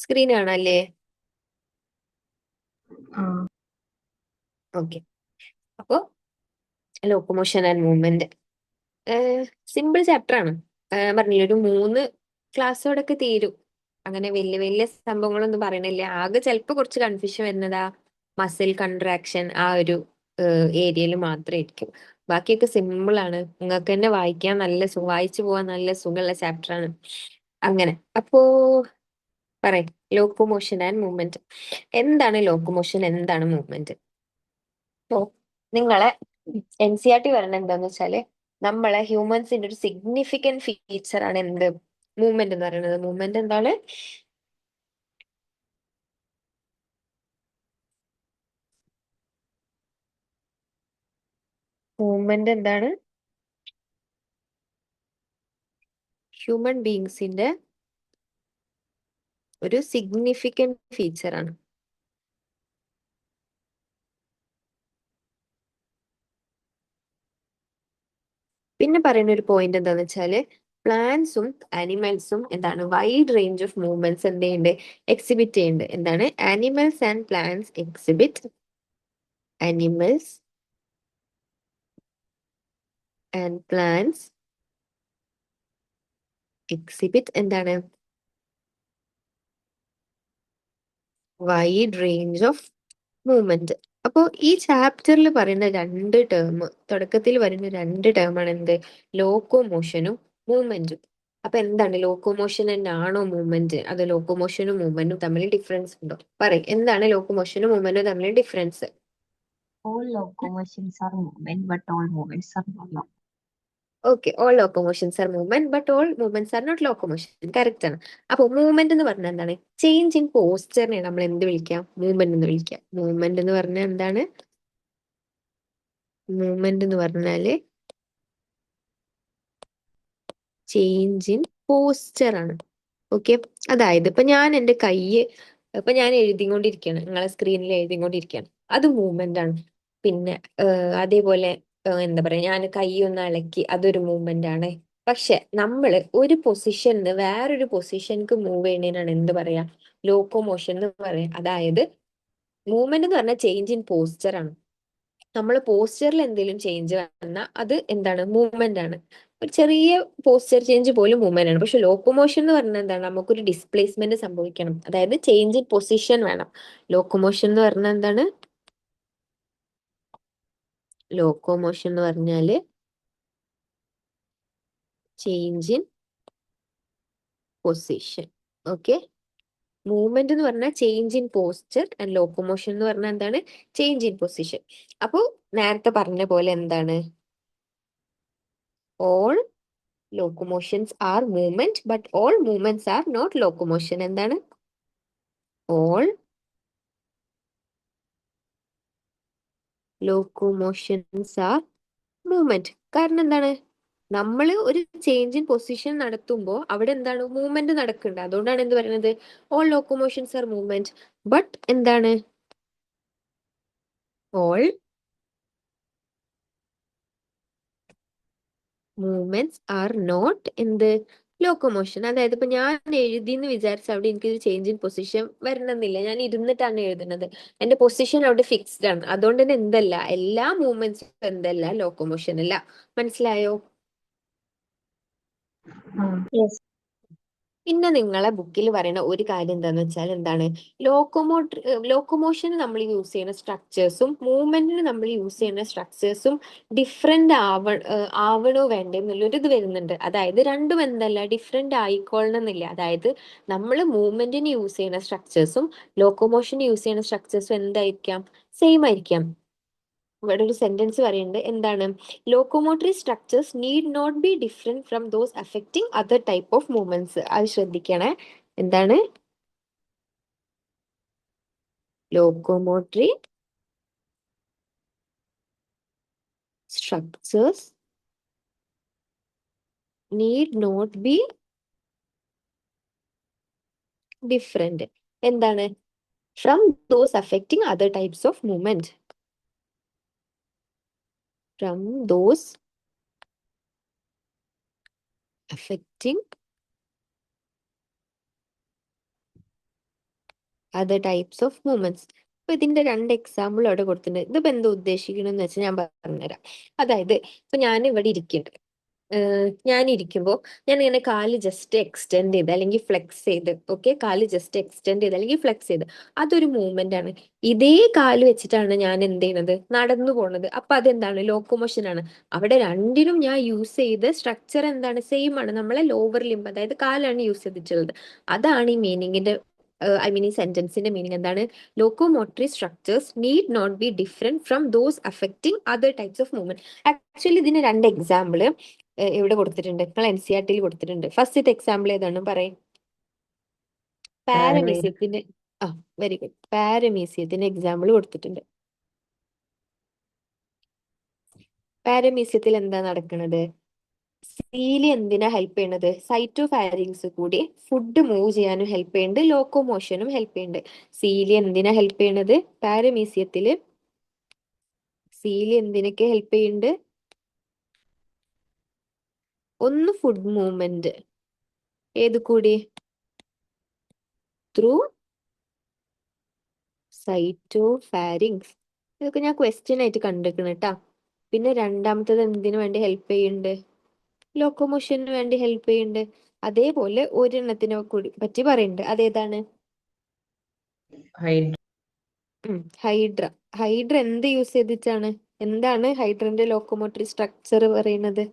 Screen കാണാല്ലേ? ആ okay. അപ്പോ locomotion and movement simple chapter ആണ്. പറഞ്ഞില്ല, ഒരു 3 ക്ലാസ്സോടൊക്കെ തീരും. അങ്ങനെ വലിയ വലിയ സംഭവങ്ങളൊന്നും പറയണില്ല. ആകെ ചിലപ്പോ കുറച്ച് കൺഫ്യൂഷൻ വരുന്നത് ആ മസിൽ കൺട്രാക്ഷൻ ആ ഒരു ഏരിയയിൽ മാത്രമായിരിക്കും. ബാക്കിയൊക്കെ സിമ്പിൾ ആണ്. നിങ്ങൾക്ക് തന്നെ വായിക്കാൻ വായിച്ചു പോകാൻ നല്ല സുഖമുള്ള ചാപ്റ്റർ ആണ്. അങ്ങനെ അപ്പോ പറയും, ലോക്കോമോഷൻ ആൻഡ് മൂവ്മെന്റ്. എന്താണ് ലോക്കോമോഷൻ, എന്താണ് മൂവ്മെന്റ്? ഓ, നിങ്ങളെ NCERT പറയണത് എന്താന്ന് വെച്ചാല്, നമ്മളെ ഹ്യൂമൻസിന്റെ ഒരു സിഗ്നിഫിക്കന്റ് ഫീച്ചർ ആണ് എന്ത്? മൂവ്മെന്റ് എന്ന് പറയുന്നത്. മൂവ്മെന്റ് എന്താണ്? മൂവ്മെന്റ് എന്താണ്? ഹ്യൂമൻ ബീങ്സിന്റെ ഒരു സിഗ്നിഫിക്കന്റ് ഫീച്ചർ ആണ്. പിന്നെ പറയുന്ന ഒരു പോയിന്റ് എന്താന്ന് വെച്ചാല്, പ്ലാന്റ്സും ആനിമൽസും എന്താണ്, വൈഡ് റേഞ്ച് ഓഫ് മൂവ്മെന്റ്സ് എന്തുണ്ട്, എക്സിബിറ്റ് ചെയ്യുന്നുണ്ട്. എന്താണ്? Animals and plants exhibit, animals and plants exhibit എന്താണ്, വൈഡ് റേഞ്ച് ഓഫ് മൂവ്മെന്റ്. അപ്പോ ഈ ചാപ്റ്ററിൽ പറയുന്ന 2 ടേം, തുടക്കത്തിൽ പറയുന്ന 2 ടേമാണ് എന്ത്? ലോക്കോമോഷനും മൂവ്മെന്റും. അപ്പൊ എന്താണ്, ലോക്കോമോഷൻ ആണോ മൂവ്മെന്റ്? അത് ലോക്കോമോഷനും മൂവ്മെന്റും തമ്മിൽ ഡിഫറൻസ് ഉണ്ടോ? പറയും, എന്താണ് ലോക്കോമോഷനും മൂവ്മെന്റും തമ്മിൽ difference? all locomotions are movement, but all movements are not. Okay, all locomotions are movement but all movements are not locomotion. Correct ആണ്. അപ്പൊ മൂവ്മെന്റ് എന്ന് പറഞ്ഞാൽ എന്താണ്? ചേഞ്ച് ഇൻ പോസ്ചറിനെ നമ്മൾ എന്ത് വിളിക്കാം? മൂവ്മെന്റ് എന്ന് വിളിക്കാം. മൂവ്മെന്റ് എന്ന് പറഞ്ഞാൽ എന്താണ്? മൂവ്മെന്റ് എന്ന് പറഞ്ഞാല് ചേഞ്ച് ഇൻ പോസ്ചർ ആണ്. ഓക്കെ. അതായത് ഇപ്പൊ ഞാൻ എന്റെ ഞാൻ എഴുതിക്കൊണ്ടിരിക്കുകയാണ്, നിങ്ങളെ സ്ക്രീനിൽ എഴുതിക്കൊണ്ടിരിക്കുകയാണ്, അത് മൂവ്മെന്റ് ആണ്. പിന്നെ അതേപോലെ എന്താ പറയാ, ഞാൻ കൈ ഒന്ന് ഇളക്കി, അതൊരു മൂവ്മെന്റ് ആണ്. പക്ഷെ നമ്മൾ ഒരു പൊസിഷനിന്ന് വേറൊരു പൊസിഷനിക്ക് മൂവ് ചെയ്യുന്നതിനാണ് എന്ത് പറയാ? ലോക്കോമോഷൻ എന്ന് പറയാം. അതായത് മൂവ്മെന്റ് എന്ന് പറഞ്ഞാൽ ചേഞ്ച് ഇൻ പോസ്ചർ ആണ്. നമ്മൾ പോസ്ചറിൽ എന്തെങ്കിലും ചേഞ്ച് വന്നാൽ അത് എന്താണ്? മൂവ്മെന്റ് ആണ്. ഒരു ചെറിയ പോസ്ചർ ചേഞ്ച് പോലും മൂവ്മെന്റ് ആണ്. പക്ഷെ ലോക്കോമോഷൻ എന്ന് പറഞ്ഞാൽ എന്താണ്? നമുക്കൊരു ഡിസ്പ്ലേസ്മെന്റ് സംഭവിക്കണം, അതായത് ചേഞ്ച് ഇൻ പൊസിഷൻ വേണം. ലോക്കോമോഷൻ എന്ന് പറഞ്ഞാൽ എന്താണ്? ലോക്കോമോഷൻ എന്ന് പറഞ്ഞാല് change in position. Okay. Movement എന്ന് പറഞ്ഞാൽ change in posture and locomotion എന്ന് പറഞ്ഞാൽ എന്താണ്? Change in position. അപ്പോ നേരത്തെ പറഞ്ഞ പോലെ എന്താണ്? All locomotions are movement but all movements are not locomotion. എന്താണ്? all locomotions are movement. കാരണം എന്താണ്? നമ്മൾ ഒരു ചേഞ്ച് ഇൻ പൊസിഷൻ നടത്തുമ്പോൾ അവിടെ എന്താണ്? മൂവ്മെന്റ് നടക്കുന്നുണ്ട്. അതുകൊണ്ടാണ് എന്ത് പറയുന്നത്? All locomotions are movement but എന്താണ്? ഓൾ മൂവ്മെന്റ്സ് ആർ നോട്ട് എന്ത്? ലോക്കോമോഷൻ. അതായത് ഇപ്പൊ ഞാൻ എഴുതി എന്ന് വിചാരിച്ച അവിടെ എനിക്കൊരു ചേഞ്ച് ഇൻ പൊസിഷൻ വരണമെന്നില്ല. ഞാൻ ഇരുന്നിട്ടാണ് എഴുതുന്നത്, എന്റെ പൊസിഷൻ അവിടെ ഫിക്സ്ഡ് ആണ്. അതുകൊണ്ട് തന്നെ എന്തല്ല, എല്ലാ മൂവ്മെന്റ്സും എന്തല്ല? ലോക്കോമോഷൻ അല്ല. മനസ്സിലായോ? Yes. പിന്നെ നിങ്ങളെ ബുക്കിൽ പറയുന്ന ഒരു കാര്യം എന്താന്ന് വെച്ചാൽ എന്താണ്? ലോക്കോമോഷന് നമ്മൾ യൂസ് ചെയ്യുന്ന സ്ട്രക്ചേഴ്സും മൂവ്മെന്റിന് നമ്മൾ യൂസ് ചെയ്യുന്ന സ്ട്രക്ചേഴ്സും ഡിഫറെന്റ് ആവണോ വേണ്ടേ എന്നുള്ളൊരു ഇത് വരുന്നുണ്ട്. അതായത് രണ്ടും എന്തല്ല, ഡിഫറെന്റ് ആയിക്കൊള്ളണമെന്നില്ല. അതായത് നമ്മൾ മൂവ്മെന്റിന് യൂസ് ചെയ്യുന്ന സ്ട്രക്ചേഴ്സും ലോക്കോമോഷന് യൂസ് ചെയ്യുന്ന സ്ട്രക്ചേഴ്സും എന്തായിരിക്കാം? സെയിം ആയിരിക്കാം. ഇവിടെ ഒരു സെന്റൻസ് പറയുന്നുണ്ട്, എന്താണ്? Locomotory structures need not be different from those affecting other type of movements. അത് ശ്രദ്ധിക്കണേ. എന്താണ്? Locomotory structures need not be different. എന്താണ്? From those affecting other types of movement. From those affecting other types of movements. അപ്പൊ ഇതിന്റെ രണ്ട് example അവിടെ കൊടുത്തിട്ടുണ്ട്. ഇതിപ്പോ എന്താ ഉദ്ദേശിക്കണമെന്ന് വെച്ചാൽ ഞാൻ പറഞ്ഞുതരാം. അതായത് ഇപ്പൊ ഞാൻ ഇവിടെ ഇരിക്കുന്നുണ്ട്. ഞാൻ ഇരിക്കുമ്പോൾ ഞാൻ ഇങ്ങനെ കാല് ജസ്റ്റ് എക്സ്റ്റെൻഡ് ചെയ്ത് അല്ലെങ്കിൽ ഫ്ലെക്സ് ചെയ്ത്, ഓക്കെ, കാല് ജസ്റ്റ് എക്സ്റ്റെൻഡ് ചെയ്ത് അല്ലെങ്കിൽ ഫ്ലെക്സ് ചെയ്ത്, അതൊരു മൂവ്മെന്റ് ആണ്. ഇതേ കാല് വെച്ചിട്ടാണ് ഞാൻ എന്ത് ചെയ്യുന്നത്, നടന്നു പോണത്. അപ്പൊ അതെന്താണ്, ലോക്കോമോഷൻ ആണ്. അവിടെ രണ്ടിനും ഞാൻ യൂസ് ചെയ്ത് സ്ട്രക്ചർ എന്താണ്, സെയിം ആണ്. നമ്മളെ ലോവർ ലിംബ്, അതായത് കാലാണ് യൂസ് ചെയ്തിട്ടുള്ളത്. അതാണ് ഈ മീനിങ്ങിന്റെ, ഐ മീൻ ഈ സെന്റൻസിന്റെ മീനിങ് എന്താണ്, locomotory structures need not be different from those affecting other types of movement. Actually ഇതിന് രണ്ട് എക്സാമ്പിൾ ഇവിടെ കൊടുത്തിട്ടുണ്ട്. നിങ്ങൾ എൻ സി ആർ ടിയിൽ കൊടുത്തിട്ടുണ്ട്. ഫസ്റ്റത്തെ എക്സാമ്പിൾ ഏതാണ് പറയും? പാരമീറ്റർ. പാരമീസിയത്തിന്റെ. ആ, വെരി ഗുഡ്. പാരമീസിയത്തിന്റെ എക്സാമ്പിൾ കൊടുത്തിട്ടുണ്ട്. പാരമീസിയത്തിൽ എന്താ നടക്കുന്നത്? സീലി എന്തിനാ ഹെൽപ്പ് ചെയ്യണത്? സൈറ്റോഫാരിങ്സ് കൂടി ഫുഡ് മൂവ് ചെയ്യാനും ഹെൽപ്പ് ചെയ്യുന്നുണ്ട്, ലോക്കോമോഷനും ഹെൽപ്പ് ചെയ്യുന്നുണ്ട്. സീലി എന്തിനാ ഹെൽപ്പ് ചെയ്യണത് പാരമീസിയത്തില്? സീലി എന്തിനൊക്കെ ഹെൽപ്പ് ചെയ്യുന്നുണ്ട്? ഒന്ന് ഫുഡ് മൂവ്മെന്റ്, ഏത് കൂടി? ത്രൂ സൈറ്റോഫാരിങ്സ്. ഇതൊക്കെ ഞാൻ ക്വസ്റ്റ്യൻ ആയിട്ട് കണ്ടിരിക്കണം കേട്ടാ. പിന്നെ രണ്ടാമത്തത് എന്തിനു വേണ്ടി ഹെൽപ്പ് ചെയ്യുന്നുണ്ട്? ലോക്കോമോഷന് വേണ്ടി ഹെൽപ്പ് ചെയ്യുന്നുണ്ട്. അതേപോലെ ഒരെണ്ണത്തിനെ കൂടി പറ്റി പറയുന്നുണ്ട്. അതേതാണ്? ഹൈഡ്ര. ഹൈഡ്ര. ഹൈഡ്ര എന്ത് യൂസ് ചെയ്തിട്ടാണ്? എന്താണ് ഹൈഡ്രന്റെ ലോക്കോമോട്ടറി സ്ട്രക്ചർ പറയുന്നത്?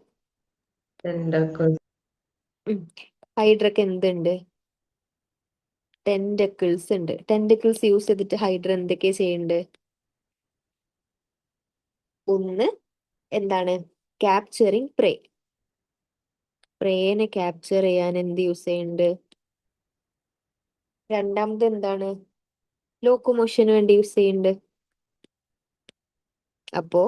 ടെന്റക്കിൾസ്. ഹൈഡ്രക്ക് എന്തുണ്ട്? ടെന്റക്കിൾസ് ഉണ്ട്. ടെന്റക്കിൾസ് യൂസ് ചെയ്തിട്ട് ഹൈഡ്ര എന്തൊക്കെയാ ചെയ്യുന്നുണ്ട്? ഒന്ന് എന്താണ്, ക്യാപ്ചറിങ് പ്രേ. പ്രേനെ ക്യാപ്ചർ ചെയ്യാൻ എന്ത് യൂസ് ചെയ്യുന്നുണ്ട്? രണ്ടാമത് എന്താണ്, ലോക്കോമോഷന് വേണ്ടി യൂസ് ചെയ്യുന്നുണ്ട്. അപ്പോ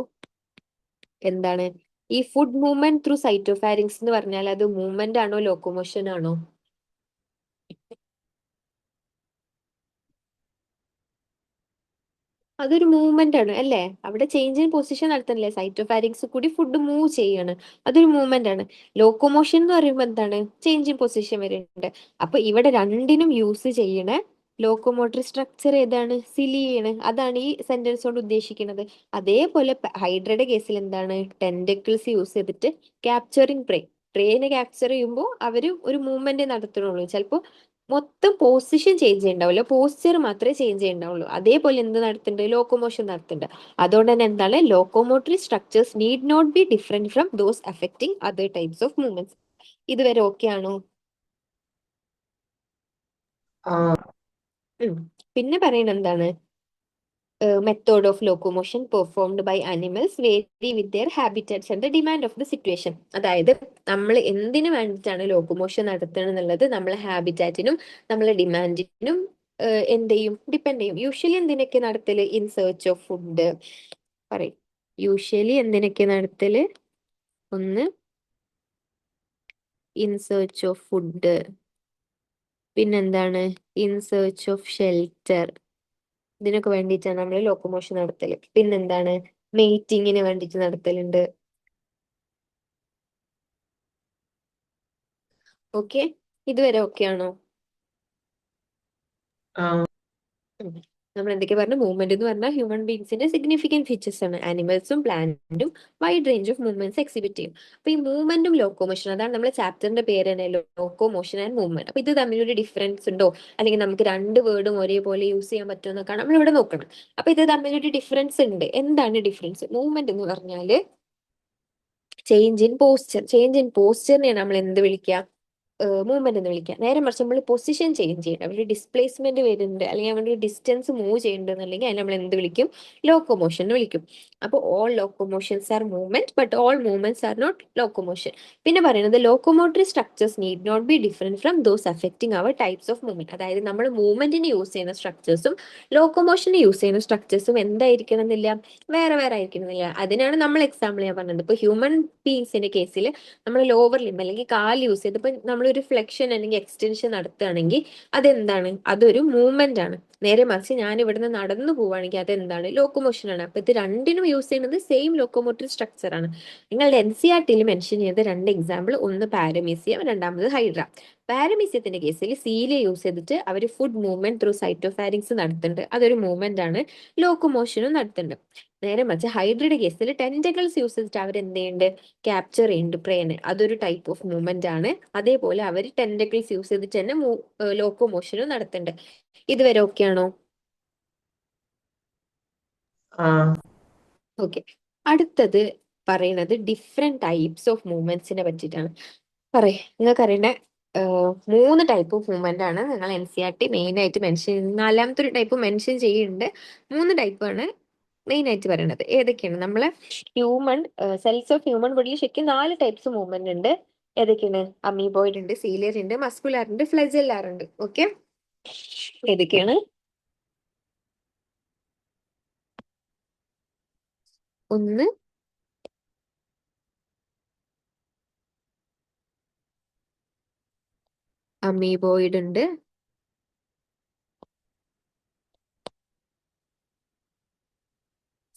എന്താണ്, ഈ ഫുഡ് മൂവ്മെന്റ് ത്രൂ സൈറ്റോഫാരിങ്സ് എന്ന് പറഞ്ഞാൽ അത് മൂവ്മെന്റ് ആണോ ലോക്കോമോഷൻ ആണോ? അതൊരു മൂവ്മെന്റ് ആണ് അല്ലേ? അവിടെ ചേഞ്ച് ഇൻ പൊസിഷൻ നടത്തണില്ലേ? സൈറ്റോഫാരിങ്സ് കൂടി ഫുഡ് മൂവ് ചെയ്യാണ്, അതൊരു മൂവ്മെന്റ് ആണ്. ലോക്കോമോഷൻ എന്ന് പറയുമ്പോൾ എന്താണ്, ചേഞ്ച് ഇൻ പൊസിഷൻ വരുന്നുണ്ട്. അപ്പൊ ഇവിടെ രണ്ടിനും യൂസ് ചെയ്യണ ലോക്കോമോട്ടറി സ്ട്രക്ചർ ഏതാണ്? സിലിയാണ്. അതാണ് ഈ സെന്റൻസ് കൊണ്ട് ഉദ്ദേശിക്കുന്നത്. അതേപോലെ ഹൈഡ്രയുടെ കേസിൽ എന്താണ്, ടെന്റക്കിൾസ് യൂസ് ചെയ്തിട്ട് ക്യാപ്ചറിങ് പ്രേ. പ്രേനെ ക്യാപ്ചർ ചെയ്യുമ്പോൾ അവര് ഒരു മൂവ്മെന്റ് നടത്തണുള്ളൂ. ചിലപ്പോൾ മൊത്തം പൊസിഷൻ ചേഞ്ച് ചെയ്യണ്ടാവില്ല, പോസ്ചർ മാത്രമേ ചേഞ്ച് ചെയ്യണ്ടാവുള്ളൂ. അതേപോലെ എന്ത് നടത്തുന്നുണ്ട്, ലോക്കോമോഷൻ നടത്തുന്നുണ്ട്. അതുകൊണ്ട് തന്നെ എന്താണ്, locomotory structures need not be different from those affecting other types of movements. ഇതുവരെ ഓക്കെ ആണോ? ആ. പിന്നെ പറയുന്നത് എന്താണ്, method of locomotion performed by animals vary with their habitats and the demand of the situation. അതായത് നമ്മൾ എന്തിനു വേണ്ടിയിട്ടാണ് ലോക്കോമോഷൻ നടത്തുന്നത് എന്നുള്ളത് നമ്മളെ ഹാബിറ്റാറ്റിനും നമ്മളെ ഡിമാൻഡിനും എന്ത് ചെയ്യും, ഡിപ്പെൻഡ് ചെയ്യും. യൂഷ്വലി എന്തിനൊക്കെ നടത്തല്, ഇൻ സെർച്ച് ഓഫ് ഫുഡ്. പറയും, യൂഷ്വലി എന്തിനൊക്കെ നടത്തല്? ഒന്ന് ഇൻ സെർച്ച് ഓഫ് ഫുഡ്, പിന്നെന്താണ്, ഇൻ സെർച്ച് ഓഫ് ഷെൽട്ടർ. ഇതിനൊക്കെ വേണ്ടിയിട്ടാണ് നമ്മൾ ലോക്കോമോഷൻ നടത്തല്. പിന്നെന്താണ്, മെയ്റ്റിങ്ങിന് വേണ്ടിയിട്ട് നടത്തലുണ്ട്. ഓക്കെ, ഇതുവരെ ഓക്കെ ആണോ? ആ. നമ്മൾ എന്തൊക്കെ പറഞ്ഞു? മൂവ്മെന്റ് എന്ന് പറഞ്ഞാൽ ഹ്യൂമൻ ബീങ്സിന്റെ സിഗ്നിഫിക്കന്റ് ഫീച്ചേഴ്സ് ആണ്. ആനിമൽസും പ്ലാന്റും wide range of movements exhibit ചെയ്യും. അപ്പൊ ഈ മൂവ്മെന്റും ലോക്കോമോഷൻ, അതാണ് നമ്മുടെ ചാപ്റ്ററിന്റെ പേര് തന്നെ, ലോക്കോമോഷൻ ആൻഡ് മൂവ്മെന്റ്. അപ്പൊ ഇത് തമ്മിലൊരു ഡിഫറൻസ് ഉണ്ടോ, അല്ലെങ്കിൽ നമുക്ക് രണ്ട് വേർഡും ഒരേപോലെ യൂസ് ചെയ്യാൻ പറ്റുമോ എന്നൊക്കെയാണ് നമ്മൾ ഇവിടെ നോക്കണം. അപ്പൊ ഇത് തമ്മിലൊരു ഡിഫറൻസ് ഉണ്ട്. എന്താണ് ഡിഫറൻസ്? മൂവ്മെന്റ് എന്ന് പറഞ്ഞാല് change in posture. Change in പോസ്ചറിനെയാണ് നമ്മൾ എന്ത് വിളിക്കുക, മൂവ്മെന്റ് എന്ന് വിളിക്കുക. നേരെ മറിച്ച് നമ്മൾ പൊസിഷൻ ചേഞ്ച് ചെയ്യണം, അവിടെ ഡിസ്പ്ലേസ്മെന്റ് വരുന്നുണ്ട് അല്ലെങ്കിൽ അവിടെ ഡിസ്റ്റൻസ് മൂവ് ചെയ്യുന്നുണ്ടെന്നുണ്ടെങ്കിൽ അതിനെ നമ്മൾ എന്ത് വിളിക്കും, ലോക്കോമോഷൻ എന്ന് വിളിക്കും. അപ്പോൾ all locomotions are movement but all movements are not locomotion. പിന്നെ പറയുന്നത് locomotory structures need not be different from those affecting other types of movement. അതായത് നമ്മൾ മൂവ്മെന്റിന് യൂസ് ചെയ്യുന്ന സ്ട്രക്ചേഴ്സും ലോക്കോമോഷന് യൂസ് ചെയ്യുന്ന സ്ട്രക്ചേഴ്സും എന്തായിരിക്കണം എന്നില്ല, വേറെ വേറെ ആയിരിക്കണം എന്നില്ല. അതിനാണ് നമ്മൾ എക്സാമ്പിൾ ഞാൻ പറഞ്ഞത്. ഇപ്പൊ ഹ്യൂമൻ ബീങ്സിന്റെ കേസിൽ നമ്മൾ ലോവർ ലിംബ് അല്ലെങ്കിൽ കാല് യൂസ് ചെയ്ത് ഇപ്പൊ നമ്മളൊരു ഫ്ലെക്ഷൻ അല്ലെങ്കിൽ എക്സ്റ്റൻഷൻ നടത്തുകയാണെങ്കിൽ അതെന്താണ്, അതൊരു മൂവ്മെന്റ് ആണ്. നേരെ മറിച്ച് ഞാൻ ഇവിടുന്ന് നടന്നു പോവുകയാണെങ്കിൽ അതെന്താണ്, ലോക്കോമോഷൻ ആണ്. അപ്പൊ ഇത് രണ്ടിനും യൂസ് ചെയ്യുന്നത് സെയിം ലോക്കോമോട്ടീവ് സ്ട്രക്ചർ ആണ്. നിങ്ങളുടെ NCERT മെൻഷൻ ചെയ്ത രണ്ട് എക്സാമ്പിൾ, ഒന്ന് പാരമീസിയം, രണ്ടാമത് ഹൈഡ്ര. പാരമീസിയത്തിന്റെ കേസിൽ സീലിയ യൂസ് ചെയ്തിട്ട് അവർ ഫുഡ് മൂവ്മെന്റ് ത്രൂ സൈറ്റോഫാരിങ്സ് നടത്തുന്നുണ്ട്, അതൊരു മൂവ്മെന്റ് ആണ്. ലോക്കോമോഷനും നടത്തുന്നുണ്ട്. നേരെ മറിച്ച് ഹൈഡ്രയുടെ കേസിൽ ടെന്റക്കിൾസ് യൂസ് ചെയ്തിട്ട് അവർ എന്ത് ചെയ്യുന്നുണ്ട്, ക്യാപ്ചർ ചെയ്യുന്നുണ്ട് പ്രേനെ, അതൊരു ടൈപ്പ് ഓഫ് മൂവ്മെന്റ് ആണ്. അതേപോലെ അവർ ടെന്റക്കിൾസ് യൂസ് ചെയ്തിട്ട് തന്നെ ലോക്കോമോഷനും നടത്തുന്നുണ്ട്. ഇതുവരെ ഓക്കെ ആണോ? ആ ഓക്കെ. അടുത്തത് പറയുന്നത് ഡിഫറെന്റ് ടൈപ്സ് ഓഫ് മൂവ്മെന്റ്സിനെ പറ്റിയിട്ടാണ്. പറയേ, നിങ്ങൾക്ക് അറിയേണ്ട മൂന്ന് ടൈപ്പ് ഓഫ് മൂവ്മെന്റ് ആണ് നിങ്ങൾ NCERT മെയിൻ ആയിട്ട് മെൻഷൻ ചെയ്യുന്നത്. നാലാമത്തെ ഒരു ടൈപ്പ് മെൻഷൻ ചെയ്യുന്നുണ്ട്. മൂന്ന് ടൈപ്പാണ് മെയിൻ ആയിട്ട് പറയുന്നത്. ഏതൊക്കെയാണ്? നമ്മളെ ഹ്യൂമൺ സെൽസ് ഓഫ് ഹ്യൂമൻ ബോഡിയിൽ ശരിക്കും 4 ടൈപ്സ് മൂവ്മെന്റ് ഉണ്ട്. ഏതൊക്കെയാണ്? അമീബോയിഡ് ഉണ്ട്, സീലിയർ ഉണ്ട്, മസ്കുലാർ ഉണ്ട്, ഫ്ലെജെല്ലാർ ഉണ്ട്. ഓക്കെ, ഏതൊക്കെയാണ്? ഒന്ന് അമീബോയിഡ് ഉണ്ട്,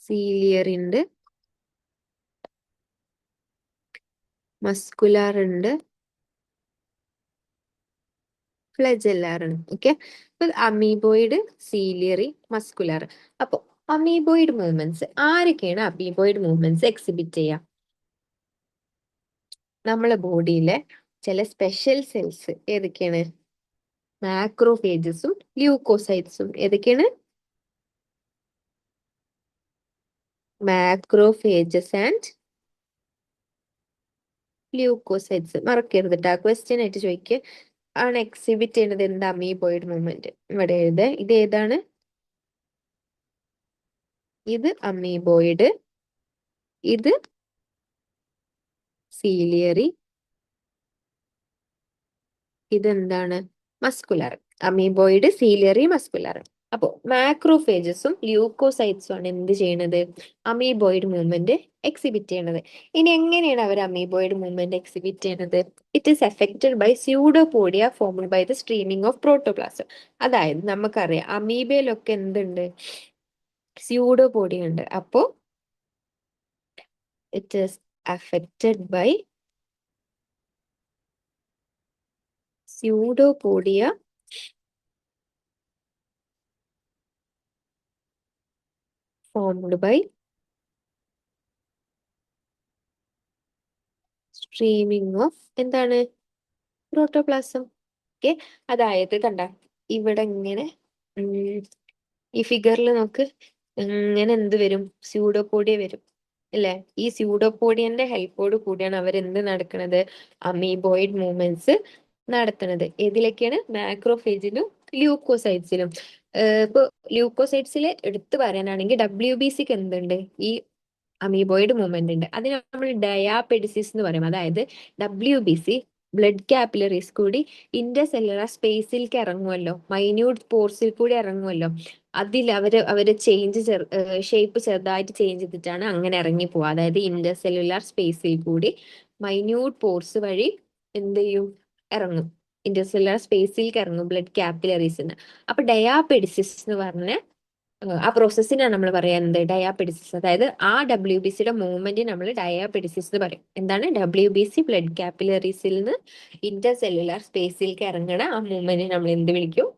സീലിയർ ഉണ്ട്, മസ്കുലാർ ഉണ്ട്, ഫ്ലെജെല്ലാർ ആണ്. ഓക്കെ, അപ്പൊ അമീബോയിഡ്, സീലിയറി, മസ്കുലാർ. അപ്പൊ അമീബോയിഡ് മൂവ്മെന്റ്സ് ആരൊക്കെയാണ്? അമീബോയിഡ് മൂവ്മെന്റ്സ് എക്സിബിറ്റ് ചെയ്യുക നമ്മളെ ബോഡിയിലെ ചില സ്പെഷ്യൽ സെൽസ്. ഏതൊക്കെയാണ്? മാക്രോഫേജസും ല്യൂക്കോസൈറ്റ്സും. ഏതൊക്കെയാണ്? Macrophages and leucocytes. മറക്കരുത് കേട്ടോ, ക്വസ്റ്റ്യൻ ആയിട്ട് ചോദിക്കുക. ആണ് എക്സിബിറ്റ് ചെയ്യുന്നത് എന്താ? Amoeboid movement. ഇവിടെ എഴുത്, ഇത് ഏതാണ്? ഇത് അമീബോയിഡ്, ഇത് സീലിയറി, ഇതെന്താണ്? മസ്കുലർ. Amoeboid, ciliary, muscular. അപ്പോ മാക്രോഫേജസും ല്യൂക്കോസൈറ്റ്സും ആണ് എന്ത് ചെയ്യണത്? അമീബോയിഡ് മൂവ്മെന്റ് എക്സിബിറ്റ് ചെയ്യണത്. ഇനി എങ്ങനെയാണ് അവർ അമീബോയിഡ് മൂവ്മെന്റ് എക്സിബിറ്റ് ചെയ്യണത്? It is effected by pseudopodia formed by the streaming of protoplasm. അതായത് നമുക്കറിയാം അമീബയിലൊക്കെ എന്തുണ്ട്? സ്യൂഡോപോഡിയ ഉണ്ട്. അപ്പോ it is affected by pseudopodia formed by streaming of എന്താണ്? പ്രോട്ടോപ്ലാസം. ഓക്കെ, അതായത് കണ്ട ഇവിടെ ഇങ്ങനെ ഉം, ഈ ഫിഗറിൽ നോക്ക്, ഇങ്ങനെ എന്ത് വരും? സ്യൂഡോപോഡിയ വരും അല്ലെ? ഈ സ്യൂഡോപോഡിയന്റെ ഹെൽപ്പോട് കൂടിയാണ് അവർ എന്ത് നടക്കുന്നത്? അമീബോയിഡ് മൂവ്മെന്റ്സ് നടത്തുന്നത്. ഏതിലൊക്കെയാണ്? മാക്രോഫേജിലും ല്യൂക്കോസൈറ്റ്സിലും. ഇപ്പൊ ല്യൂക്കോസൈറ്റ്സിൽ എടുത്തു പറയാനാണെങ്കിൽ WBCക്ക് എന്തുണ്ട്? ഈ അമീബോയിഡ് മൂവ്മെന്റ് ഉണ്ട്. അതിന് നമ്മൾ ഡയാപെഡിസിസ് എന്ന് പറയും. അതായത് WBC ബ്ലഡ് കാപ്പിലറീസ് കൂടി ഇന്റർസെല്ലുലാർ സ്പേസിലേക്ക് ഇറങ്ങുമല്ലോ, മൈന്യൂട്ട് പോർസിൽ കൂടി ഇറങ്ങുമല്ലോ. അതിൽ അവര് ഷേപ്പ് ചെറുതായിട്ട് ചേഞ്ച് ചെയ്തിട്ടാണ് അങ്ങനെ ഇറങ്ങി പോവുക. അതായത് ഇന്റർസെല്ലുലാർ സ്പേസിൽ കൂടി മൈന്യൂട്ട് പോർസ് വഴി എന്ത് ചെയ്യും? ഇറങ്ങും. ഇന്റർസെല്ലുലാർ സ്പേസിലേക്ക് ഇറങ്ങും ബ്ലഡ് കാപ്പിലറീസിന്. അപ്പൊ ഡയാപെഡിസിസ് എന്ന് പറഞ്ഞ ആ പ്രോസസ്സിനാണ് നമ്മൾ പറയാ എന്ത്? ഡയാപെഡിസിസ്. അതായത് ആ WBCയുടെ മൂവ്മെന്റ് നമ്മൾ ഡയാപെഡിസിസ് എന്ന് പറയും. എന്താണ്? WBC ബ്ലഡ് കാപ്പിലറീസിൽ നിന്ന് ഇന്റർസെല്ലുലാർ സ്പേസിലേക്ക് ഇറങ്ങണ ആ മൂവ്മെന്റ് നമ്മൾ എന്ത് വിളിക്കും?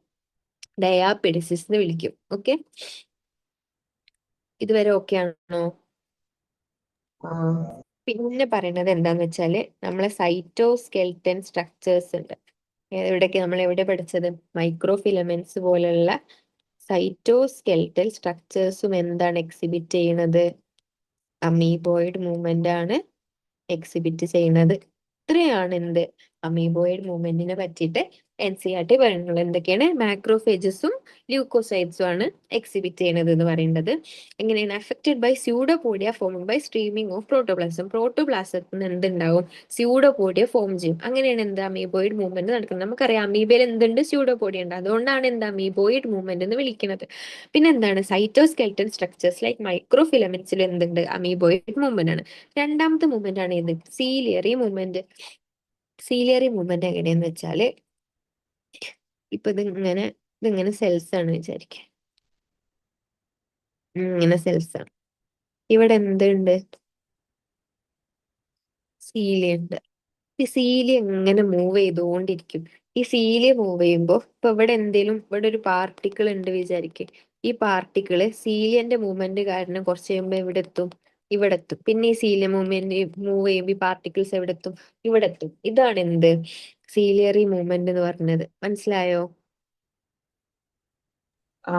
ഡയാപെഡിസിസ് എന്ന് വിളിക്കും. ഓക്കെ, ഇതുവരെ ഓക്കെ ആണോ? ആ പിന്നെ പറയുന്നത് എന്താന്ന് വെച്ചാല് നമ്മളെ സൈറ്റോസ്കെൽട്ടൻ സ്ട്രക്ചേഴ്സ് ഉണ്ട്. എവിടെയൊക്കെ നമ്മൾ എവിടെ പഠിച്ചത്? മൈക്രോ ഫിലമെന്റ്സ് പോലുള്ള സൈറ്റോസ്കെൽറ്റൽ സ്ട്രക്ചേഴ്സും എന്താണ് എക്സിബിറ്റ് ചെയ്യുന്നത്? അമീബോയിഡ് മൂവ്മെന്റ് ആണ് എക്സിബിറ്റ് ചെയ്യുന്നത്. ഇത്രയാണ് എന്ത്? അമീബോയിഡ് മൂവ്മെന്റിനെ പറ്റിയിട്ട് NCERT പറയുന്നത്. എന്തൊക്കെയാണ്? മാക്രോഫേജസും ല്യൂക്കോസൈറ്റ്സും ആണ് എക്സിബിറ്റ് ചെയ്യുന്നത് എന്ന് പറയുന്നത്. എങ്ങനെയാണ്? Affected by pseudopodia formed by streaming of protoplasm. പ്രോട്ടോപ്ലാസത്തിൽ നിന്ന് എന്തുണ്ടാവും? സ്യൂഡോപോഡിയ ഫോം ചെയ്യും. അങ്ങനെയാണ് എന്ത്? അമീബോയിഡ് മൂവ്മെന്റ് നടക്കുന്നത്. നമുക്കറിയാം അമീബയിൽ എന്തുണ്ട്? സ്യൂഡോപോഡിയ ഉണ്ട്. അതുകൊണ്ടാണ് എന്ത്? അമീബോയിഡ് മൂവ്മെന്റ് എന്ന് വിളിക്കുന്നത്. പിന്നെ എന്താണ്? സൈറ്റോസ്കെൽട്ടൻ സ്ട്രക്ചേഴ്സ് ലൈക്ക് മൈക്രോ ഫിലമെന്റ്സിൽ എന്തുണ്ട്? അമീബോയിഡ് മൂവ്മെന്റ് ആണ്. രണ്ടാമത്തെ മൂവ്മെന്റ് ആണ് ഇത് സീലിയറി മൂവ്മെന്റ്. സീലിയറി മൂവ്മെന്റ് എങ്ങനെയാന്ന് വെച്ചാല്, ഇപ്പൊ ഇതിങ്ങനെ സെൽസ് ആണ് വിചാരിക്കുക. ഇങ്ങനെ സെൽസ് ആണ്. ഇവിടെ എന്തുണ്ട്? സീലിയ ഉണ്ട്. ഈ സീലിയ എങ്ങനെ മൂവ് ചെയ്തുകൊണ്ടിരിക്കും. ഈ സീലിയ മൂവ് ചെയ്യുമ്പോ ഇപ്പൊ ഇവിടെ എന്തേലും ഇവിടെ ഒരു പാർട്ടിക്കിൾ ഉണ്ട് വിചാരിക്കും. ഈ പാർട്ടിക്കിള് സീലിയന്റെ മൂവ്മെന്റ് കാരണം കുറച്ച് കഴിയുമ്പോ എവിടെ എത്തും? ഇവിടെ എത്തും. പിന്നെ ഈ സീലിയ മൂവ്മെന്റ് മൂവ് ചെയ്യുമ്പോ ഈ പാർട്ടിക്കിൾസ് എവിടെ എത്തും? ഇവിടെ എത്തും. ഇതാണ് എന്ത്? സീലിയറി മൂവ്മെന്റ് എന്ന് പറഞ്ഞത്. മനസ്സിലായോ? ആ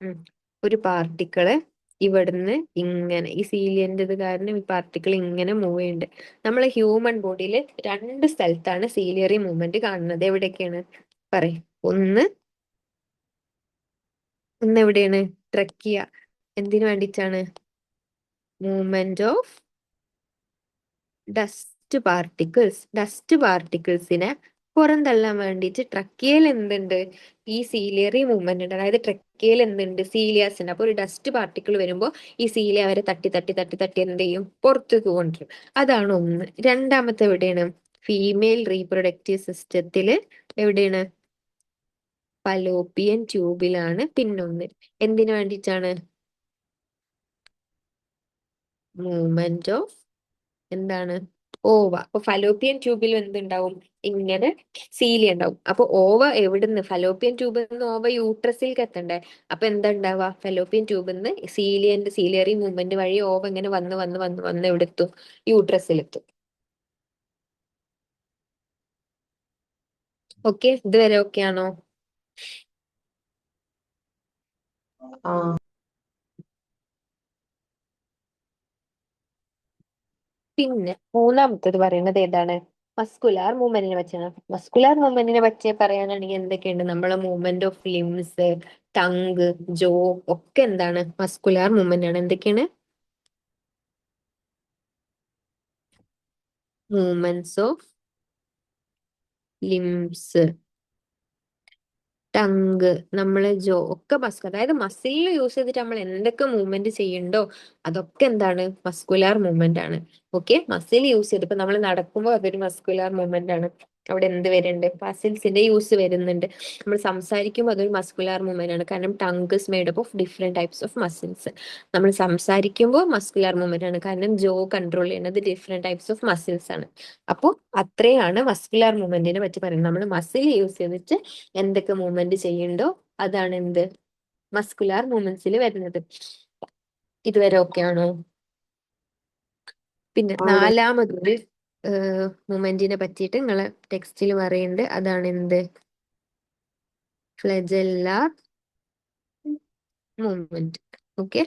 ഉം. ഒരു പാർട്ടിക്കിള് ഇവിടുന്ന് ഇങ്ങനെ ഈ സീലിയന്റത് കാരണം ഈ പാർട്ടിക്കിൾ ഇങ്ങനെ മൂവ് ചെയ്യുന്നുണ്ട്. നമ്മളെ ഹ്യൂമൻ ബോഡിയിൽ രണ്ട് സ്ഥലത്താണ് സീലിയറി മൂവ്മെന്റ് കാണുന്നത്. എവിടെയൊക്കെയാണ്? പറയും. ഒന്ന് ഒന്ന് എവിടെയാണ്? ട്രക്കിയ. എന്തിനു വേണ്ടിയിട്ടാണ്? മൂവ്മെന്റ് ഓഫ് ഡസ്റ്റ് പാർട്ടിക്കിൾസിനെ പുറന്തള്ളാൻ വേണ്ടിയിട്ട് ട്രക്കിയയിൽ എന്തുണ്ട്? ഈ സീലിയറി മൂവ്മെന്റ് ഉണ്ട്. അതായത് ട്രക്കിയയിൽ എന്തുണ്ട്? സീലിയാസ് ഉണ്ട്. അപ്പൊ ഒരു ഡസ്റ്റ് പാർട്ടിക്കിൾ വരുമ്പോൾ ഈ സീലിയ അവരെ തട്ടി തട്ടി തട്ടി തട്ടി എന്ത് ചെയ്യും? പുറത്തേക്ക് കൊണ്ടുവരും. അതാണ് ഒന്ന്. രണ്ടാമത്തെ എവിടെയാണ്? ഫീമെയിൽ റീപ്രൊഡക്റ്റീവ് സിസ്റ്റത്തില് എവിടെയാണ്? ഫലോപ്പിയൻ ട്യൂബിലാണ് പിന്നൊന്ന്. എന്തിനു വേണ്ടിയിട്ടാണ്? മൂവ്മെന്റ് ഓഫ് എന്താണ്? ഓവ. അപ്പൊ ഫലോപ്പിയൻ ട്യൂബിൽ എന്തുണ്ടാവും? ഇങ്ങനെ സീലിയ ഉണ്ടാവും. അപ്പൊ ഓവ എവിടുന്ന്? ഫലോപ്പിയൻ ട്യൂബിൽ നിന്ന് ഓവ യൂട്രസിലേക്ക് എത്തണ്ടേ? അപ്പൊ എന്താ ഉണ്ടാവുക? ഫലോപ്പിയൻ ട്യൂബിൽ നിന്ന് സീലിയറി മൂവ്മെന്റ് വഴി ഓവ ഇങ്ങനെ വന്ന് വന്ന് വന്ന് വന്ന് എവിടെ എത്തും? യൂട്രസിലെത്തും. ഓക്കെ, ഇതുവരെ ഓക്കെ ആണോ? ആ പിന്നെ മൂന്നാമത്തത് പറയുന്നത് ഏതാണ്? മസ്കുലാർ മൂവ്മെന്റിനെ പറ്റിയാണ്. മസ്കുലാർ മൂവ്മെന്റിനെ പറ്റി പറയാനാണെങ്കിൽ എന്തൊക്കെയുണ്ട്? നമ്മളെ മൂവ്മെന്റ് ഓഫ് ലിംസ്, ടങ്, ജോ ഒക്കെ എന്താണ്? മസ്കുലാർ മൂവ്മെന്റ് ആണ്. എന്തൊക്കെയാണ്? മൂവ്മെന്റ്സ് ഓഫ് ലിംസ്, ടങ്ക്, നമ്മളെ ജോ ഒക്കെ മസ്ക്, അതായത് മസിൽ യൂസ് ചെയ്തിട്ട് നമ്മൾ എന്തൊക്കെ മൂവ്മെന്റ് ചെയ്യണ്ടോ അതൊക്കെ എന്താണ്? മസ്കുലാർ മൂവ്മെന്റ് ആണ്. ഓക്കെ, മസിൽ യൂസ് ചെയ്ത് ഇപ്പൊ നമ്മൾ നടക്കുമ്പോൾ അതൊരു മസ്കുലാർ മൂവ്മെന്റ് ആണ്. അവിടെ എന്ത് വരുന്നുണ്ട്? മസിൽസിന്റെ യൂസ് വരുന്നുണ്ട്. നമ്മൾ സംസാരിക്കുമ്പോൾ അതൊരു മസ്കുലാർ മൂവ്മെന്റ് ആണ്. കാരണം tongue is made up of different types of muscles. നമ്മൾ സംസാരിക്കുമ്പോൾ മസ്കുലാർ മൂവ്മെന്റ് ആണ്. കാരണം ജോ കൺട്രോൾ ചെയ്യുന്നത് ഡിഫറെന്റ് ടൈപ്സ് ഓഫ് മസിൽസ് ആണ്. അപ്പോൾ അത്രയാണ് മസ്കുലാർ മൂവ്മെന്റിനെ പറ്റി പറയുന്നത്. നമ്മൾ മസിൽ യൂസ് ചെയ്തിട്ട് എന്തൊക്കെ മൂവ്മെന്റ് ചെയ്യണ്ടോ അതാണ് എന്ത്? മസ്കുലാർ മൂവ്മെന്റ്സിൽ വരുന്നത്. ഇതുവരെ ഓക്കെ ആണോ? പിന്നെ ആണ്. നാലാമതൊരു മൂവ്മെന്റിനെ പറ്റിയിട്ട് നിങ്ങളെ ടെക്സ്റ്റിൽ പറയുന്നുണ്ട്. അതാണ് എന്ത്? ഫ്ലെജെല്ലാർ മൂവ്മെന്റ്. ഓക്കെ,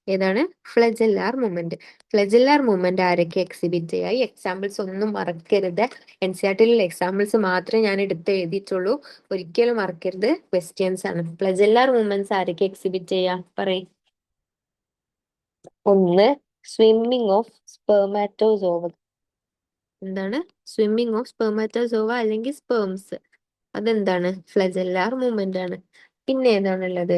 ഏതാണ്? ഫ്ലെജെല്ലാർ മൂവ്മെന്റ്. ഫ്ലെജെല്ലാർ മൂവ്മെന്റ് ആരൊക്കെ എക്സിബിറ്റ് ചെയ്യുക? ഈ എക്സാമ്പിൾസ് ഒന്നും മറക്കരുത്. എൻ സി ആർ ടിയിലുള്ള എക്സാമ്പിൾസ് മാത്രമേ ഞാൻ എടുത്ത് എഴുതിയിട്ടുള്ളൂ. ഒരിക്കലും മറക്കരുത്. ക്വസ്റ്റ്യൻസ് ആണ്. ഫ്ലെജെല്ലാർ മൂവ്മെന്റ്സ് ആരൊക്കെ എക്സിബിറ്റ് ചെയ്യുക? പറയും. ഒന്ന്, സ്വിമ്മിങ് ഓഫ് സ്പെർമാറ്റോസോവ. എന്താണ്? സ്വിമ്മിങ് ഓഫ് സ്പെർമാറ്റോസോവ അല്ലെങ്കിൽ സ്പേംസ്. അതെന്താണ്? ഫ്ലെജെല്ലാർ മൂവ്മെന്റ് ആണ്. പിന്നെ ഏതാണുള്ളത്?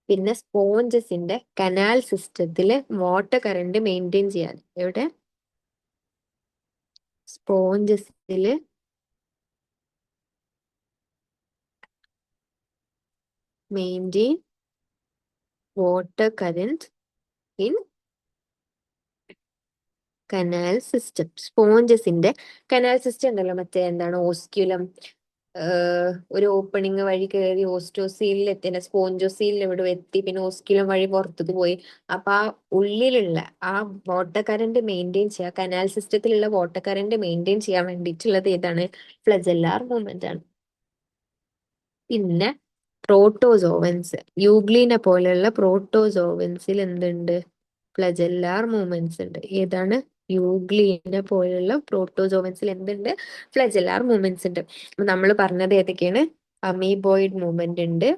പിന്നെ സ്പോഞ്ചസിന്റെ കനാൽ സിസ്റ്റത്തില് വാട്ടർ കറന്റ് മെയിൻറ്റെയിൻ ചെയ്യാൻ എവിടെ? സ്പോഞ്ചസില് maintain water current in canal system. സ്പോഞ്ചസിന്റെ കനാൽ സിസ്റ്റം ഉണ്ടല്ലോ, മറ്റേ എന്താണ് ഓസ്ക്യുലം, ഒരു ഓപ്പണിങ് വഴി കയറി ഓസ്റ്റോസീലിൽ എത്തി, സ്പോഞ്ചോസീലിൽ ഇവിടെ എത്തി, പിന്നെ ഓസ്ക്യുലം വഴി പുറത്തേക്ക് പോയി. അപ്പൊ ആ ഉള്ളിലുള്ള ആ വാട്ടർ കറന്റ് മെയിൻറ്റെയിൻ ചെയ്യുക, കനാൽ സിസ്റ്റത്തിലുള്ള വാട്ടർ കറന്റ് മെയിൻറ്റെയിൻ ചെയ്യാൻ വേണ്ടിയിട്ടുള്ളത് ഏതാണ്? ഫ്ലജെല്ലാർ മൂവ്മെന്റ് ആണ്. പിന്നെ പ്രോട്ടോസോവൻസ്, യൂഗ്ലീനെ പോലെയുള്ള പ്രോട്ടോസോവൻസിൽ എന്തുണ്ട്? ഫ്ലജെല്ലാർ മൂവ്മെന്റ്സ് ഉണ്ട്. ഏതാണ്? യൂഗ്ലീനെ പോലെയുള്ള പ്രോട്ടോസോവൻസിൽ എന്തുണ്ട്? ഫ്ലജെല്ലാർ മൂവ്മെന്റ്സ് ഉണ്ട്. നമ്മൾ പറഞ്ഞത് ഏതൊക്കെയാണ്? അമീബോയിഡ് മൂവ്മെന്റ് ഉണ്ട്,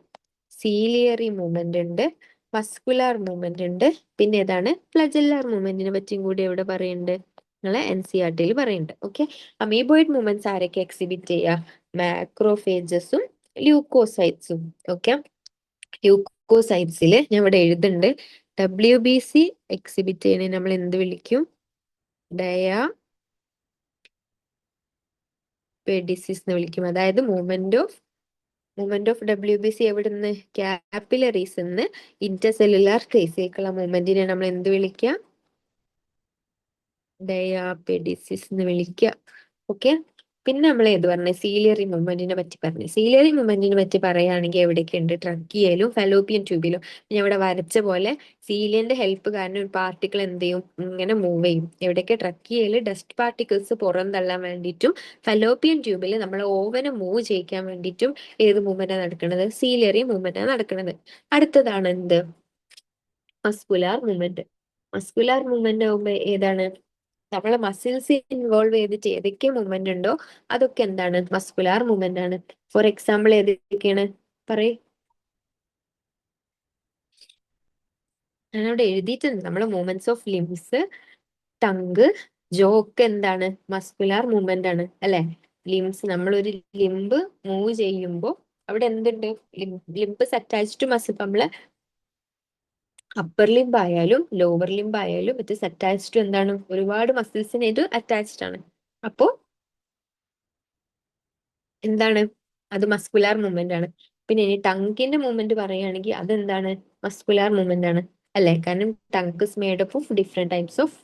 സീലിയറി മൂവ്മെന്റ് ഉണ്ട്, മസ്കുലാർ മൂവ്മെന്റ് ഉണ്ട്. പിന്നെ ഏതാണ്? ഫ്ലജെല്ലാർ മൂവ്മെന്റിനെ പറ്റിയും കൂടി എവിടെ പറയുന്നുണ്ട്? നിങ്ങളെ എൻ സി ആർ ടിയിൽ പറയുന്നുണ്ട്. ഓക്കെ, അമീബോയിഡ് മൂവ്മെന്റ്സ് ആരൊക്കെ എക്സിബിറ്റ് ചെയ്യുക? മാക്രോഫേജസും ല്യൂക്കോസൈറ്റ്സും. ഓക്കെ, ല്യൂക്കോസൈറ്റ്സിൽ ഞാൻ ഇവിടെ എഴുതുന്നുണ്ട്. WBC എക്സിബിറ്റ് ചെയ്യണേ നമ്മൾ എന്ത് വിളിക്കും? ഡയാപെഡിസിസ് എന്ന് വിളിക്കും. അതായത് movement of movement of WBC എവിടുന്ന്? കാപ്പിലറീസ് ഇന്റർസെല്ലുലാർ സ്പേസിലേക്കുള്ള മൂവ്മെന്റിനെ നമ്മൾ എന്ത് വിളിക്കുക? ഡയാപെഡിസിസ് എന്ന് വിളിക്കുക. ഓക്കെ. പിന്നെ നമ്മൾ ഏത് പറഞ്ഞു? സീലിയറി മൂവ്മെന്റിനെ പറ്റി പറഞ്ഞു. സീലിയറി മൂവ്മെന്റിനെ പറ്റി പറയുകയാണെങ്കിൽ എവിടെയൊക്കെ ഉണ്ട്? ട്രക്കിയയിലും ഫലോപ്പിയൻ ട്യൂബിലും. ഞാൻ ഇവിടെ വരച്ച പോലെ സീലിയന്റെ ഹെൽപ്പ് കാരണം ഒരു പാർട്ടിക്കിൾ എന്ത് ചെയ്യും? ഇങ്ങനെ മൂവ് ചെയ്യും. എവിടെയൊക്കെ? ട്രക്കിയയിൽ ഡസ്റ്റ് പാർട്ടിക്കിൾസ് പുറന്തള്ളാൻ വേണ്ടിയിട്ടും ഫലോപ്പിയൻ ട്യൂബിൽ നമ്മൾ ഓവനെ മൂവ് ചെയ്യിക്കാൻ വേണ്ടിയിട്ടും ഏത് മൂവ്മെന്റാണ് നടക്കുന്നത്? സീലിയറി മൂവ്മെന്റാണ് നടക്കുന്നത്. അടുത്തതാണ് എന്ത്? Muscular movement. മസ്കുലാർ മൂവ്മെന്റ് ആകുമ്പോ ഏതാണ്? നമ്മളെ മസിൽസ് ഇൻവോൾവ് ചെയ്തിട്ട് ഏതൊക്കെ മൂവ്മെന്റ് ഉണ്ടോ അതൊക്കെ എന്താണ്? മസ്കുലാർ മൂവ്മെന്റ് ആണ്. ഫോർ എക്സാമ്പിൾ ഏതൊക്കെയാണ്? പറയ്. ഞാനവിടെ എഴുതിയിട്ടുണ്ട്. നമ്മളെ മൂവ്മെന്റ്സ് ഓഫ് ലിംസ്, ടങ്ക്, ജോ ഒക്കെ എന്താണ്? മസ്കുലാർ മൂവ്മെന്റ് ആണ് അല്ലെ? ലിംസ്, നമ്മളൊരു ലിംബ് മൂവ് ചെയ്യുമ്പോൾ അവിടെ എന്തുണ്ട്? Limb attached to muscle. നമ്മളെ അപ്പർ ലിംബ് ആയാലും ലോവർ ലിംബ് ആയാലും ഇറ്റ് ഇസ് അറ്റാച്ച്ഡ് ടു എന്താണ്? ഒരുപാട് മസിൽസിന് ഇത് അറ്റാച്ച്ഡ് ആണ്. അപ്പോ എന്താണ്? അത് മസ്കുലാർ മൂവ്മെന്റ് ആണ്. പിന്നെ ഇനി ടങ്കിന്റെ മൂവ്മെന്റ് പറയുകയാണെങ്കിൽ അതെന്താണ്? മസ്കുലാർ മൂവ്മെന്റ് ആണ് അല്ലെ? കാരണം tongue is made up of different types of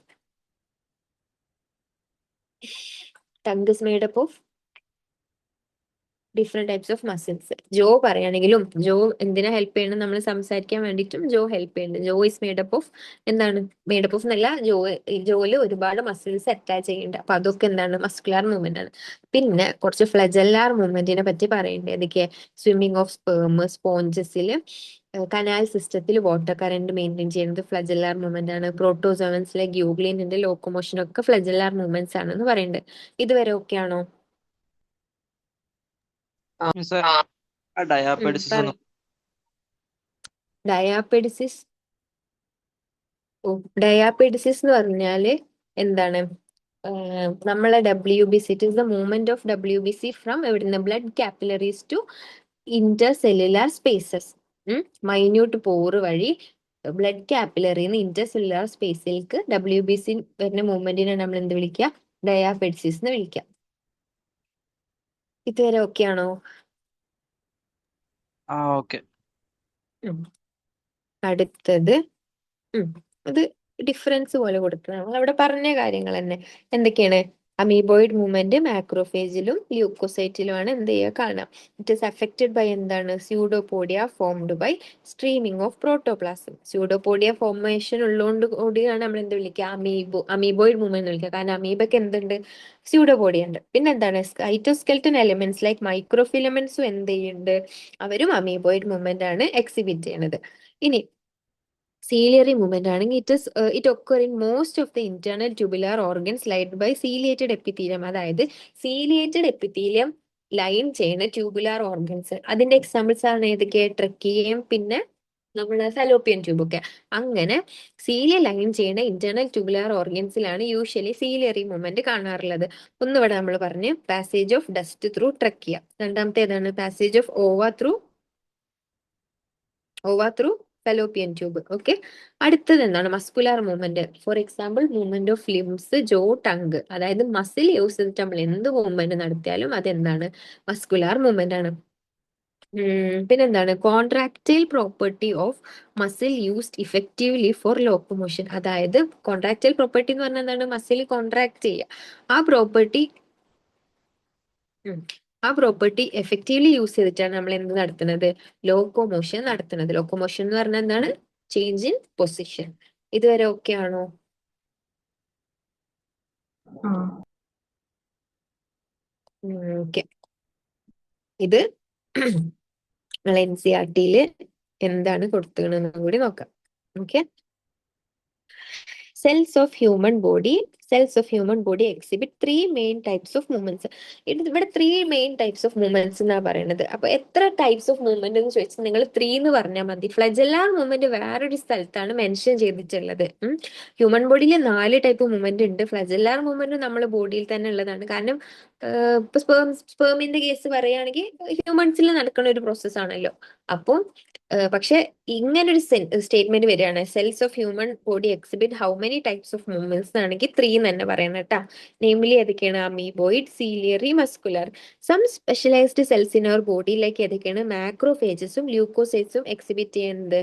tongue is made up of different types of muscles. Jaw പറയുകയാണെങ്കിലും ജോ എന്തിനാ ഹെൽപ്പ് ചെയ്യണം? നമ്മൾ സംസാരിക്കാൻ വേണ്ടിയിട്ടും ജോ ഹെൽപ്പ് ചെയ്യുന്നുണ്ട്. Jaw is made up of എന്താണ്? മേഡ് അപ്പ് ഓഫ് എന്നല്ല, ജോയില് ഒരുപാട് മസിൽസ് അറ്റാച്ച് ചെയ്യുന്നുണ്ട്. അപ്പൊ അതൊക്കെ എന്താണ്? മസ്കുലാർ മൂവ്മെന്റ് ആണ്. പിന്നെ കുറച്ച് ഫ്ലജല്ലാർ മൂവ്മെന്റിനെ പറ്റി പറയേണ്ടത് ഏതൊക്കെ? സ്വിമ്മിങ് ഓഫ് സ്പേം, സ്പോഞ്ചസിൽ കനാൽ സിസ്റ്റത്തിൽ വാട്ടർ കറന്റ് മെയിൻറ്റെയിൻ ചെയ്യുന്നത് ഫ്ലജല്ലാർ മൂവ്മെന്റ് ആണ്. പ്രോട്ടോസോവൻസിലെ ഗ്യൂഗ്ലിനിന്റെ ലോക്കോമോഷൻ ഒക്കെ ഫ്ലജല്ലാർ മൂവ്മെന്റ്സ് ആണെന്ന് പറയുന്നുണ്ട്. ഇതുവരെ ഓക്കെ ആണോ? മിസ്സേ, ആ ഡയാപെഡിസിസ് പറ. ഒന്ന് ഡയാപെഡിസിസ്. ഓ, ഡയാപെഡിസിസ് എന്ന് പറഞ്ഞാല് എന്താണ്? നമ്മളെ WBC, it is the movement of WBC from എവിടുന്ന്? Blood capillaries to intercellular spaces. Minute pore വഴി ബ്ലഡ് കാപ്പിലറിന്ന് ഇന്റർ സെല്ലുലാർ സ്പേസിലേക്ക് WBC വരുന്ന മൂവ്മെന്റിനെ നമ്മൾ എന്ത് വിളിക്കുക? ഡയാപെഡിസിസ് എന്ന് വിളിക്കുക. ഇതുവരെ ഓക്കെ ആണോ? ഓക്കെ. ഉം. അടുത്തത് അത് ഡിഫറൻസ് പോലെ കൊടുക്കണം. നമ്മൾ അവിടെ പറഞ്ഞ കാര്യങ്ങൾ തന്നെ. എന്തൊക്കെയാണ്? അമീബോയിഡ് മൂവ്മെന്റ് മാക്രോഫേജിലും ല്യൂക്കോസൈറ്റിലുമാണ് എന്ത് ചെയ്യുക? കാണാം. ഇറ്റ് ഇസ് അഫക്റ്റഡ് ബൈ എന്താണ്? Pseudopodia formed by streaming of protoplasm. Pseudopodia formation ഉള്ളതുകൊണ്ട് കൂടിയാണ് നമ്മൾ എന്ത് വിളിക്കുക? അമീബോയിഡ് മൂവ്മെന്റ് വിളിക്കുക. കാരണം അമീബക്ക് എന്തുണ്ട്? സ്യൂഡോപോഡിയ ഉണ്ട്. പിന്നെ എന്താണ്? സൈറ്റോസ്കെൽറ്റൻ എലിമെന്റ്സ് ലൈക്ക് മൈക്രോഫിലമെന്റ്സും എന്ത് ചെയ്യുന്നുണ്ട്? അവരും അമീബോയിഡ് മൂവ്മെന്റ് ആണ് എക്സിബിറ്റ് ചെയ്യുന്നത്. ഇനി ciliary movement ആണെങ്കിൽ it occur in most of the internal tubular organs lined by ciliated epithelium. അതായത് സീലിയേറ്റഡ് എപ്പിത്തീലിയം ലൈൻ ചെയ്യുന്ന ട്യൂബുലാർ ഓർഗൻസ്. അതിന്റെ എക്സാമ്പിൾസ് ആണ് ഏതൊക്കെ? ട്രക്കിയം, പിന്നെ നമ്മുടെ ഫലോപ്പിയൻ ട്യൂബ് ഒക്കെ. അങ്ങനെ സീലിയ ലൈൻ ചെയ്യുന്ന ഇന്റേണൽ ട്യൂബുലാർ ഓർഗൻസിലാണ് യൂഷ്വലി സീലിയറി മൂവ്മെന്റ് കാണാറുള്ളത്. ഒന്നിവിടെ നമ്മൾ പറഞ്ഞു passage of dust through trachea. രണ്ടാമത്തെ ഏതാണ്? Passage of ova through fallopian tube. Okay. അടുത്തത് എന്താണ്? Muscular movement. For example movement of limbs, Joe, tongue. അതായത് മസിൽ യൂസ് ചെയ്തിട്ട് നമ്മൾ എന്ത് മൂവ്മെന്റ് നടത്തിയാലും അതെന്താണ്? മസ്കുലാർ മൂവ്മെന്റ് ആണ്. പിന്നെന്താണ്? Contractile property of muscle used effectively for locomotion. അതായത് കോൺട്രാക്റ്റൈൽ പ്രോപ്പർട്ടി എന്ന് പറഞ്ഞാൽ എന്താണ്? മസിൽ കോൺട്രാക്ട് ചെയ്യുക. ആ പ്രോപ്പർട്ടി ആ പ്രോപ്പർട്ടി എഫക്റ്റീവ്ലി യൂസ് ചെയ്തിട്ടാണ് നമ്മൾ എന്ത് നടത്തുന്നത്? ലോക്കോമോഷൻ നടത്തുന്നത്. ലോക്കോമോഷൻ എന്ന് പറഞ്ഞാൽ എന്താണ്? Change in position. ഇതുവരെ ഓക്കെ ആണോ? ആ. ഓക്കെ. ഇത് നമ്മൾ NCERT-യില് എന്താണ് കൊടുത്തതെന്ന് കൂടി നോക്കാം. Okay. Cells of human body exhibit three main types of movements. ഇവിടെ three main types of movements എന്നാ പറയുന്നത്. അപ്പൊ എത്ര ടൈപ്സ് ഓഫ് മൂവ്മെന്റ് എന്ന് ചോദിച്ചാൽ നിങ്ങൾ ത്രീ എന്ന് പറഞ്ഞാൽ മതി. ഫ്ലജല്ലാർ മൂവ്മെന്റ് വേറൊരു സ്ഥലത്താണ് മെൻഷൻ ചെയ്തിട്ടുള്ളത്. ഹ്യൂമൻ ബോഡിയിൽ 4 ടൈപ്പ് മൂവ്മെന്റ് ഉണ്ട്. ഫ്ലജല്ലാർ മൂവ്മെന്റ് നമ്മുടെ ബോഡിയിൽ തന്നെ ഉള്ളതാണ്. കാരണം ഇപ്പൊ സ്പേമിന്റെ കേസ് പറയുകയാണെങ്കിൽ ഹ്യൂമൻസിൽ നടക്കുന്ന ഒരു പ്രോസസ് ആണല്ലോ. അപ്പോൾ പക്ഷെ ഇങ്ങനൊരു സ്റ്റേറ്റ്മെന്റ് വരികയാണ്, cells of human body exhibit how many types of movements ആണെങ്കിൽ 3 എന്ന് തന്നെ പറയണം കേട്ടാ. നെയിംലി ഏതൊക്കെയാണ്? Amoeboid, ciliary, muscular. Some specialised cells in our ബോഡിയിലേക്ക് ഏതൊക്കെയാണ്? മാക്രോഫേജസും ല്യൂക്കോസൈറ്റ്സും എക്സിബിറ്റ് ചെയ്യുന്നത്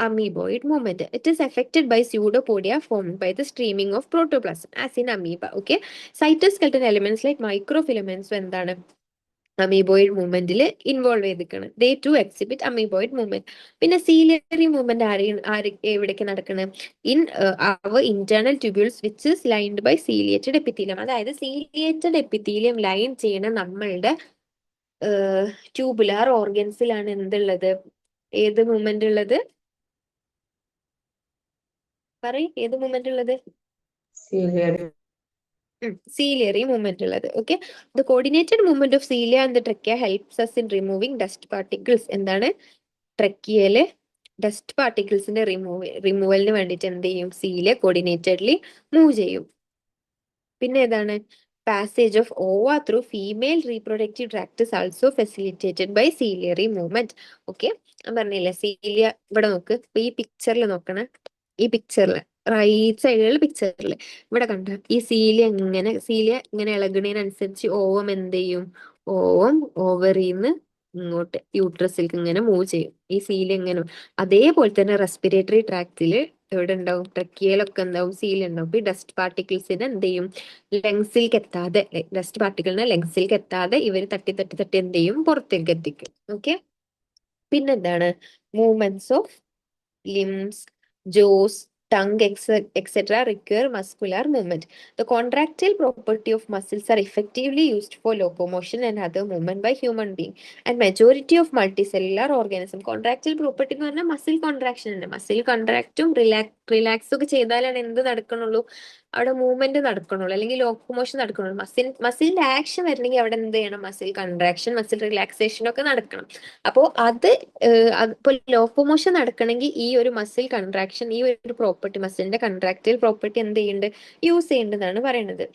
amoeboid movement. It is effected by pseudopodia formed by the streaming of protoplasm as in amoeba. Okay, cytoskeleton elements like മൈക്രോഫിലമെന്റ്സും എന്താണ്? അമീബോയിഡ് മൂവ്മെന്റിൽ involve ചെയ്തിരിക്കണം. They too exhibit amoeboid movement. പിന്നെ സീലിയറി മൂവ്മെന്റ് എവിടേക്ക് നടക്കുന്നത്? In our internal tubules which is lined by ciliated epithelium. അതായത് ciliated epithelium line ചെയ്യണ നമ്മളുടെ ട്യൂബുലാർ ഓർഗൻസിലാണ് എന്തുള്ളത്? ഏത് മൂവ്മെന്റ് ഉള്ളത്? പറയ്, ഏത് മൂവ്മെന്റ് ഉള്ളത്? Ciliary movement ഉള്ളത്. Okay, the coordinated movement of cilia and the trachea helps us in removing dust particles. എന്താണ്? ട്രക്കിയയില് ഡസ്റ്റ് പാർട്ടിക്കിൾസിന്റെ റിമൂവലിന് വേണ്ടിയിട്ട് എന്ത് ചെയ്യും? സീലിയ കോർഡിനേറ്റഡ്ലി മൂവ് ചെയ്യും. പിന്നെ ഏതാണ്? Passage of ova through female reproductive tract is also facilitated by ciliary movement. Okay, ഞാൻ പറഞ്ഞില്ലേ cilia. ഇവിടെ നോക്ക്, ഇപ്പൊ ഈ പിക്ചറിൽ നോക്കണേ, ഈ പിക്ചറിൽ റൈറ്റ് സൈഡിലുള്ള പിക്ചറിൽ ഇവിടെ കണ്ട ഈ സീലിയ ഇങ്ങനെ ഇളകുന്നതിനനുസരിച്ച് ഓവം എന്ത് ചെയ്യും? ഓവം ഓവറിന്ന് ഇങ്ങോട്ട് യൂട്രസിലേക്ക് ഇങ്ങനെ മൂവ് ചെയ്യും. ഈ സീലിയ ഇങ്ങനെ. അതേപോലെ തന്നെ റെസ്പിറേറ്ററി ട്രാക്റ്റില് എവിടെ ഉണ്ടാവും? ട്രക്കിയയിലൊക്കെ എന്താവും? സീലിയ ഉണ്ടാവും. ഈ ഡസ്റ്റ് പാർട്ടിക്കിൾസിന് എന്ത് ചെയ്യും? ലങ്സിലേക്ക് എത്താതെ, ഡസ്റ്റ് പാർട്ടിക്കിളിനെ ലങ്സിലേക്ക് എത്താതെ ഇവർ തട്ടി തട്ടി തട്ടി എന്ത് ചെയ്യും? പുറത്തേക്ക് എത്തിക്കും. ഓക്കെ, പിന്നെന്താണ്? Movements of limbs, jaws, tongue, etc. require muscular movement. The contractile property of muscles are effectively used for locomotion and other movement by human being. And majority of multicellular organism. Contractile property എന്ന് പറഞ്ഞാൽ muscle contraction ഉണ്ട്. Muscle കോൺട്രാക്റ്റും റിലാക്സും ഒക്കെ ചെയ്താലാണ് എന്ത് നടക്കണുള്ളൂ? അവിടെ movement നടക്കണുള്ളൂ, അല്ലെങ്കിൽ locomotion നടക്കണുള്ളൂ. മസിലിന്റെ action വരണമെങ്കിൽ അവിടെ എന്ത് ചെയ്യണം? മസിൽ കൺട്രാക്ഷൻ, മസിൽ റിലാക്സേഷൻ ഒക്കെ നടക്കണം. അപ്പോൾ ഇപ്പൊ ലോക്കോമോഷൻ നടക്കണമെങ്കിൽ ഈ ഒരു മസിൽ കൺട്രാക്ഷൻ, ഈ ഒരു പ്രോപ്പർട്ടി, മസിലിന്റെ കൺട്രാക്റ്റൈൽ പ്രോപ്പർട്ടി എന്ത് ചെയ്യുന്നുണ്ട്? യൂസ് ചെയ്യേണ്ടതാണ് പറയുന്നത്.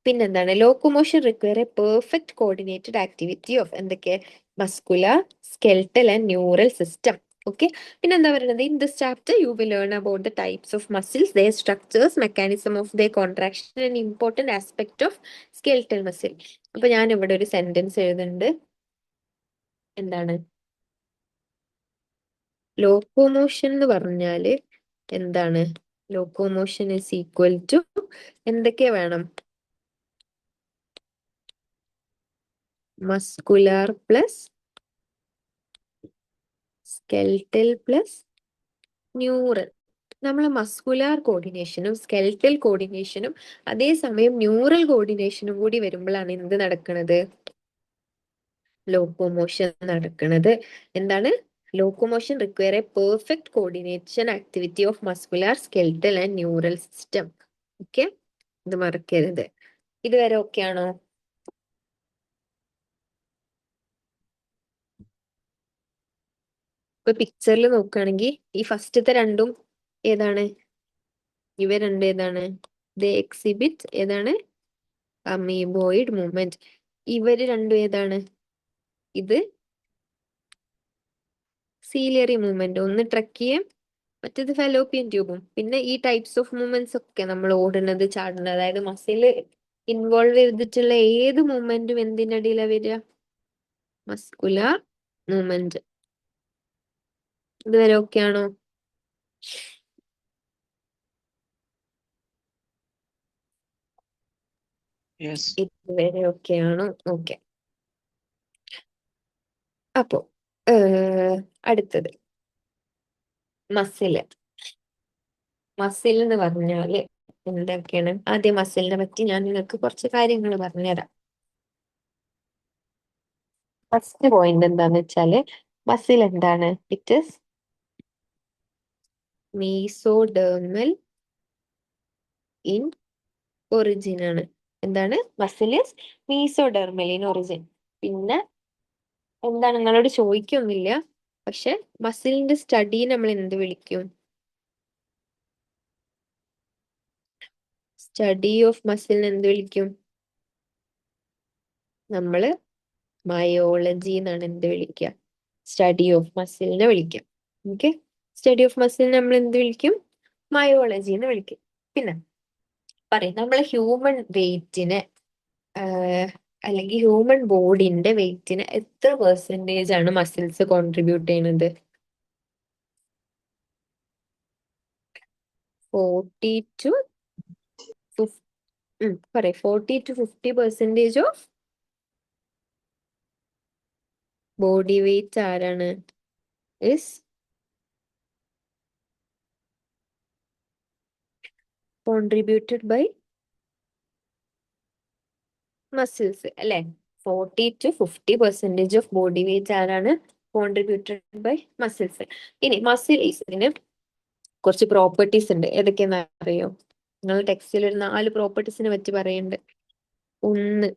പിന്നെന്താണ്? Locomotion require a perfect coordinated activity of എന്തൊക്കെ? Muscular, skeletal and neural system. Okay, പിന്നെ എന്താ പറയുന്നത്? In this chapter you will learn about the types of muscles, their structures, mechanism of their contraction and important aspect of skeletal muscle. അപ്പൊ ഞാൻ ഇവിടെ ഒരു sentence എഴുതുന്നുണ്ട്. എന്താണ് ലോക്കോമോഷൻ എന്ന് പറഞ്ഞാല്? എന്താണ് ലോക്കോമോഷൻ? ഇസ് ഈക്വൽ ടു എന്തൊക്കെ വേണം? Muscular plus skeletal plus neural. നമ്മൾ മസ്കുലാർ കോർഡിനേഷനും സ്കെൽട്ടൽ കോർഡിനേഷനും അതേസമയം ന്യൂറൽ കോർഡിനേഷനും കൂടി വരുമ്പോഴാണ് എന്ത് നടക്കുന്നത്? ലോക്കോമോഷൻ നടക്കുന്നത്. എന്താണ്? Locomotion require a perfect coordination activity of muscular, skeletal and neural system. Okay, ഇത് മറക്കരുത്. ഇതുവരെ ഓക്കെ ആണോ? ഇപ്പൊ പിക്ചറിൽ നോക്കുകയാണെങ്കിൽ ഈ ഫസ്റ്റത്തെ രണ്ടും ഏതാണ്? ഇവ രണ്ടും ഏതാണ്? ദേ എക്സിബിറ്റ് ഏതാണ്? Amoeboid movement. ഇവര് രണ്ടും ഏതാണ്? ഇത് സീലിയറി മൂവ്മെന്റ്. ഒന്ന് ട്രക്കിയം, മറ്റേത് ഫെലോപ്പിയൻ ട്യൂബും. പിന്നെ ഈ ടൈപ്സ് ഓഫ് മൂവ്മെന്റ്സ് ഒക്കെ നമ്മൾ ഓടുന്നത്, ചാടുന്നത്, അതായത് മസിൽ ഇൻവോൾവ് ചെയ്തിട്ടുള്ള ഏത് മൂവ്മെന്റും എന്തിന്റെ അടിയിലാണ് വരിക? Muscular movement. ഇതുവരെ ഓക്കെ ആണോ? Yes. ഇതുവരെ ഓക്കെ ആണോ? ഓക്കെ. അപ്പോ അടുത്തത് മസിൽ. മസിൽ എന്ന് പറഞ്ഞാല് എന്തൊക്കെയാണ്? ആദ്യം മസിലിനെ പറ്റി ഞാൻ നിങ്ങൾക്ക് കുറച്ച് കാര്യങ്ങൾ പറഞ്ഞുതരാം. ഫസ്റ്റ് പോയിന്റ് എന്താന്ന് വെച്ചാല്, മസിൽ എന്താണ്? It is mesodermal in origin ആണ്. എന്താണ്? Muscle is mesodermal in origin. പിന്നെ എന്താണ്? നിങ്ങളോട് ചോദിക്കൊന്നുമില്ല, പക്ഷെ മസിലിന്റെ സ്റ്റഡി നമ്മൾ എന്ത് വിളിക്കും? സ്റ്റഡി ഓഫ് മസിലിനെ എന്ത് വിളിക്കും? നമ്മള് മയോളജി എന്നാണ് എന്ത് വിളിക്കുക? സ്റ്റഡി ഓഫ് മസിലിനെ വിളിക്കാം. ഓക്കെ, സ്റ്റഡി ഓഫ് മസിലിനെ നമ്മൾ എന്ത് വിളിക്കും? മയോളജി എന്ന് വിളിക്കും. പിന്നെ പറയും നമ്മളെ ഹ്യൂമൻ വെയിറ്റിന് അല്ലെങ്കിൽ ഹ്യൂമൻ ബോഡിന്റെ വെയിറ്റിന് എത്ര പെർസെന്റേജ് ആണ് മസിൽസ് കോൺട്രിബ്യൂട്ട് ചെയ്യുന്നത്? 40 to പറയും 40 to 50% ഓഫ് ബോഡി വെയിറ്റ് ആരാണ്? ഇസ് കോൺട്രിബ്യൂട്ടഡ് ബൈ മസിൽസ് അല്ലെ? 40 to 50% ഓഫ് ബോഡി വെയിറ്റ് ആരാണ്? Contributed by muscles. ഇനി മസിൽസിന് കുറച്ച് പ്രോപ്പർട്ടീസ് ഉണ്ട്. ഏതൊക്കെയാന്ന് അറിയോ? നിങ്ങൾ ടെക്സ്റ്റിൽ ഒരു 4 പ്രോപ്പർട്ടീസിനെ പറ്റി പറയുന്നുണ്ട്. ഒന്ന്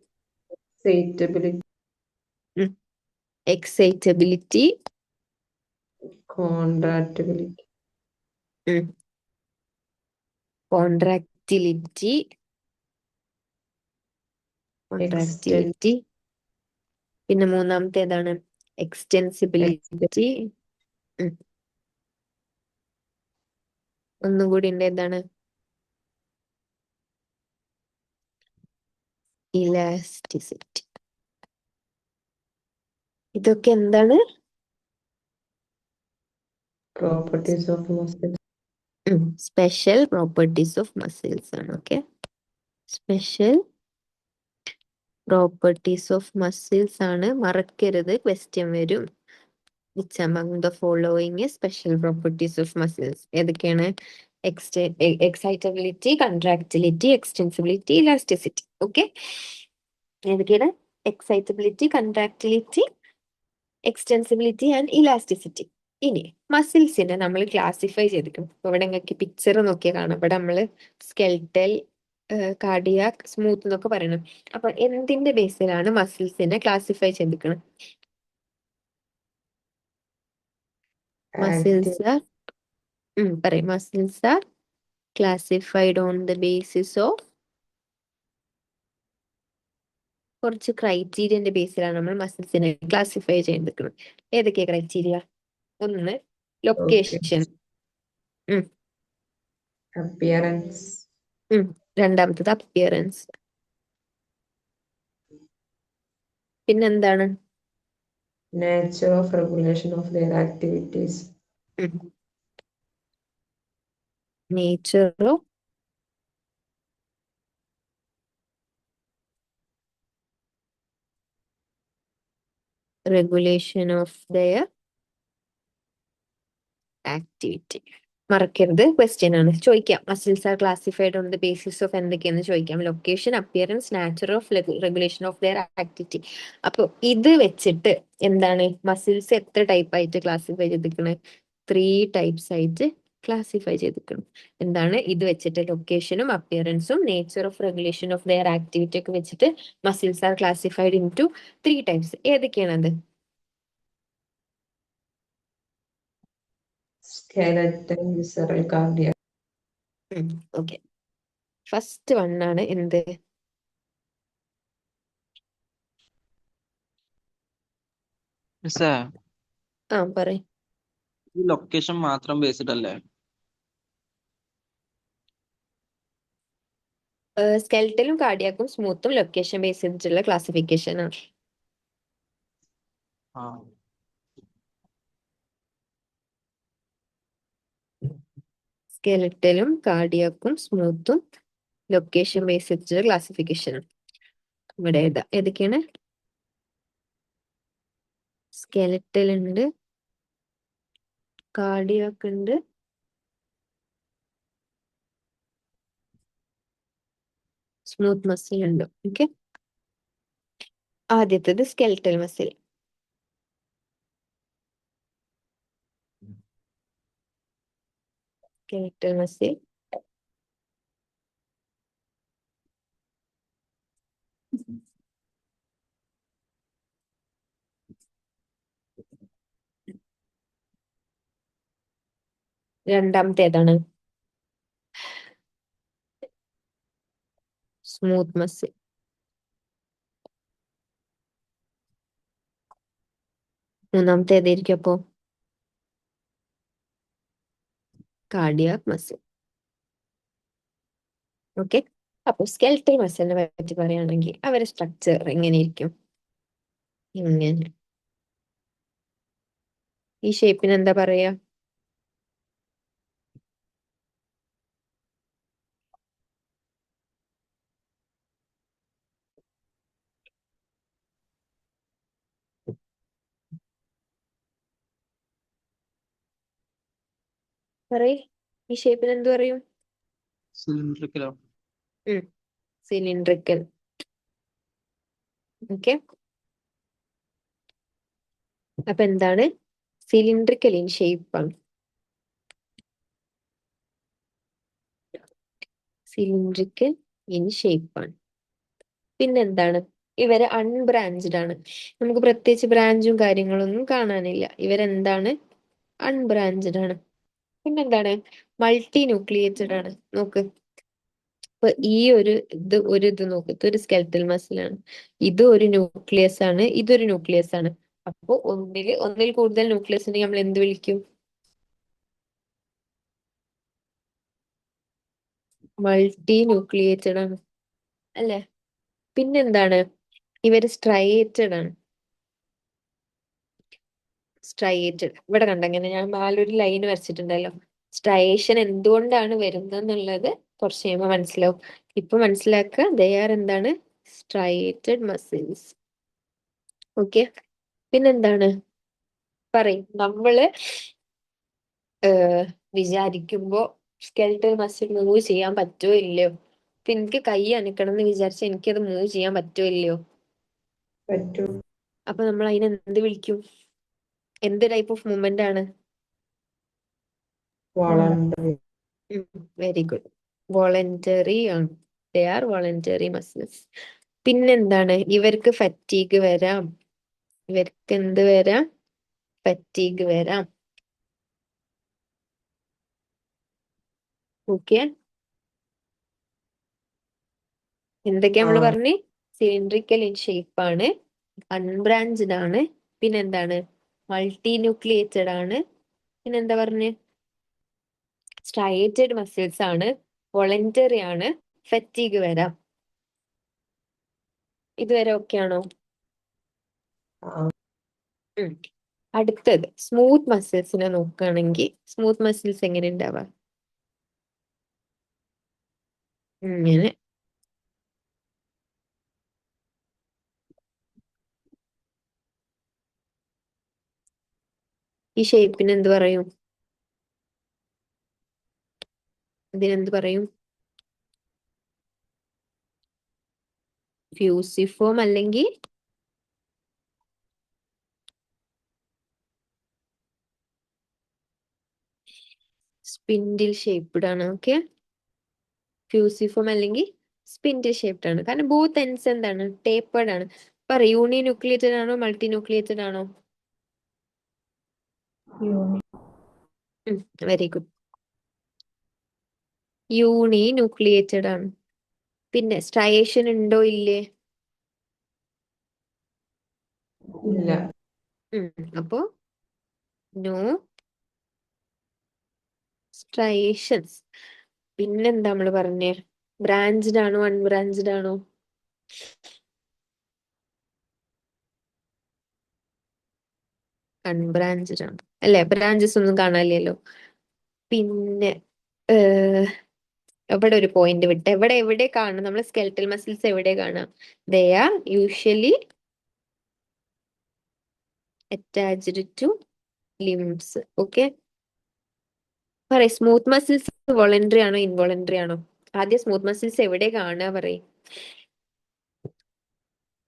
Excitability, എക്സൈറ്റബിലിറ്റി, contractibility, കോൺട്രാക്റ്റിലിറ്റി, പിന്നെ മൂന്നാമത്തെ ഏതാണ്? എക്സ്റ്റെൻസിബിലിറ്റി. ഒന്നും കൂടി ഉണ്ട്, എന്താണ്? ഇലാസ്റ്റിസിറ്റി. ഇതൊക്കെ എന്താണ്? properties of muscle, special properties of muscles ആണ്. Okay, special properties of muscles ആണ്. മറക്കരുത്, ക്വസ്റ്റ്യൻ വരും. Which among the following is special properties of muscles? ഏതൊക്കെയാണ്? Excitability, contractility, extensibility, elasticity. Okay, ഏതൊക്കെയാണ്? Excitability, contractility, extensibility and elasticity. ഇനി മസിൽസിനെ നമ്മൾ classify ചെയ്തിരിക്കും. ഇവിടെ നിങ്ങൾക്ക് പിക്ചർ നോക്കിയാൽ കാണാം. ഇവിടെ നമ്മള് സ്കെൽറ്റൽ, കാർഡിയാക്, സ്മൂത്ത് എന്നൊക്കെ പറയണം. അപ്പൊ എന്തിന്റെ ബേസിലാണ് മസിൽസിനെ ക്ലാസിഫൈ ചെയ്തിരിക്കുന്നത്? Muscles active, are പറയും. Muscles are classified on the basis of കുറച്ച് ക്രൈറ്റീരിയന്റെ ബേസിലാണ് നമ്മൾ മസിൽസിനെ ക്ലാസിഫൈ ചെയ്തിരിക്കുന്നത്. ഏതൊക്കെയാ ക്രൈറ്റീരിയ? ഒന്ന് ലൊക്കേഷൻ, appearance, രണ്ടാമത്തത് അപ്പിയറൻസ്, പിന്നെന്താണ്? nature of regulation of their activities, nature of regulation of their activity. മറക്കരുത്, ക്വസ്റ്റ്യൻ ആണ്, ചോദിക്കാം. Muscles are classified on the basis of എന്തൊക്കെയെന്ന് ചോദിക്കാം. Location, appearance, nature of regulation of their activity. അപ്പൊ ഇത് വെച്ചിട്ട് എന്താണ് മസിൽസ് എത്ര ടൈപ്പ് ആയിട്ട് ക്ലാസിഫൈ ചെയ്തിരിക്കുന്നത്? 3 ടൈപ്സ് ആയിട്ട് ക്ലാസിഫൈ ചെയ്തിരിക്കണം. എന്താണ് ഇത് വെച്ചിട്ട്? ലൊക്കേഷനും അപ്പിയറൻസും nature of regulation of their activity ഒക്കെ വെച്ചിട്ട് muscles are classified into 3 types. ഏതൊക്കെയാണത്? skeletal, visceral, cardiac, okay, first one ആണ് എന്ത്? മിസ്സേ, പറയ്. ഈ ലൊക്കേഷൻ മാത്രം ബേസ്ഡ് അല്ലേ? സ്കെൽറ്റലും കാർഡിയാക്കും സ്മൂത്തും ലൊക്കേഷൻ ബേസ് ചെയ്തിട്ടുള്ള ക്ലാസിഫിക്കേഷൻ ആണ്. ആ സ്കെൽറ്റലും കാർഡിയാക്കും സ്മൂത്തും ലൊക്കേഷൻ ബേസ് ചെയ്തിട്ടുള്ള ക്ലാസിഫിക്കേഷൻ ആണ്. ഇവിടെ ഏതൊക്കെയാണ്? സ്കെലറ്റൽ ഉണ്ട്, കാർഡിയാക്ക് ഉണ്ട്, സ്മൂത്ത് മസിൽ ഉണ്ട്. ഓക്കെ, ആദ്യത്തേത് സ്കെൽറ്റൽ മസിൽ. സ്കെൽറ്റൽ മസിൽ രണ്ടാമത്തെ ഏതാണ്? Smooth muscle. മൂന്നാമത്തെ ഏതായിരിക്കും അപ്പോ? Cardiac muscle. ഓക്കെ, അപ്പൊ സ്കെൽറ്റൽ മസിലിനെ പറ്റി പറയുകയാണെങ്കിൽ അവരുടെ സ്ട്രക്ചർ എങ്ങനെയിരിക്കും? ഇങ്ങനെ. ഈ ഷേപ്പിന് എന്താ പറയാ? പറയ്, ഈ ഷേപ്പിന് എന്ത് പറയും? സിലിണ്ടറിക്കലോ? സിലിണ്ട്രിക്കൽ. ഓക്കെ, അപ്പൊ എന്താണ്? സിലിണ്ട്രിക്കൽ ഇൻ ഷേപ്പാണ്. സിലിണ്ട്രിക്കൽ ഇൻ ഷേപ്പാണ്. പിന്നെന്താണ്? ഇവര് അൺബ്രാഞ്ച്ഡ് ആണ്. നമുക്ക് പ്രത്യേകിച്ച് ബ്രാഞ്ചും കാര്യങ്ങളൊന്നും കാണാനില്ല. ഇവരെന്താണ്? അൺബ്രാഞ്ച്ഡ് ആണ്. പിന്നെന്താണ്? മൾട്ടി ന്യൂക്ലിയേറ്റഡ് ആണ്. നോക്ക്, ഇപ്പൊ ഈ ഒരു ഇത് നോക്ക്, ഇതൊരു സ്കെൽറ്റൽ മസിലാണ്, ഇത് ഒരു ന്യൂക്ലിയസ് ആണ്, ഇതൊരു ന്യൂക്ലിയസ് ആണ്. അപ്പൊ ഒന്നിൽ കൂടുതൽ ന്യൂക്ലിയസ് ഉണ്ടെങ്കിൽ നമ്മൾ എന്ത് വിളിക്കും? മൾട്ടി ന്യൂക്ലിയേറ്റഡ് ആണ്, അല്ലെ? പിന്നെന്താണ്? ഇവര് സ്ട്രയേറ്റഡ് ആണ്. സ്ട്രയേറ്റഡ്, ഇവിടെ കണ്ടെങ്ങനെ ഞാൻ നാലൊരു ലൈൻ വരച്ചിട്ടുണ്ടല്ലോ. സ്ട്രയേഷൻ എന്തുകൊണ്ടാണ് വരുന്നത് എന്നുള്ളത് കുറച്ച് കഴിയുമ്പോൾ മനസ്സിലാവും. ഇപ്പൊ മനസ്സിലാക്കുക, ദയാർ എന്താണ്? Striated muscles. ഓക്കെ, പിന്നെന്താണ്? പറയും, നമ്മള് വിചാരിക്കുമ്പോ സ്കെൽറ്റൽ മസിൽ മൂവ് ചെയ്യാൻ പറ്റുമോ ഇല്ലയോ? ഇപ്പൊ എനിക്ക് കൈ അനക്കണം എന്ന് വിചാരിച്ച എനിക്കത് മൂവ് ചെയ്യാൻ പറ്റുമോ ഇല്ലയോ? പറ്റും. അപ്പൊ നമ്മൾ അതിനെ എന്ത് വിളിക്കും? എന്ത് ടൈപ്പ് ഓഫ് മൂവ്മെന്റ് ആണ്? Voluntary. വെരി ഗുഡ്, വോളണ്ടറി ആണ്. They are voluntary muscles. പിന്നെന്താണ്? ഇവർക്ക് ഫറ്റീഗ് വരാം. ഇവർക്ക് എന്ത് വരാം? ഫറ്റീഗ് വരാം. ഓക്കെ, എന്തൊക്കെയാ നമ്മള് ആ. പറഞ്ഞ്? സിലിണ്ട്രിക്കൽ ഇൻ ഷേപ്പ് ആണ്, അൺബ്രാഞ്ച്ഡ് ആണ്, പിന്നെന്താണ്? മൾട്ടി ന്യൂക്ലിയേറ്റഡ് ആണ്, പിന്നെന്താ പറഞ്ഞ്? സ്ട്രയേറ്റഡ് മസിൽസ് ആണ്, വോളണ്ടറി ആണ്, ഫറ്റീഗ് വരാം. ഇതുവരെ ഓക്കെ ആണോ? ആ. ഉം. അടുത്തത് സ്മൂത്ത് മസിൽസിനെ നോക്കുകയാണെങ്കിൽ സ്മൂത്ത് മസിൽസ് എങ്ങനെ ഉണ്ടാവുക? ഇങ്ങനെ. ഈ ഷേപ്പിന് എന്ത് പറയും? ഇതിനെന്ത് പറയും? ഫ്യൂസിഫോം അല്ലെങ്കിൽ സ്പിൻഡിൽ ഷേപ്പ്ഡ് ആണ്. ഓക്കെ, ഫ്യൂസിഫോം അല്ലെങ്കിൽ സ്പിൻഡിൽ ഷേപ്ഡ് ആണ്. കാരണം ബോത്ത് എൻഡ്സ് എന്താണ്? ടേപ്പേർഡ് ആണ്. പറ, യൂണി ന്യൂക്ലിയേറ്റഡ് ആണോ മൾട്ടി ന്യൂക്ലിയേറ്റഡ് ആണോ? യൂണി. വെരി ഗുഡ്, യൂണി ന്യൂക്ലിയേറ്റഡ് ആണ്. പിന്നെ സ്ട്രയേഷൻ ഉണ്ടോ ഇല്ലേ? ഇല്ല. അപ്പോ നോ സ്ട്രയേഷൻസ്. പിന്നെന്താ നമ്മള് പറഞ്ഞേ? ബ്രാഞ്ച്ഡ് ആണോ അൺബ്രാഞ്ച്ഡ് ആണോ? അൺബ്രാഞ്ച്ഡ് ആണ്, അല്ലെ? ബ്രാഞ്ചസ് ഒന്നും കാണാനില്ലല്ലോ. പിന്നെ ഇവിടെ ഒരു പോയിന്റ് വിട്ട്, എവിടെ കാണും നമ്മൾ സ്കെൽറ്റൽ മസിൽസ്? എവിടെ കാണാം? They are usually attached to limbs. Okay, പറയ്, സ്മൂത്ത് മസിൽസ് വോളണ്ടറി ആണോ ഇൻവോളണ്ടറി ആണോ? ആദ്യം സ്മൂത്ത് മസിൽസ് എവിടെ കാണുക പറയും?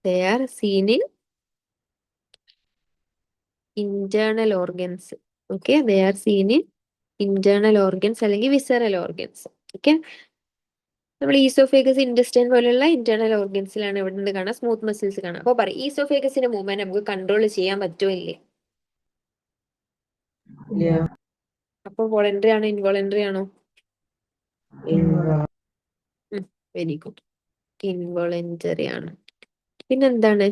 They are seen in internal organs. Okay, they are seen in internal organs അല്ലെങ്കിൽ വിസറൽ ഓർഗൻസ്. ഓക്കെ, നമ്മൾ ഈസോഫേഗസ്, ഇൻഡസ്റ്റൈൻ പോലുള്ള ഇന്റേണൽ ഓർഗൻസിലാണ് ഇവിടെ നിന്ന് കാണാം സ്മൂത്ത് മസിൽസ് കാണാം. അപ്പൊ പറയും, ഈസോഫേഗസിന്റെ മൂവ്മെന്റ് നമുക്ക് കൺട്രോൾ ചെയ്യാൻ പറ്റുമോ ഇല്ലേ? ഇല്ല. അപ്പൊ വോളണ്ടറി ആണോ ഇൻവോളണ്ടറി ആണോ? Involved. വെരി ഗുഡ്, ഇൻവോളണ്ടറി ആണ്. പിന്നെന്താണ്?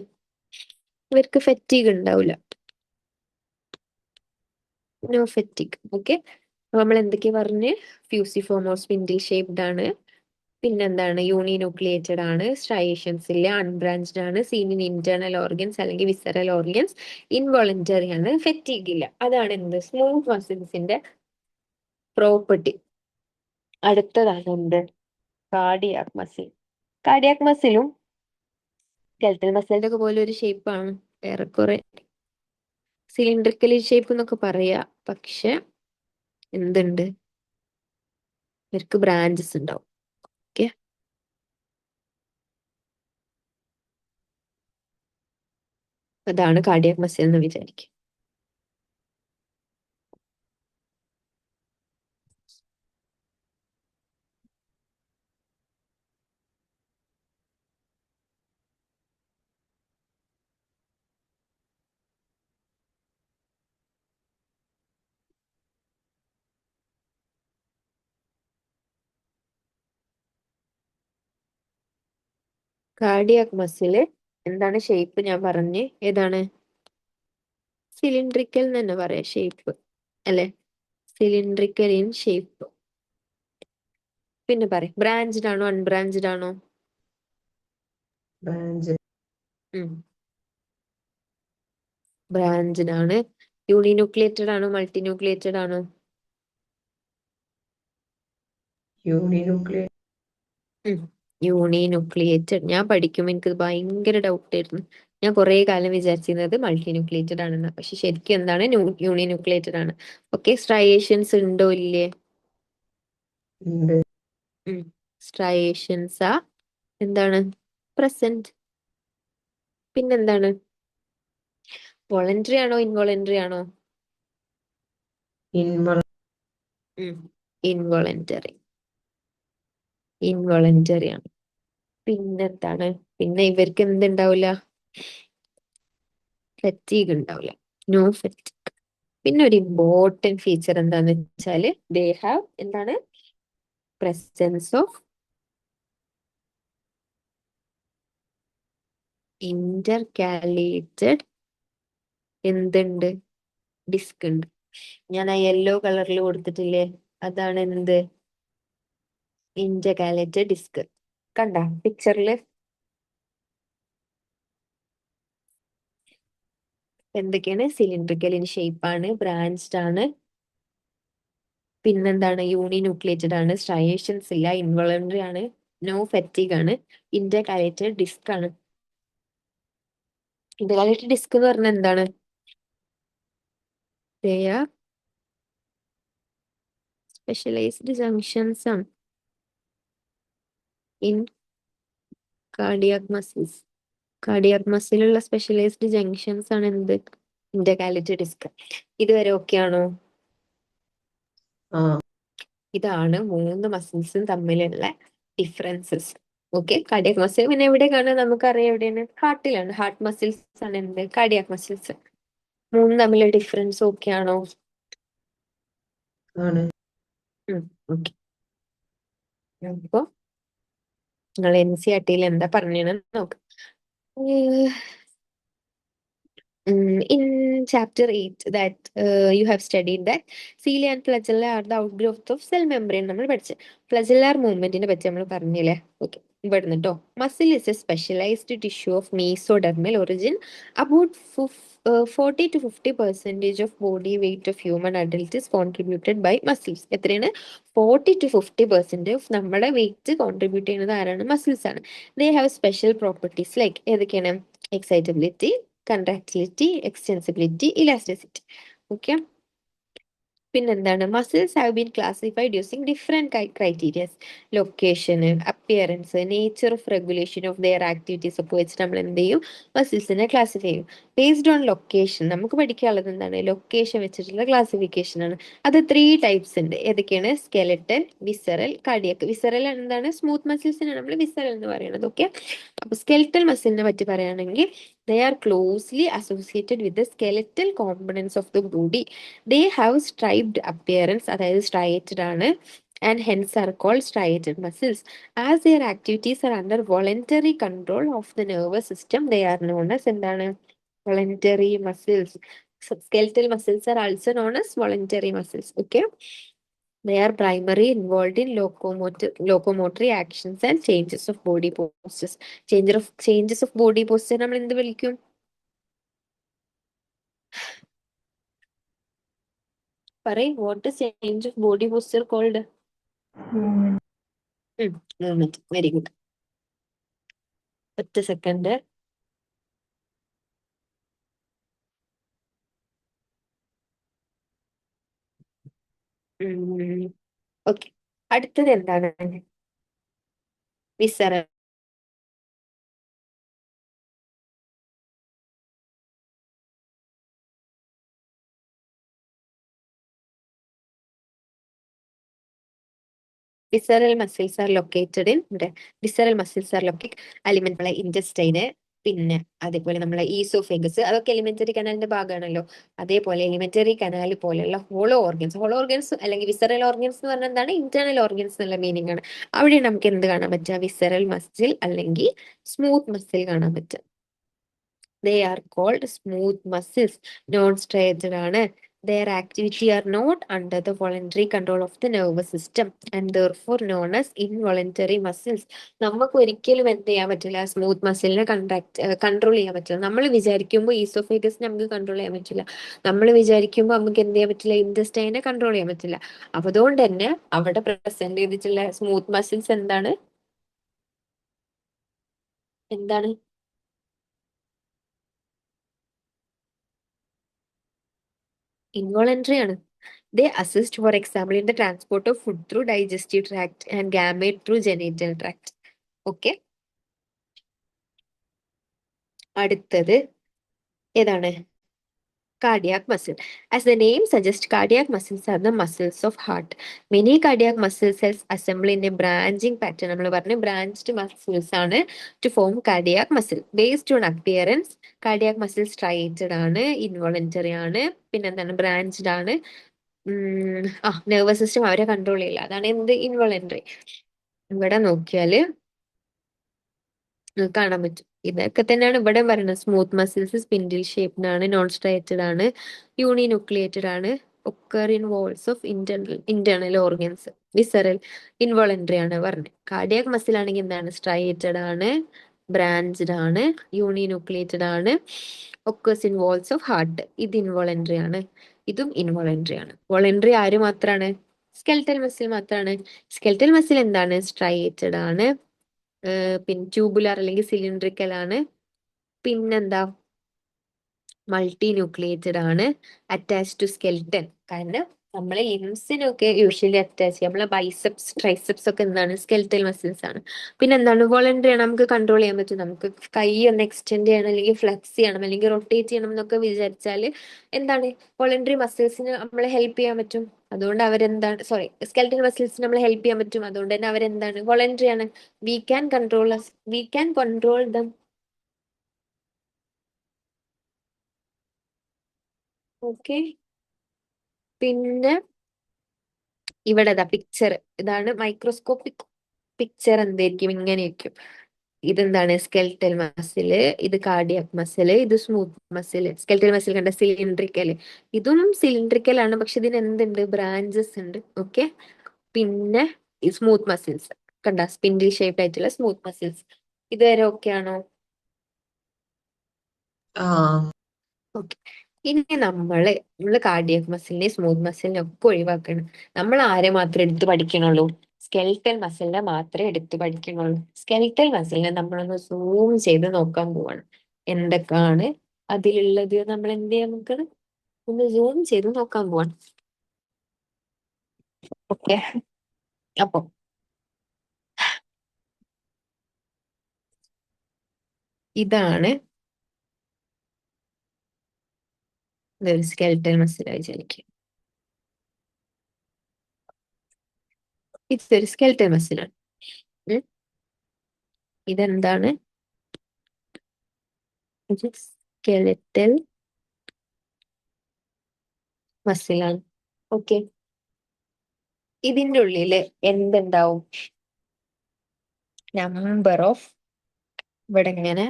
ഇവർക്ക് ഫറ്റീഗ് ഉണ്ടാവില്ല, നോ ഫറ്റീഗ്. ഓക്കെ, നമ്മൾ എന്തൊക്കെയാ പറഞ്ഞ്? ഫ്യൂസിഫോം ഓർ സ്പിൻഡിൽ ഷേപ്ഡ് ആണ്, പിന്നെന്താണ് യൂണിന്യൂക്ലിയേറ്റഡ് ആണ്, സ്ട്രയേഷൻസ് ഇല്ല, അൺബ്രാഞ്ച്ഡ് ആണ്, സീൻ ഇൻ ഇന്റേണൽ ഓർഗൻസ് അല്ലെങ്കിൽ വിസറൽ ഓർഗൻസ്, ഇൻവോളണ്ടറി ആണ്, ഫെറ്റീഗ് ഇല്ല. അതാണ് എന്ത് സ്മൂത്ത് മസിൽസിന്റെ പ്രോപ്പർട്ടി. അടുത്തതാണ് എന്ത് കാർഡിയാക് മസിൽ. കാർഡിയാക് മസിലും സ്കെൽറ്റൽ മസിലിന്റെ ഒക്കെ പോലെ ഒരു ഷേപ്പാണ്, ഏറെക്കുറെ സിലിണ്ടറിക്കൽ ഷേപ്പ് എന്നൊക്കെ പറയാ. പക്ഷെ എന്തുണ്ട്, ഇവർക്ക് ബ്രാഞ്ചസ് ഉണ്ടാവും. ഓക്കെ, അതാണ് കാർഡിയാക് മസിൽ എന്ന് വിചാരിക്കും. കാർഡിയാക് മസില് എന്താണ് ഷേപ്പ് ഞാൻ പറഞ്ഞ്, ഏതാണ് സിലിണ്ട്രിക്കൽ എന്ന് തന്നെ പറയാം ഷേപ്പ്, അല്ലെ? Cylindrical in shape. പിന്നെ പറയും ബ്രാഞ്ച്ഡ് ആണോ അൺബ്രാഞ്ച്ഡ് ആണോ? branch, ബ്രാഞ്ച്ഡ് ആണ്. യൂണിന്യൂക്ലിയേറ്റഡ് ആണോ മൾട്ടിന്യൂക്ലിയേറ്റഡ് ആണോ? uninucleate, യൂണിന്യൂക്ലിയേറ്റഡ്. ഞാൻ പഠിക്കുമ്പോൾ എനിക്ക് ഭയങ്കര ഡൗട്ട് ആയിരുന്നു. ഞാൻ കുറെ കാലം വിചാരിച്ചിരുന്നത് മൾട്ടിന്യൂക്ലിയേറ്റഡ് ആണെന്ന്, പക്ഷെ ശരിക്കും എന്താണ് യൂണിന്യൂക്ലിയേറ്റഡ് ആണ്. ഓക്കെ, സ്ട്രയേഷൻസ് ഉണ്ടോ ഇല്ലേ? ഉണ്ട്, സ്ട്രയേഷൻസ് ആ എന്താണ് പ്രസന്റ്. പിന്നെന്താണ് വോളണ്ടറി ആണോ ഇൻവോളണ്ടറി ആണോ? invol, ഇൻവോളണ്ടറി, ഇൻവോളണ്ടറി ആണ്. പിന്നെന്താണ്, പിന്നെ ഇവർക്ക് എന്തുണ്ടാവില്ല, ഫറ്റീഗ് ഉണ്ടാവില്ല, നോ ഫറ്റീഗ്. പിന്നെ ഒരു ഇമ്പോർട്ടന്റ് ഫീച്ചർ എന്താന്ന് വെച്ചാല് ദേ ഹാവ് എന്താണ് പ്രസൻസ് ഓഫ് ഇന്റർകാലേറ്റഡ് എന്തുണ്ട് ഡിസ്ക് ഉണ്ട്. ഞാൻ ആ യെല്ലോ കളറിൽ കൊടുത്തിട്ടില്ലേ, അതാണ് എന്ത് ഇന്റർകാലേറ്റഡ് ഡിസ്ക്. കണ്ട പിക്ചറിൽ എന്തൊക്കെയാണ്? സിലിണ്ടറിക്കൽ ഇൻ ഷേപ്പ് ആണ്, ബ്രാഞ്ച്ഡ് ആണ്, പിന്നെന്താണ് യൂണിന്യൂക്ലിയേറ്റഡ് ആണ്, സ്ട്രയേഷൻസ് ഇല്ല, ഇൻവോളണ്ടറി ആണ്, നോ ഫറ്റീഗ് ആണ്, ഇന്റർകാലേറ്റഡ് ഡിസ്ക് ആണ്. ഇന്റർകാലേറ്റഡ് ഡിസ്ക് എന്ന് പറഞ്ഞാൽ എന്താണ്? They are specialized junctions ആണ് in cardiac muscles. കാർഡിയാക് മസിലുള്ള സ്പെഷ്യലൈസ്ഡ് ജംഗ്ഷൻസ് ആണ് എന്ത് ഇന്റർകാലേറ്റഡ് ഡിസ്ക്. ഇതുവരെ ഓക്കെ ആണോ? ആ, ഇതാണ് മൂന്ന് മസിൽസും തമ്മിലുള്ള ഡിഫറൻസസ്. ഓക്കെ, കാർഡിയാക് മസിൽ പിന്നെ എവിടെയാണ് നമുക്കറിയാം, എവിടെയാണ്? ഹാർട്ടിലാണ്. ഹാർട്ട് മസിൽസ് ആണ് എന്ത് കാർഡിയാക് മസിൽസ്. മൂന്ന് തമ്മിലുള്ള ഡിഫറൻസ് ഓക്കെ ആണോ? ആണ്, ഓക്കെ, അപ്പൊ നിങ്ങൾ NCERT-യിൽ എന്താ പറഞ്ഞതെന്ന് നോക്കാം. In chapter 8 that you have studied that cilia and flagella are the outgrowth of cell membrane. നമ്മൾ പഠിച്ചു ഫ്ലജല്ലാർ മൂവ്മെന്റിനെ പറ്റി നമ്മൾ പറഞ്ഞില്ലേ. ഓക്കെ, ഇവിടുന്ന് കേട്ടോ. Muscle is a specialised tissue of mesodermal origin. About 40 to 50% of body weight of human adult is contributed by muscles. എത്രയാണ്? 40 to 50% of നമ്മുടെ weight contribute ചെയ്യുന്നത് ആരാണ്? മസിൽസ് ആണ്. They have special properties like ഏതൊക്കെയാണ്? Excitability, contractility, extensibility, elasticity. Okay, പിന്നെന്താണ്? Muscles have been classified using different criterias. Location, appearance, nature of regulation of their activities ഒക്കെ വെച്ച് നമ്മൾ എന്ത് ചെയ്യും? മസിൽസിനെ ക്ലാസിഫൈ ചെയ്യും. Based on location. നമുക്ക് പഠിക്കാനുള്ളത് എന്താണ്? ലൊക്കേഷൻ വെച്ചിട്ടുള്ള ക്ലാസിഫിക്കേഷൻ ആണ്. അത് 3 ടൈപ്സ് ഉണ്ട്. ഏതൊക്കെയാണ്? Skeletal, visceral, cardiac. വിസറൽ എന്താണ്? സ്മൂത്ത് മസിൽസിനാണ് നമ്മൾ വിസറൽ എന്ന് പറയുന്നത്. ഓക്കെ, അപ്പൊ സ്കെലറ്റൽ മസിലിനെ പറ്റി പറയുകയാണെങ്കിൽ they are closely associated with the skeletal components of the body. They have striped appearance, അതായത് striated ആണ്, and hence are called striated muscles. As their activities are under voluntary control of the nervous system, they are known as എന്താണ്? Voluntary muscles. Skeletal muscles are also known as voluntary muscles. Okay, They are primarily involved in locomotory actions and changes of body postures. Changes of body posture നമ്മൾ എന്ത് വിളിക്കും? പറയ്, what is change of body posture called? Movement. Movement. Very good. ഒറ്റ second. Okay, അടുത്തത് എന്താണ്? Visceral. Visceral muscles are located in visceral muscles are located നമ്മളെ ഇൻറ്റസ്റ്റൈന്, പിന്നെ അതേപോലെ നമ്മളെ ഈസോഫേഗസ്, അതൊക്കെ എലിമെന്ററി കനാലിന്റെ ഭാഗമാണല്ലോ. അതേപോലെ എലിമെന്ററി കനാൽ പോലെയുള്ള ഹോളോ ഓർഗൻസ് അല്ലെങ്കിൽ വിസറൽ ഓർഗൻസ് എന്ന് പറഞ്ഞാൽ എന്താണ്? ഇന്റേണൽ ഓർഗൻസ് എന്നുള്ള മീനിങ് ആണ്. അവിടെ നമുക്ക് എന്ത് കാണാൻ പറ്റുക? വിസറൽ മസിൽ അല്ലെങ്കിൽ സ്മൂത്ത് മസിൽ കാണാൻ പറ്റുക. They are called smooth muscles. Non-striated ആണ്. Their activity are not under the voluntary control of the nervous system and therefore known as involuntary muscles. നമുക്ക് ഒരിക്കലും എന്ത് ചെയ്യാൻ പറ്റില്ല? സ്മൂത്ത് മസിലിനെ കൺട്രോൾ ചെയ്യാൻ പറ്റില്ല. നമ്മൾ വിചാരിക്കുമ്പോൾ ഈസോഫേഗസിനെ നമുക്ക് കൺട്രോൾ ചെയ്യാൻ പറ്റില്ല. നമ്മൾ വിചാരിക്കുമ്പോൾ നമുക്ക് എന്ത് ചെയ്യാൻ പറ്റില്ല? ഇൻറ്റസ്റ്റൈനെ കൺട്രോൾ ചെയ്യാൻ പറ്റില്ല. അപ്പൊ അതുകൊണ്ട് തന്നെ അവിടെ പ്രസന്റ് ചെയ്തിട്ടുള്ള സ്മൂത്ത് മസിൽസ് എന്താണ്? ഇൻവോളണ്ടറി ആണ്. They assist, for example, in the transport of food through digestive tract and gamete through genital tract. Okay. അടുത്തത് ഏതാണ്? Cardiac muscle. As the name suggests, cardiac muscles are the muscles of heart. Many cardiac muscle cells assemble in a branching pattern. നമ്മൾ പറഞ്ഞ branched muscles ആണ് to form cardiac muscle. Based on appearance, cardiac muscle striated ആണ്, involuntary ആണ്, പിന്നെന്താണ്? branched ആണ്. Nervous system അവരെ control ചെയ്യില്ല. അതാണ് എന്ത്? ഇൻവോളണ്ടറി. ഇവിടെ നോക്കിയാല് കാണാൻ പറ്റും. ഇതൊക്കെ തന്നെയാണ് ഇവിടെ പറയുന്നത്. സ്മൂത്ത് മസിൽസ് സ്പിൻഡിൽ ഷേപ്ഡ് ആണ്, നോൺ സ്ട്രൈറ്റഡ് ആണ്, യൂണിന്യൂക്ലിയേറ്റഡ് ആണ്, occur in walls of internal organs. Visceral involuntary ആണ് പറഞ്ഞത്. കാർഡിയാക് മസിൽ ആണെങ്കിൽ എന്താണ്? സ്ട്രൈറ്റഡ് ആണ്, ബ്രാഞ്ചഡ് ആണ്, യൂണിന്യൂക്ലിയേറ്റഡ് ആണ്, occurs in walls of heart. ഇത് ഇൻവോളണ്ടറി ആണ്, ഇതും ഇൻവോളണ്ടറി ആണ്. വോളണ്ടറി ആര് മാത്രാണ്? സ്കെൽറ്റൽ മസിൽ മാത്രാണ്. സ്കെൽറ്റൽ മസിൽ എന്താണ്? സ്ട്രൈറ്റഡ് ആണ്, പിന്നെ ട്യൂബുലാർ അല്ലെങ്കിൽ സിലിണ്ട്രിക്കൽ ആണ്, പിന്നെന്താ? മൾട്ടി ന്യൂക്ലിയേറ്റഡ് ആണ്, അറ്റാച്ച് ടു സ്കെൽറ്റൻ. കാരണം നമ്മളെ ലിംസിനൊക്കെ യൂഷ്വലി അറ്റാച്ച് ചെയ്യും. നമ്മളെ ബൈസെപ്സ് ട്രൈസെപ്സ് ഒക്കെ എന്താണ്? സ്കെൽറ്റൽ മസിൽസ് ആണ്. പിന്നെ എന്താണ്? വോളണ്ടറി ആണ്, നമുക്ക് കൺട്രോൾ ചെയ്യാൻ പറ്റും. നമുക്ക് കൈ ഒന്ന് എക്സ്റ്റെൻഡ് ചെയ്യണം, അല്ലെങ്കിൽ ഫ്ലെക്സ് ചെയ്യണം, അല്ലെങ്കിൽ റൊട്ടേറ്റ് ചെയ്യണം എന്നൊക്കെ വിചാരിച്ചാൽ എന്താണ്? വോളണ്ടറി മസിൽസിന് നമ്മളെ ഹെൽപ്പ് ചെയ്യാൻ പറ്റും. അതുകൊണ്ട് അവരെന്താണ്? സ്കെൽറ്റൽ മസിൽസിന് നമ്മളെ ഹെൽപ്പ് ചെയ്യാൻ പറ്റും. അതുകൊണ്ട് തന്നെ അവരെന്താണ്? വോളണ്ടറി ആണ്. We can control dum. Okay. പിന്നെ ഇവിടെ പിക്ചർ ഇതാണ്. മൈക്രോസ്കോപ്പിക് പിക്ചർ എന്തായിരിക്കും? ഇങ്ങനെയായിരിക്കും. ഇതെന്താണ്? സ്കെൽറ്റൽ മസില്, ഇത് കാർഡിയാക് മസില്, ഇത് സ്മൂത്ത് മസില്. സ്കെൽറ്റൽ മസിൽ കണ്ട സിലിണ്ട്രിക്കൽ, ഇതും സിലിണ്ട്രിക്കൽ ആണ്, പക്ഷെ ഇതിന് എന്തുണ്ട്? ബ്രാഞ്ചസ് ഉണ്ട്. ഓക്കെ. പിന്നെ ഈ സ്മൂത്ത് മസിൽസ് കണ്ട, സ്പിൻഡിൽ ഷേപ്പ് ആയിട്ടുള്ള സ്മൂത്ത് മസിൽസ്. ഇതുവരെ ഓക്കെ ആണോ? ഓക്കെ. ഇനി നമ്മള് കാർഡിയാക് മസിലിനെ സ്മൂത്ത് മസിലിനെ ഒക്കെ ഒഴിവാക്കണം. നമ്മൾ ആരെ മാത്രമേ എടുത്ത് പഠിക്കണുള്ളൂ? സ്കെൽറ്റൽ മസിലിനെ മാത്രമേ എടുത്ത് പഠിക്കണുള്ളൂ. സ്കെൽറ്റൽ മസിലിനെ നമ്മളൊന്ന് സൂം ചെയ്ത് നോക്കാൻ പോവാണ്. എന്തൊക്കെയാണ് അതിലുള്ളത് നമ്മൾ എന്ത് ചെയ്യാൻ നോക്കണം? ഒന്ന് സൂം ചെയ്ത് നോക്കാൻ പോവാണ്. ഓക്കെ. അപ്പൊ ഇതാണ് സ്കെൽറ്റൽ മസിലായി വിചാരിക്കുക. ഇതൊരു സ്കെൽറ്റൽ മസിലാണ്. ഇതെന്താണ്? സ്കെലറ്റൽ മസിലാണ്. ഓക്കെ. ഇതിൻ്റെ ഉള്ളില് എന്തുണ്ടാവും? നമ്പർ ഓഫ് ഇവിടെ ഇങ്ങനെ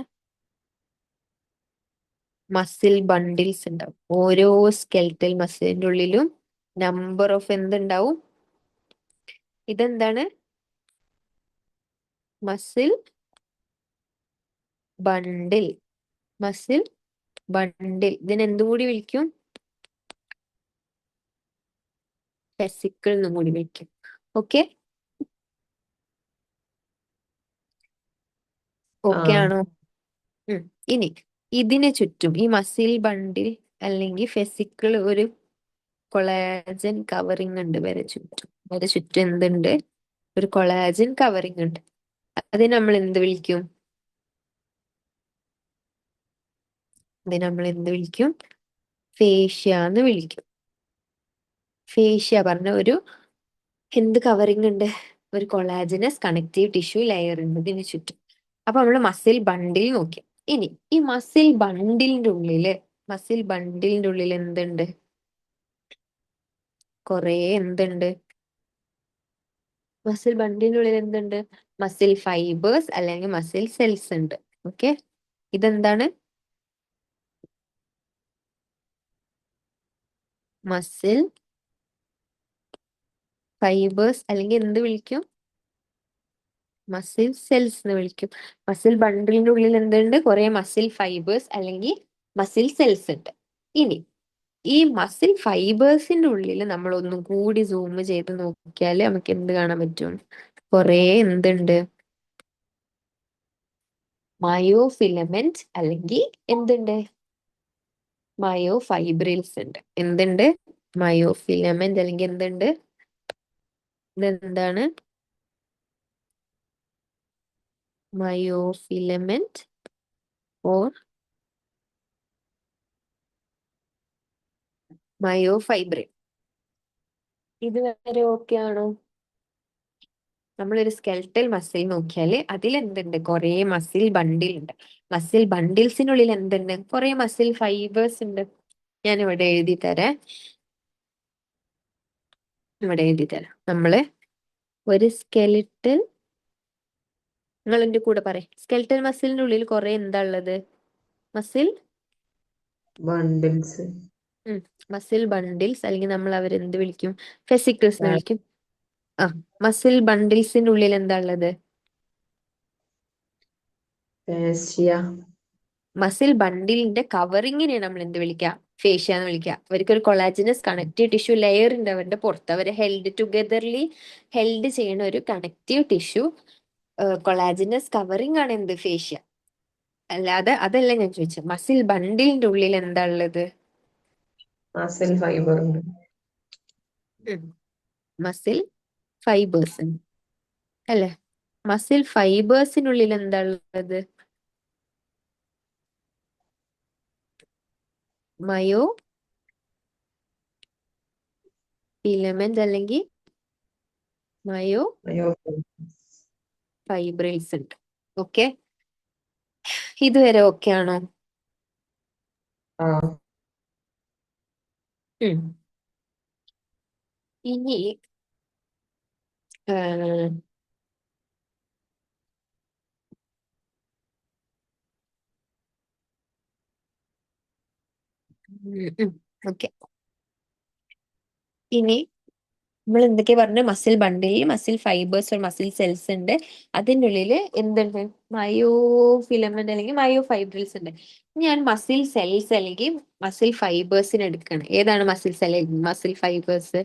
മസിൽ ബണ്ടിൽസ് ഉണ്ടാവും. ഓരോ സ്കെൽറ്റൽ മസിലിന്റെ ഉള്ളിലും നമ്പർ ഓഫ് എന്തുണ്ടാവും? ഇതെന്താണ്? മസിൽ ബണ്ടിൽ. മസിൽ ബണ്ടിൽ. ഇതിനെന്തും കൂടി വിളിക്കും? വെസിക്കിൾ എന്നും കൂടി വിളിക്കും. ഓക്കെ ഓക്കെ ആ ആണോ? ഇനി ഇതിന് ചുറ്റും ഈ മസിൽ ബണ്ടിൽ അല്ലെങ്കിൽ ഫെസിക്കിൾ ഒരു കൊളാജൻ കവറിങ് ഉണ്ട് വരെ ചുറ്റും. വരെ ചുറ്റും എന്തുണ്ട്? ഒരു കൊളാജൻ കവറിങ് ഉണ്ട്. അതിനെ നമ്മൾ എന്ത് വിളിക്കും? അതിനെ നമ്മൾ എന്ത് വിളിക്കും? ഫേഷ്യ എന്ന് വിളിക്കും. ഫേഷ്യ പറഞ്ഞ ഒരു എന്ത് കവറിങ് ഉണ്ട്? ഒരു കൊളാജനസ് കണക്റ്റീവ് ടിഷ്യൂ ലെയർ ഉണ്ട് ഇതിന് ചുറ്റും. അപ്പൊ നമ്മള് മസിൽ ബണ്ടിൽ നോക്കി. ഇനി ഈ മസിൽ ബണ്ടിലിന്റെ ഉള്ളിൽ എന്തുണ്ട്? കൊറേ എന്തുണ്ട്? മസിൽ ബണ്ടിലിന്റെ ഉള്ളിൽ എന്തുണ്ട്? മസിൽ ഫൈബേഴ്സ് അല്ലെങ്കിൽ മസിൽ സെൽസ് ഉണ്ട്. ഓക്കെ ഇതെന്താണ്? മസിൽ ഫൈബേഴ്സ് അല്ലെങ്കിൽ എന്ത് വിളിക്കും? മസിൽ സെൽസ് എന്ന് വിളിക്കും. മസിൽ ബണ്ടിലിന്റെ ഉള്ളിൽ എന്തുണ്ട്? കുറെ മസിൽ ഫൈബേഴ്സ് അല്ലെങ്കിൽ മസിൽ സെൽസ് ഉണ്ട്. ഇനി ഈ മസിൽ ഫൈബേഴ്സിന്റെ ഉള്ളിൽ നമ്മൾ ഒന്നും കൂടി സൂം ചെയ്ത് നോക്കിയാൽ നമുക്ക് എന്ത് കാണാൻ പറ്റും? കുറെ എന്തുണ്ട്? മയോഫിലമെന്റ് അല്ലെങ്കിൽ എന്തുണ്ട്? മയോ ഫൈബ്രിൽസ് ഉണ്ട്. എന്തുണ്ട്? മയോഫിലമെന്റ് അല്ലെങ്കിൽ എന്തുണ്ട്? ഇതെന്താണ്? മയോഫിലമെന്റ് ഓർ മയോഫൈബ്രിൽ. ഇതുവരെ ഓക്കെ ആണോ? നമ്മളൊരു സ്കെൽട്ടൽ മസിൽ നോക്കിയാൽ അതിൽ എന്തുണ്ട്? കുറെ മസിൽ ബണ്ടിൽ ഉണ്ട്. മസിൽ ബണ്ടിൽസിനുള്ളിൽ എന്തുണ്ട്? കുറെ മസിൽ ഫൈബേഴ്സ് ഉണ്ട്. ഞാൻ ഇവിടെ എഴുതി തരാം. നമ്മള് ഒരു സ്കെലിറ്റൽ, നിങ്ങൾ എന്റെ കൂടെ പറയും, സ്കെൽട്ടൽ മസിലിന്റെ ഉള്ളിൽ കുറെ എന്താ ഉള്ളത്? Muscle bundles. മസിൽ ബണ്ടിൽസ് അല്ലെങ്കിൽ നമ്മൾ അവരെന്ത് വിളിക്കും? ഫെസിക്കിൾസ് എന്ന് വിളിക്കും. ആ മസിൽ ബണ്ടിൽസിന്റെ ഉള്ളിൽ എന്താ ഉള്ളത്? ഫാഷ്യ. മസിൽ ബണ്ടിലിന്റെ കവറിങ്ങിനെ നമ്മൾ എന്ത് വിളിക്കുക? ഫേഷ്യ എന്ന് വിളിക്കുക. അവർക്ക് ഒരു കൊളാജിനസ് കണക്റ്റീവ് ടിഷ്യൂ ലെയർ ഉണ്ട് അവരുടെ പുറത്ത്. അവരെ ഹെൽഡ് ചെയ്യുന്ന ഒരു കണക്റ്റീവ് ടിഷ്യൂ കൊളാജിനസ് കവറിങ് ആണ് എന്ത്? ഫേഷ്യ. അല്ലാതെ അതല്ല ഞാൻ ചോദിച്ചത്. മസിൽ ബണ്ടിലിന്റെ ഉള്ളിൽ എന്താ ഉള്ളത്? മസിൽ ഫൈബർ ഉണ്ട്. മസിൽ ഫൈബേഴ്സ് അല്ലെ? മസിൽ ഫൈബേഴ്സിനുള്ളിൽ എന്താ ഉള്ളത്? മയോ ഫിലമെന്റ് അല്ലെങ്കിൽ മയോ അയ്യോ. ഫൈബ്രിൽസ് ഉണ്ട്. ഓക്കെ ഇതുവരെ ഓക്കെ ആണോ? ആ ഉം. ഇനി ഓക്കെ ഇനി നമ്മൾ എന്തൊക്കെയാ പറഞ്ഞു? മസിൽ ബണ്ടിൽ, മസിൽ ഫൈബേഴ്സ്, മസിൽ സെൽസ് ഉണ്ട്. അതിൻ്റെ ഉള്ളിൽ എന്തുണ്ട്? മയോ ഫിലമെന്റ് അല്ലെങ്കിൽ മയോ ഫൈബ്രിൽസ് ഉണ്ട്. ഞാൻ മസിൽ സെൽസ് അല്ലെങ്കിൽ മസിൽ ഫൈബേഴ്സിന് എടുക്കണം. ഏതാണ് മസിൽ സെൽ, മസിൽ ഫൈബേഴ്സ്?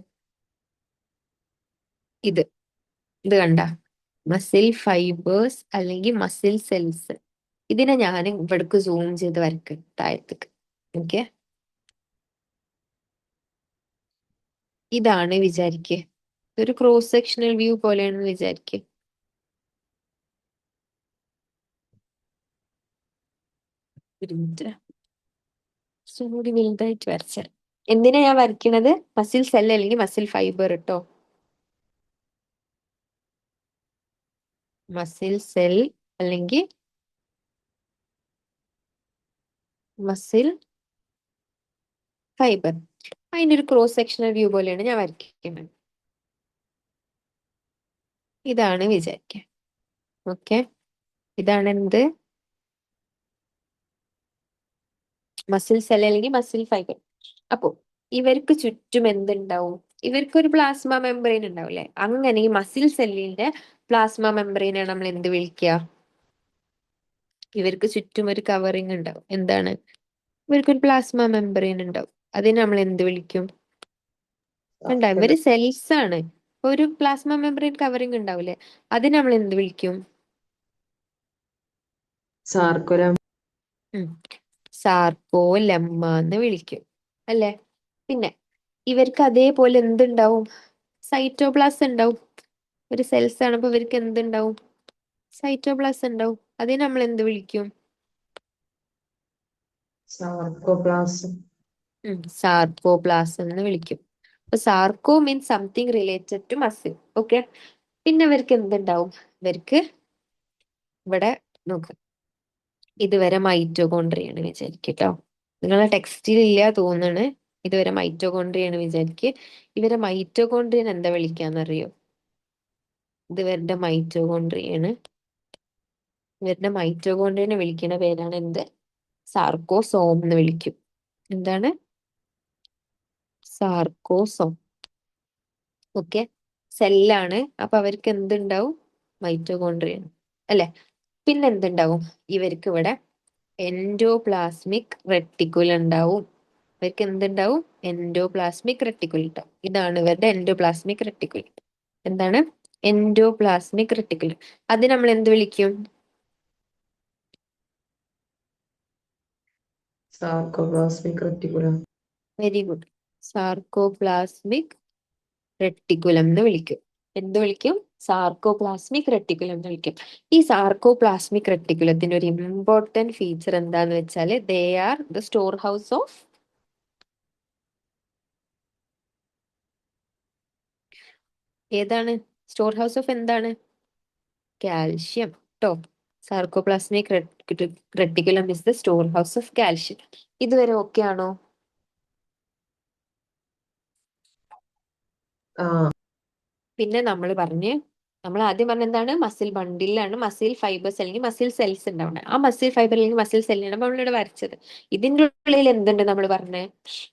ഇത് ഇത് കണ്ട മസിൽ ഫൈബേഴ്സ് അല്ലെങ്കിൽ മസിൽ സെൽസ്. ഇതിനെ ഞാൻ ഇവിടേക്ക് സൂം ചെയ്ത് വരയ്ക്കും താഴത്തേക്ക്. ഓക്കെ ഇതാണ് വിചാരിക്കുക. ഒരു ക്രോസ് സെക്ഷണൽ വ്യൂ പോലെയാണെന്ന് വിചാരിക്കുക. ഒരു മിനിറ്റ് കൂടി വലുതായിട്ട് വരച്ച. എന്തിനാ ഞാൻ വരയ്ക്കണത്? മസിൽ സെൽ അല്ലെങ്കിൽ മസിൽ ഫൈബർ കേട്ടോ. മസിൽ സെൽ അല്ലെങ്കിൽ മസിൽ ഫൈബർ. അതിന്റെ ഒരു ക്രോസ് സെക്ഷണൽ വ്യൂ പോലെയാണ് ഞാൻ വരയ്ക്കുന്നത്. ഇതാണ് വിചാരിക്കുക. ഓക്കെ ഇതാണ് എന്ത്? മസിൽ സെൽ അല്ലെങ്കിൽ മസിൽ ഫൈബർ. അപ്പോ ഇവർക്ക് ചുറ്റും എന്തുണ്ടാവും? ഇവർക്കൊരു പ്ലാസ്മ മെംബ്രെയിൻ ഉണ്ടാവില്ലേ? അങ്ങനെ ഈ മസിൽ സെല്ലിന്റെ പ്ലാസ്മ മെംബ്രെയിനെ നമ്മൾ എന്ത് വിളിക്കുക? ഇവർക്ക് ചുറ്റും ഒരു കവറിങ് ഉണ്ടാവും. എന്താണ്? ഇവർക്കൊരു പ്ലാസ്മ മെംബ്രെയിൻ ഉണ്ടാവും. അതിനെ നമ്മൾ എന്ത് വിളിക്കും? കണ്ട, ഇവര് സെൽസ് ആണ്. ഒരു പ്ലാസ്മ മെംബ്രെയിൻ കവറിങ് ഉണ്ടാവില്ലേ? അതിനെ നമ്മൾ എന്ത് വിളിക്കും? Sarcolemma. സാർക്കോലെമ്മ എന്ന് വിളിക്കും അല്ലെ? പിന്നെ ഇവർക്ക് അതേപോലെ എന്തുണ്ടാവും? സൈറ്റോപ്ലാസം ഉണ്ടാവും. ഒരു സെൽസ് ആണ്, അപ്പൊ ഇവർക്ക് എന്തുണ്ടാവും? സൈറ്റോപ്ലാസം ഉണ്ടാവും. അതിനെ നമ്മൾ എന്ത് വിളിക്കും? Sarcoplasm. സാർക്കോപ്ലാസം എന്ന് വിളിക്കും. അപ്പൊ sarco means something related to muscle. Okay. പിന്നെ ഇവർക്ക് എന്തുണ്ടാവും? ഇവർക്ക് ഇവിടെ നോക്ക്, ഇതുവരെ മൈറ്റോകോൺട്രിയാണ് വിചാരിക്കട്ടോ. നിങ്ങളെ ടെക്സ്റ്റിൽ ഇല്ല തോന്നാണ്. ഇതുവരെ മൈറ്റോകോൺട്രിയാണ് വിചാരിക്കുക. ഇവരെ മൈറ്റോകോൺട്രിയൻ എന്താ വിളിക്കാന്നറിയോ? ഇതുവരുടെ മൈറ്റോകോൺട്രിയാണ്. ഇവരുടെ മൈറ്റോകോൺട്രിയനെ വിളിക്കുന്ന പേരാണ് എന്ത്? സാർക്കോസോം എന്ന് വിളിക്കും. എന്താണ്? സാർക്കോസോം. ഓക്കെ. സെല്ലാണ്, അപ്പൊ അവർക്ക് എന്തുണ്ടാവും? മൈറ്റോകോൺട്രിയാണ് അല്ലെ? പിന്നെ എന്തുണ്ടാവും? ഇവർക്ക് ഇവിടെ എൻഡോപ്ലാസ്മിക് റെട്ടിക്കുലം ഉണ്ടാവും. ഇവർക്ക് എന്തുണ്ടാവും? എൻഡോപ്ലാസ്മിക് റെട്ടിക്കുലം ഉണ്ടാവും. ഇതാണ് ഇവരുടെ എൻഡോപ്ലാസ്മിക് റെട്ടിക്കുലം. എന്താണ്? Endoplasmic reticulum. അത് നമ്മൾ എന്ത് വിളിക്കും? Sarcoplasmic reticulum. Very good. Sarcoplasmic reticulum എന്ന് വിളിക്കും. എന്ത് വിളിക്കും? സാർക്കോപ്ലാസ്മിക് റെട്ടിക്കുലം എന്ന് വിളിക്കും. ഈ സാർക്കോപ്ലാസ്മിക് റെട്ടിക്കുലത്തിന്റെ ഒരു ഇമ്പോർട്ടന്റ് ഫീച്ചർ എന്താന്ന് വെച്ചാല് ദേ are the storehouse of ഏതാണ്? സ്റ്റോർ ഹൗസ് ഓഫ് എന്താണ്? കാൽഷ്യം ട്ടോ. Sarcoplasmic reticulum is the storehouse of calcium. ഇതുവരെ ഓക്കെ ആണോ? Ah, പിന്നെ നമ്മൾ ആദ്യം പറഞ്ഞ എന്താണ്? മസിൽ ബണ്ടിലാണ് മസിൽ ഫൈബേഴ്സ് അല്ലെങ്കിൽ മസിൽ സെൽസ് ഉണ്ടാവുന്നത്. ആ മസിൽ ഫൈബർ അല്ലെങ്കിൽ മസിൽ സെല്ലിനാണ് നമ്മളിവിടെ വരച്ചത്. ഇതിന്റെ ഉള്ളിൽ എന്തുണ്ട് നമ്മൾ പറഞ്ഞേ?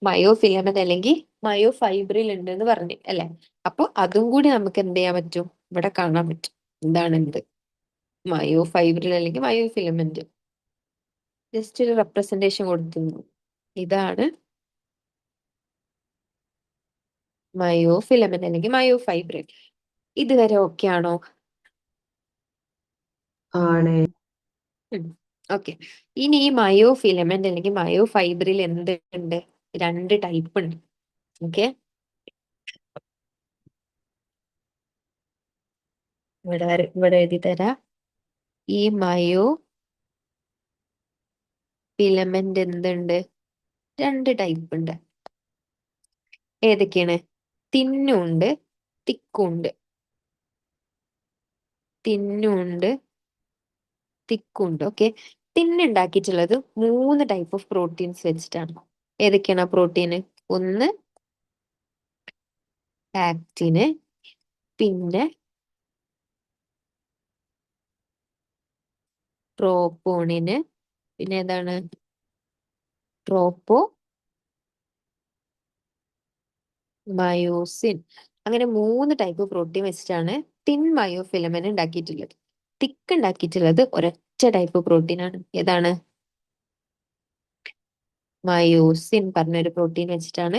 മയോ ഫിലമെന്റ് അല്ലെങ്കിൽ മയോ ഫൈബ്രിൽ ഉണ്ട് എന്ന് പറഞ്ഞു അല്ലെ? അപ്പൊ അതും കൂടി നമുക്ക് എന്ത് ചെയ്യാൻ പറ്റും? ഇവിടെ കാണാൻ പറ്റും. എന്താണ് എന്ത്? മയോ ഫൈബ്രിൽ അല്ലെങ്കിൽ മയോ ഫിലമെന്റ്. ജസ്റ്റ് ഒരു റെപ്രസെന്റേഷൻ കൊടുത്തിരുന്നു. ഇതാണ് മയോ ഫിലമെന്റ് അല്ലെങ്കിൽ മയോ ഫൈബ്രിൽ. ഇതുവരെ ഓക്കെ ആണോ? ആണ്. ഓക്കെ. ഇനി ഈ മയോ ഫിലമെന്റ് അല്ലെങ്കിൽ മയോ ഫൈബ്രിൽ എന്തുണ്ട്? രണ്ട് ടൈപ്പ് ഉണ്ട്. ഓക്കെ. ഇവിടെ എഴുതി തരാം. ഈ മയോ ഫിലമെന്റ് എന്തുണ്ട്? രണ്ട് ടൈപ്പ് ഉണ്ട്. ഏതൊക്കെയാണ്? തിന്നുണ്ട്, തിക്കുണ്ട്. തിന്നുണ്ട്, തിക്കുണ്ട്. ഓക്കെ. തിന്നുണ്ടാക്കിയിട്ടുള്ളത് 3 ടൈപ്പ് ഓഫ് പ്രോട്ടീൻസ് വെച്ചിട്ടാണ്. ഏതൊക്കെയാണ് ആ പ്രോട്ടീന്? ഒന്ന് ആക്റ്റിന്, പിന്നെ ട്രോപ്പോണിന്, പിന്നെ ഏതാണ്? ട്രോപ്പോ മയോസിൻ. അങ്ങനെ 3 ടൈപ്പ് പ്രോട്ടീൻ വെച്ചിട്ടാണ് തിൻ മയോ ഫിലമെന്റ് ഉണ്ടാക്കിയിട്ടുള്ളത്. തിക്ക് ഉണ്ടാക്കിയിട്ടുള്ളത് ഒരൊറ്റ ടൈപ്പ് പ്രോട്ടീൻ ആണ്. ഏതാണ്? മയോസിൻ പറഞ്ഞൊരു പ്രോട്ടീൻ വെച്ചിട്ടാണ്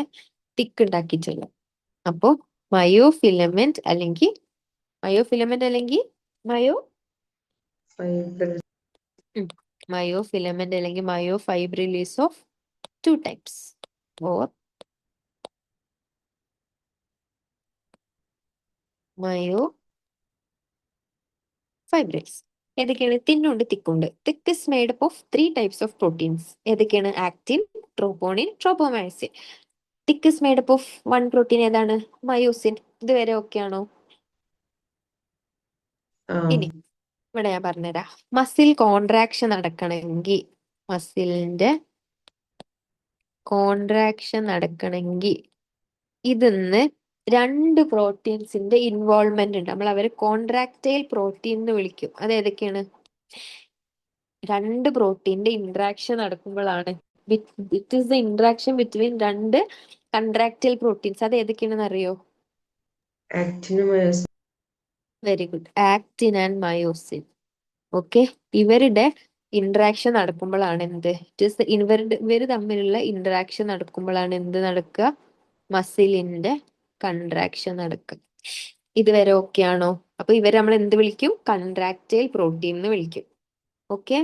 തിക്ക് ഉണ്ടാക്കിയിട്ടുള്ളത്. അപ്പോ മയോ ഫിലമെന്റ് അല്ലെങ്കിൽ മയോ Fibril. മയോ ഫിലമെന്റ് അല്ലെങ്കിൽ myofibril is of 2 types or myofibrils. ഏതൊക്കെയാണ്? തിന്നുണ്ട്, തിക്കുണ്ട്. Thick is made up of 3 types of proteins. ഏതൊക്കെയാണ്? Actin, troponin, tropomyosin. Thick is made up of 1 protein. ഏതാണ്? മയോസിൻ. ഇതുവരെ ഓക്കെ ആണോ? Ah, ഇനി ഇവിടെ ഞാൻ പറഞ്ഞുതരാം. മസിൽ കോൺട്രാക്ഷൻ നടക്കണമെങ്കിൽ മസിലിന്റെ കോൺട്രാക്ഷൻ നടക്കണമെങ്കിൽ ഇതിന്ന് 2 പ്രോട്ടീൻസിന്റെ ഇൻവോൾവ്മെന്റ് ഉണ്ട്. നമ്മൾ അവരെ കോൺട്രാക്റ്റൈൽ പ്രോട്ടീൻ എന്ന് വിളിക്കും. അത് ഏതൊക്കെയാണ്? 2 പ്രോട്ടീന്റെ ഇന്ററാക്ഷൻ നടക്കുമ്പോഴാണ്. It is the interaction between 2 contractile proteins അത് ഏതൊക്കെയാണെന്ന് അറിയോ? Actin, myosin. Very good. Actin and myosin. Okay, ഇവരുടെ ഇന്ററാക്ഷൻ നടക്കുമ്പോഴാണ് എന്ത്, ഇവര് തമ്മിലുള്ള ഇന്ററാക്ഷൻ നടക്കുമ്പോഴാണ് എന്ത് നടക്കുക? മസിലിന്റെ കൺട്രാക്ഷൻ നടക്കുക. ഇതുവരെ ഓക്കെ ആണോ? അപ്പൊ ഇവരെ നമ്മൾ എന്ത് വിളിക്കും? കൺട്രാക്റ്റൈൽ പ്രോട്ടീൻ എന്ന് വിളിക്കും. ഓക്കെ,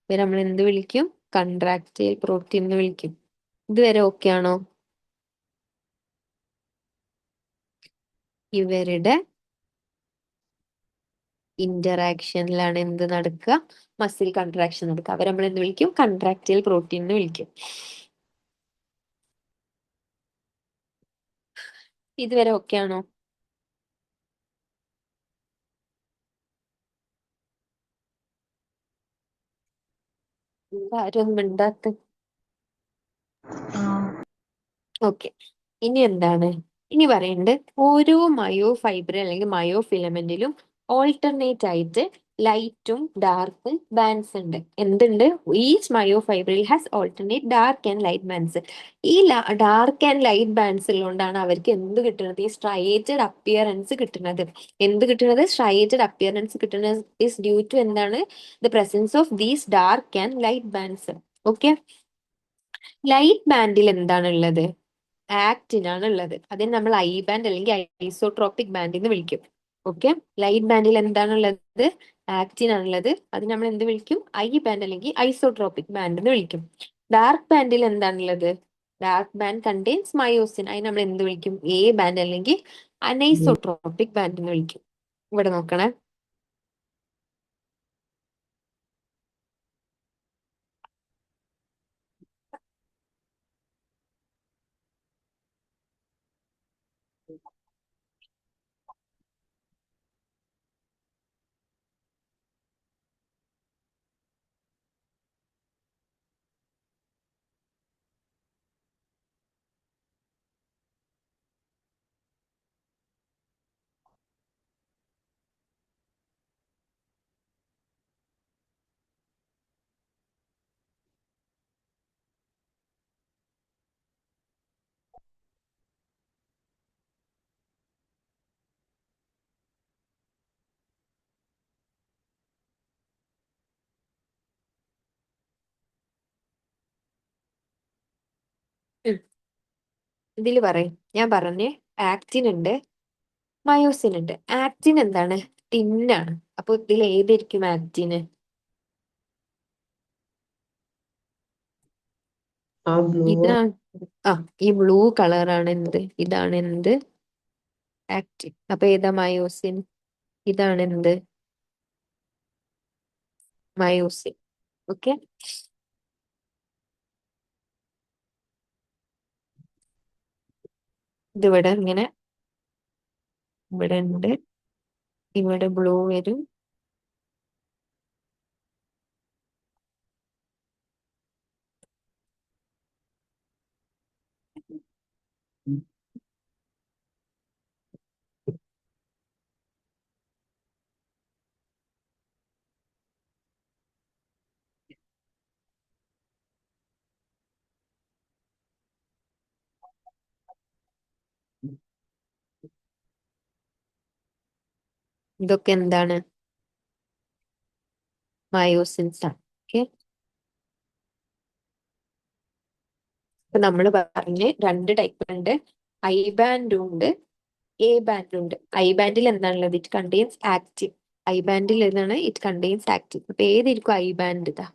ഇവരെ നമ്മൾ എന്ത് വിളിക്കും? കൺട്രാക്റ്റൈൽ പ്രോട്ടീൻ എന്ന് വിളിക്കും. ഇതുവരെ ഓക്കെ ആണോ? ഇവരുടെ ഇന്ററാക്ഷനിലാണ് എന്ത് നടക്കുക? മസിൽ കൺട്രാക്ഷൻ നടക്കുക. അവരെ നമ്മൾ എന്ത് വിളിക്കും? കൺട്രാക്റ്റൈൽ പ്രോട്ടീൻ എന്ന് വിളിക്കും. ഇതുവരെ ഓക്കെ ആണോ? ആരും ഒന്നും മിണ്ടാത്ത. ആ ഓക്കെ, ഇനി എന്താണ്? ഇനി പറയുന്നുണ്ട് ഓരോ മയോ ഫൈബർ അല്ലെങ്കിൽ മയോ ഫിലമെന്റിലും ഓൾട്ടർനേറ്റ് ആയിട്ട് ലൈറ്റും ഡാർക്കും ബാൻഡ്സ് ഉണ്ട്. എന്തുണ്ട്? ഈച്ച് മയോ ഫൈബറിൽ has alternate dark and light bands. ഈ ഡാർക്ക് ആൻഡ് ലൈറ്റ് ബാൻഡ്സ് ഉള്ളതുകൊണ്ടാണ് അവർക്ക് എന്ത് കിട്ടുന്നത്? ഈ സ്ട്രൈറ്റഡ് അപ്പിയറൻസ് കിട്ടുന്നത്. എന്ത് കിട്ടുന്നത്? സ്ട്രൈറ്റഡ് അപ്പിയറൻസ് കിട്ടുന്നത് ഇസ് ഡ്യൂ ടു എന്താണ്? The presence of these dark and light bands. Okay, light ബാൻഡിൽ എന്താണ് ഉള്ളത്? ആക്റ്റിൻ ആണ് ഉള്ളത്. അതിന് നമ്മൾ ഐ ബാൻഡ് അല്ലെങ്കിൽ ഐസോട്രോപിക് ബാൻഡ് എന്ന് വിളിക്കും. ഓക്കെ, ലൈറ്റ് ബാൻഡിൽ എന്താണുള്ളത്? ആക്റ്റിൻ ആണുള്ളത്. അത് നമ്മൾ എന്ത് വിളിക്കും? ഐ ബാൻഡ് അല്ലെങ്കിൽ ഐസോട്രോപിക് ബാൻഡ് എന്ന് വിളിക്കും. ഡാർക്ക് ബാൻഡിൽ എന്താണുള്ളത്? Dark band contains myosin. അതിന് നമ്മൾ എന്ത് വിളിക്കും? എ ബാൻഡ് അല്ലെങ്കിൽ അനൈസോട്രോപിക് ബാൻഡ് എന്ന് വിളിക്കും. ഇവിടെ നോക്കണേ. ഇതിൽ പറയും, ഞാൻ പറഞ്ഞേ ആക്റ്റിൻ ഉണ്ട്, മയോസിൻ ഉണ്ട്. ആക്റ്റിൻ എന്താണ്? ടിന്നാണ്. അപ്പൊ ഇതിൽ ഏതായിരിക്കും ആക്റ്റിന്? Blue. ഇതാണ്. ആ, ഈ ബ്ലൂ കളറാണ് എന്ത്? ഇതാണ് എന്ത്? ആക്റ്റിൻ. അപ്പൊ ഏതാ മയോസിൻ? ഇതാണ് എന്ത്? മയോസിൻ. ഓക്കെ, ഇതിവിടെ ഇങ്ങനെ ഇവിടെ ഉണ്ട്. ഇവിടെ ബ്ലൂ വരും. ഇതൊക്കെ എന്താണ്? മയോസിൻസ് ആണ്. ഓക്കെ, ഇപ്പൊ നമ്മൾ പറഞ്ഞ് രണ്ട് ടൈപ്പ് ഉണ്ട്. ഐ ബാൻഡും ഉണ്ട്, എ ബാൻഡും ഉണ്ട്. ഐ ബാൻഡിൽ എന്താണുള്ളത്? It contains active. ഐ ബാൻഡിൽ ഏതാണ്? It contains active. അപ്പൊ ഏതായിരിക്കും ഐ ബാൻഡ്? ഇതാ